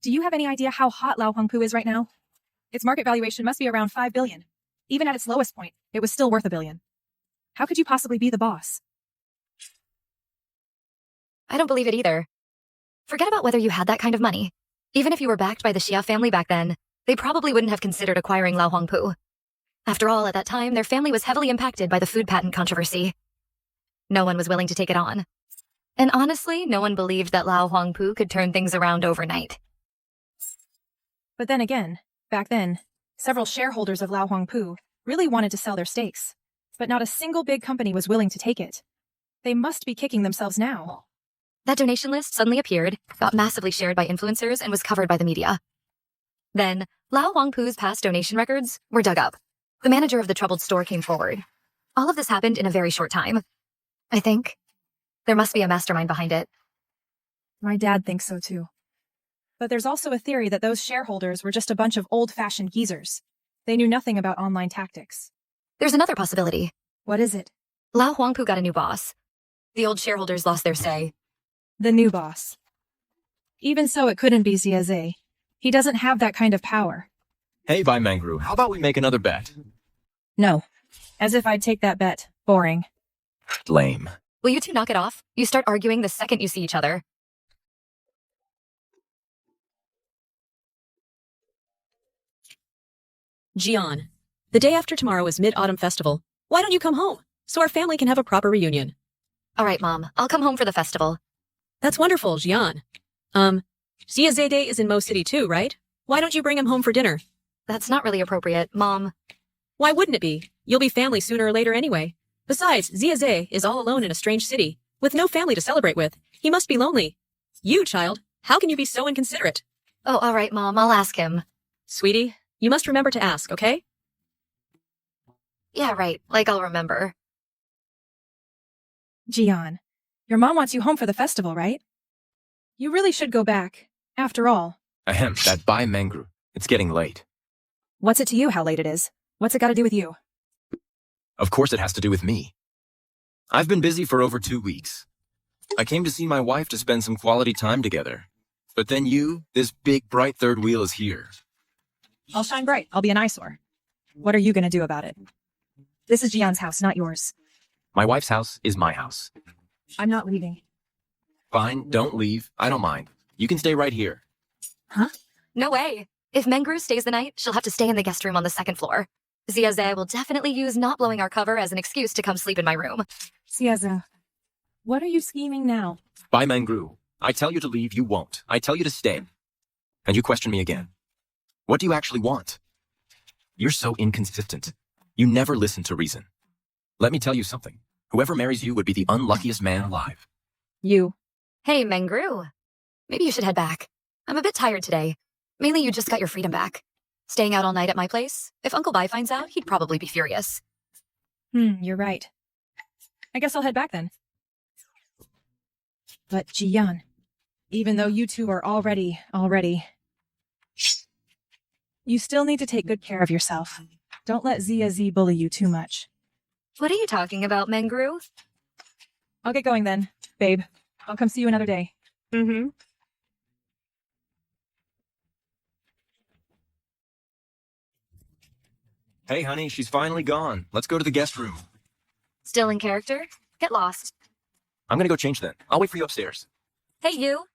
Do you have any idea how hot Lao Huangpu is right now? Its market valuation must be around 5 billion. Even at its lowest point, it was still worth $1 billion. How could you possibly be the boss? I don't believe it either. Forget about whether you had that kind of money. Even if you were backed by the Xia family back then, they probably wouldn't have considered acquiring Lao Huangpu. After all, at that time, their family was heavily impacted by the food patent controversy. No one was willing to take it on. And honestly, no one believed that Lao Huangpu could turn things around overnight. But then again, back then, several shareholders of Lao Huangpu really wanted to sell their stakes. But not a single big company was willing to take it. They must be kicking themselves now. That donation list suddenly appeared, got massively shared by influencers, and was covered by the media. Then, Lao Wangpu's past donation records were dug up. The manager of the troubled store came forward. All of this happened in a very short time. I think there must be a mastermind behind it. My dad thinks so too. But there's also a theory that those shareholders were just a bunch of old-fashioned geezers. They knew nothing about online tactics. There's another possibility. What is it? Lao Wangpu got a new boss. The old shareholders lost their say. The new boss. Even so, it couldn't be Ziaze. He doesn't have that kind of power. Hey, Bai Mengru, how about we make another bet? No. As if I'd take that bet. Boring. Lame. Will you two knock it off? You start arguing the second you see each other. Jian, the day after tomorrow is Mid-Autumn Festival. Why don't you come home, so our family can have a proper reunion? All right, Mom. I'll come home for the festival. That's wonderful, Jian. Ziaze Day is in Mo City too, right? Why don't you bring him home for dinner? That's not really appropriate, Mom. Why wouldn't it be? You'll be family sooner or later anyway. Besides, Ziaze is all alone in a strange city, with no family to celebrate with. He must be lonely. You, child, how can you be so inconsiderate? Oh, all right, Mom. I'll ask him. Sweetie, you must remember to ask, okay? Yeah, right. Like I'll remember. Jian, your mom wants you home for the festival, right? You really should go back. After all. Ahem, that Bai Mengru. It's getting late. What's it to you how late it is? What's it got to do with you? Of course it has to do with me. I've been busy for over 2 weeks. I came to see my wife to spend some quality time together. But then you, this big, bright third wheel is here. I'll shine bright. I'll be an eyesore. What are you going to do about it? This is Jian's house, not yours. My wife's house is my house. I'm not leaving. Fine, don't leave. I don't mind. You can stay right here. Huh? No way. If Mengru stays the night, she'll have to stay in the guest room on the second floor. Ziaze will definitely use not blowing our cover as an excuse to come sleep in my room. Ziaze, what are you scheming now? Bai Mengru, I tell you to leave, you won't. I tell you to stay. And you question me again. What do you actually want? You're so inconsistent. You never listen to reason. Let me tell you something. Whoever marries you would be the unluckiest man alive. You. Hey, Mengru. Maybe you should head back. I'm a bit tired today. Mainly you just got your freedom back. Staying out all night at my place? If Uncle Bai finds out, he'd probably be furious. You're right. I guess I'll head back then. But Jian, even though you two are already, you still need to take good care of yourself. Don't let Ziaze bully you too much. What are you talking about, Mengru? I'll get going then, babe. I'll come see you another day. Mm-hmm. Hey, honey, she's finally gone. Let's go to the guest room. Still in character? Get lost. I'm gonna go change then. I'll wait for you upstairs. Hey, you.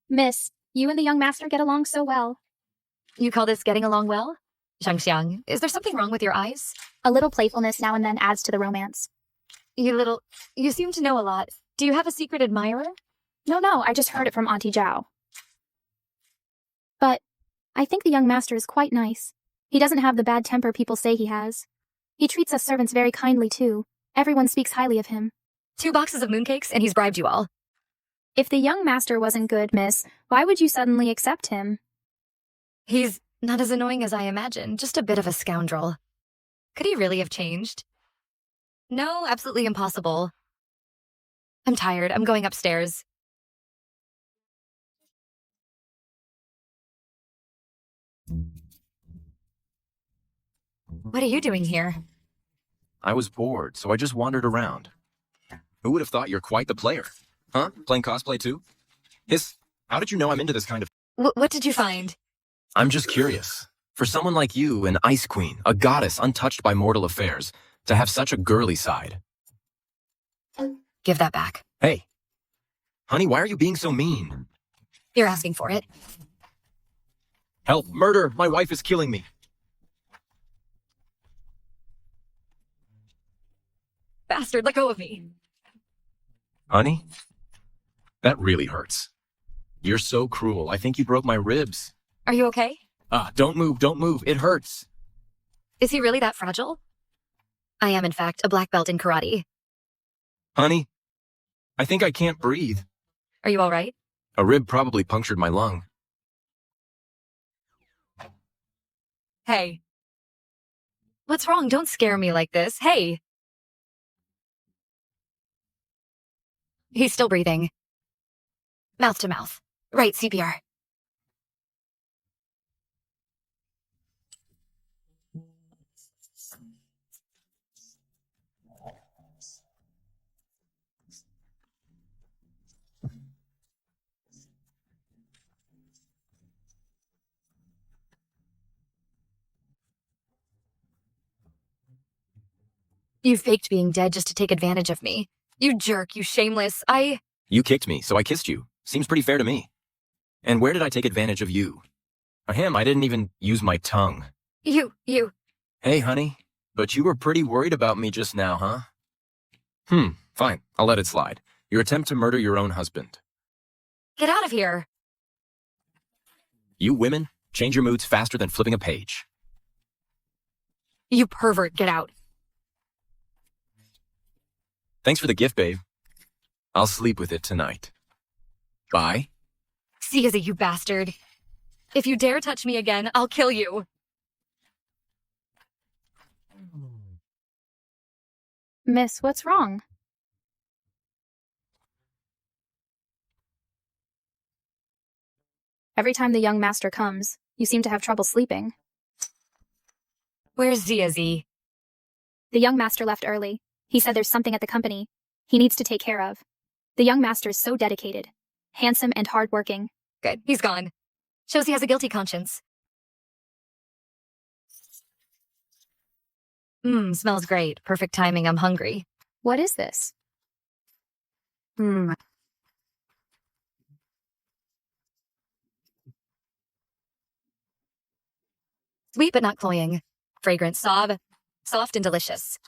Miss, you and the young master get along so well. You call this getting along well? Xiangxiang, is there something wrong with your eyes? A little playfulness now and then adds to the romance. You seem to know a lot. Do you have a secret admirer? No, I just heard it from Auntie Zhao. But I think the young master is quite nice. He doesn't have the bad temper people say he has. He treats us servants very kindly, too. Everyone speaks highly of him. 2 boxes of mooncakes and he's bribed you all. If the young master wasn't good, miss, why would you suddenly accept him? He's not as annoying as I imagined, just a bit of a scoundrel. Could he really have changed? No, absolutely impossible. I'm tired. I'm going upstairs. What are you doing here? I was bored, so I just wandered around. Who would have thought you're quite the player? Huh? Playing cosplay too? How did you know I'm into this kind of... What did you find? I'm just curious. For someone like you, an ice queen, a goddess untouched by mortal affairs, to have such a girly side. Give that back. Hey. Honey, why are you being so mean? You're asking for it. Help! Murder! My wife is killing me! Bastard, let go of me. Honey? That really hurts. You're so cruel. I think you broke my ribs. Are you okay? Don't move. It hurts. Is he really that fragile? I am, in fact, a black belt in karate. Honey, I think I can't breathe. Are you all right? A rib probably punctured my lung. Hey. What's wrong? Don't scare me like this. Hey. He's still breathing. Mouth to mouth. Right, CPR. You faked being dead just to take advantage of me. You jerk, you shameless. You kicked me, so I kissed you. Seems pretty fair to me. And where did I take advantage of you? For him, I didn't even use my tongue. You. Hey, honey, but you were pretty worried about me just now, huh? Fine, I'll let it slide. Your attempt to murder your own husband. Get out of here. You women change your moods faster than flipping a page. You pervert, get out. Thanks for the gift, babe. I'll sleep with it tonight. Bye. See as you bastard. If you dare touch me again, I'll kill you. Miss, what's wrong? Every time the young master comes, you seem to have trouble sleeping. Where's Ziazi? The young master left early. He said there's something at the company he needs to take care of. The young master is so dedicated, handsome, and hardworking. Good, he's gone. Shows he has a guilty conscience. Smells great. Perfect timing, I'm hungry. What is this? Sweet but not cloying. Fragrant, soft and delicious.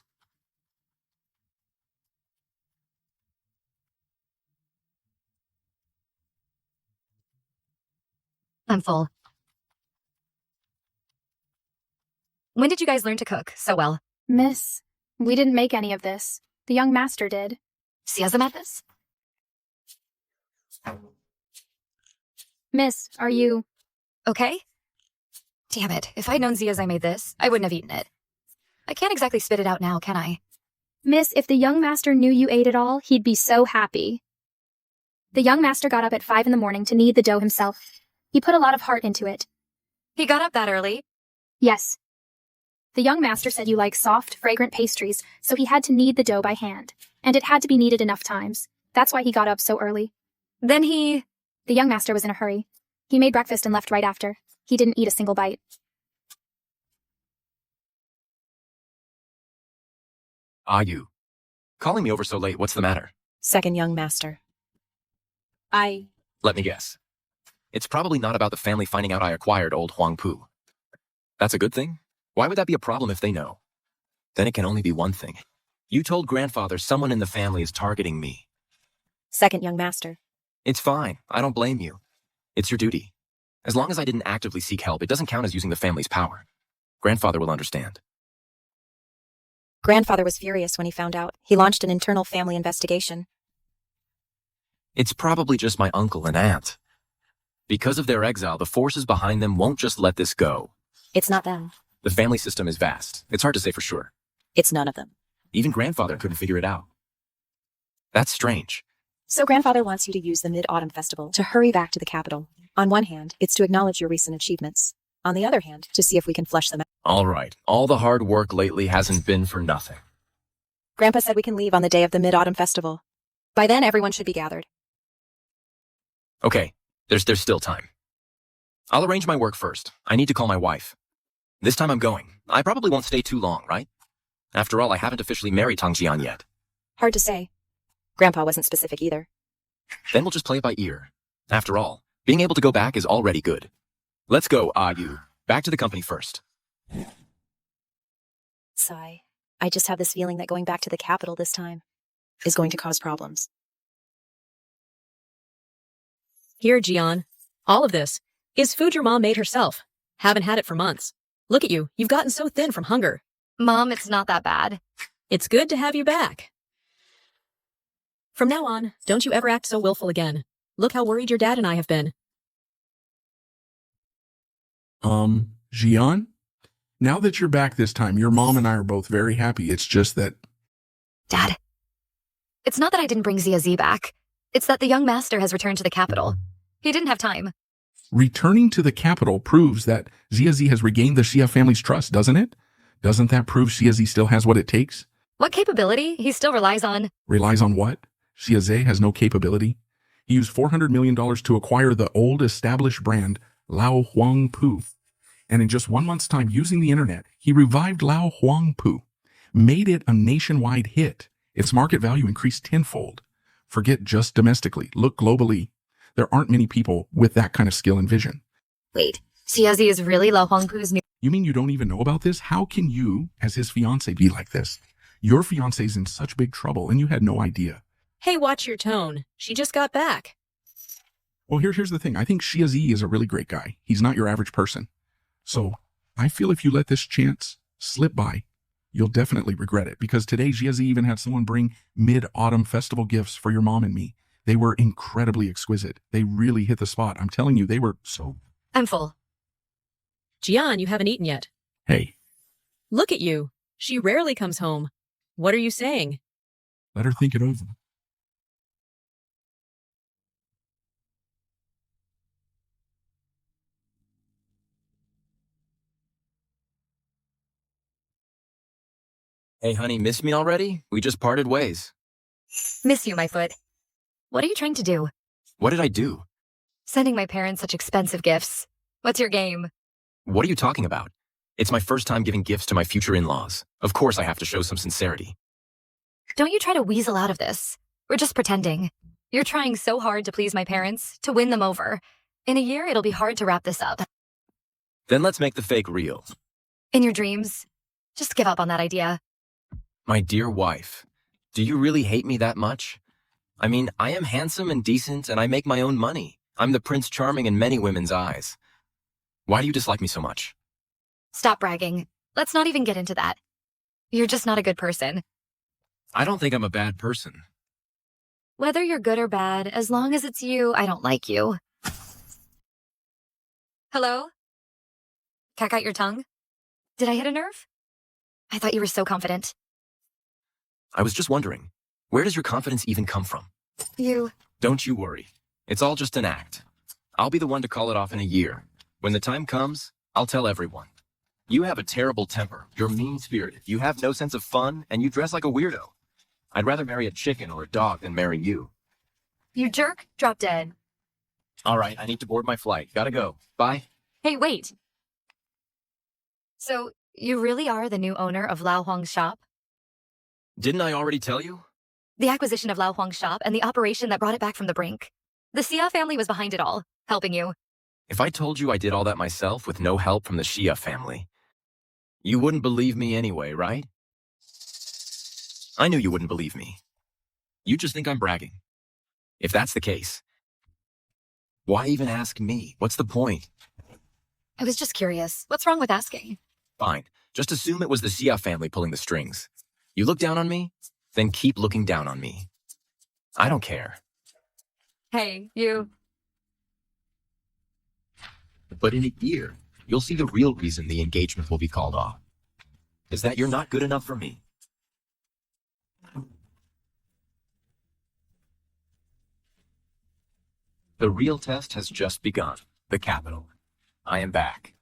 I'm full. When did you guys learn to cook so well? Miss, we didn't make any of this. The young master did. Siazam at this? Miss, are you... okay? Damn it, if I'd known Zia's I made this, I wouldn't have eaten it. I can't exactly spit it out now, can I? Miss, if the young master knew you ate it all, he'd be so happy. The young master got up at 5 in the morning to knead the dough himself. He put a lot of heart into it. He got up that early? Yes. The young master said you like soft, fragrant pastries, so he had to knead the dough by hand. And it had to be kneaded enough times. That's why he got up so early. Then The young master was in a hurry. He made breakfast and left right after. He didn't eat a single bite. You. Calling me over so late, what's the matter? Second young master. Let me guess. It's probably not about the family finding out I acquired old Huang Pu. That's a good thing? Why would that be a problem if they know? Then it can only be one thing. You told grandfather someone in the family is targeting me. Second young master. It's fine. I don't blame you. It's your duty. As long as I didn't actively seek help, it doesn't count as using the family's power. Grandfather will understand. Grandfather was furious when he found out. He launched an internal family investigation. It's probably just my uncle and aunt. Because of their exile, the forces behind them won't just let this go. It's not them. The family system is vast. It's hard to say for sure. It's none of them. Even grandfather couldn't figure it out. That's strange. So grandfather wants you to use the Mid-Autumn Festival to hurry back to the capital. On one hand, it's to acknowledge your recent achievements. On the other hand, to see if we can flush them out. All right. All the hard work lately hasn't been for nothing. Grandpa said we can leave on the day of the Mid-Autumn Festival. By then, everyone should be gathered. Okay. There's still time. I'll arrange my work first. I need to call my wife. This time I'm going. I probably won't stay too long, right? After all, I haven't officially married Tang Jian yet. Hard to say. Grandpa wasn't specific either. Then we'll just play it by ear. After all, being able to go back is already good. Let's go, you. Back to the company first. Sigh. I just have this feeling that going back to the capital this time is going to cause problems. Here, Jian. All of this is food your mom made herself. Haven't had it for months. Look at you. You've gotten so thin from hunger. Mom, it's not that bad. It's good to have you back. From now on, don't you ever act so willful again. Look how worried your dad and I have been. Jian? Now that you're back this time, your mom and I are both very happy. It's just that... Dad, it's not that I didn't bring Z back. It's that the young master has returned to the capital. He didn't have time. Returning to the capital proves that Z has regained the Xia family's trust, doesn't it? Doesn't that prove Xia still has what it takes? What capability? He still relies on... Relies on what? Xia has no capability. He used $400 million to acquire the old established brand Lao Huang Pu. And in just 1 month's time using the internet, he revived Lao Huang Pu, made it a nationwide hit. Its market value increased tenfold. Forget just domestically, look globally. There aren't many people with that kind of skill and vision. Wait, Xiaozi is really Lao Huangpu's new... You mean you don't even know about this? How can you, as his fiancé, be like this? Your fiancé's in such big trouble and you had no idea. Hey, watch your tone. She just got back. Well, here's the thing. I think Xia Zi is a really great guy. He's not your average person. So I feel if you let this chance slip by, you'll definitely regret it. Because today, Xia Zi even had someone bring mid-autumn festival gifts for your mom and me. They were incredibly exquisite. They really hit the spot. I'm telling you, they were so... I'm full. Jian, you haven't eaten yet. Hey. Look at you. She rarely comes home. What are you saying? Let her think it over. Hey, honey, miss me already? We just parted ways. Miss you, my foot. What are you trying to do? What did I do? Sending my parents such expensive gifts. What's your game? What are you talking about? It's my first time giving gifts to my future in-laws. Of course I have to show some sincerity. Don't you try to weasel out of this. We're just pretending. You're trying so hard to please my parents, to win them over. In a year, it'll be hard to wrap this up. Then let's make the fake real. In your dreams, just give up on that idea. My dear wife, do you really hate me that much? I mean, I am handsome and decent, and I make my own money. I'm the Prince Charming in many women's eyes. Why do you dislike me so much? Stop bragging. Let's not even get into that. You're just not a good person. I don't think I'm a bad person. Whether you're good or bad, as long as it's you, I don't like you. Hello? Cack out your tongue? Did I hit a nerve? I thought you were so confident. I was just wondering, where does your confidence even come from? You... Don't you worry. It's all just an act. I'll be the one to call it off in a year. When the time comes, I'll tell everyone. You have a terrible temper, you're mean-spirited, you have no sense of fun, and you dress like a weirdo. I'd rather marry a chicken or a dog than marry you. You jerk, drop dead. All right, I need to board my flight. Gotta go. Bye. Hey, wait. So, you really are the new owner of Lao Huang's shop? Didn't I already tell you? The acquisition of Lao Huang's shop and the operation that brought it back from the brink. The Xia family was behind it all, helping you. If I told you I did all that myself with no help from the Xia family, you wouldn't believe me anyway, right? I knew you wouldn't believe me. You just think I'm bragging. If that's the case, why even ask me? What's the point? I was just curious. What's wrong with asking? Fine. Just assume it was the Xia family pulling the strings. You look down on me? Then keep looking down on me. I don't care. Hey, you... But in a year, you'll see the real reason the engagement will be called off. Is that you're not good enough for me. The real test has just begun. The capital. I am back.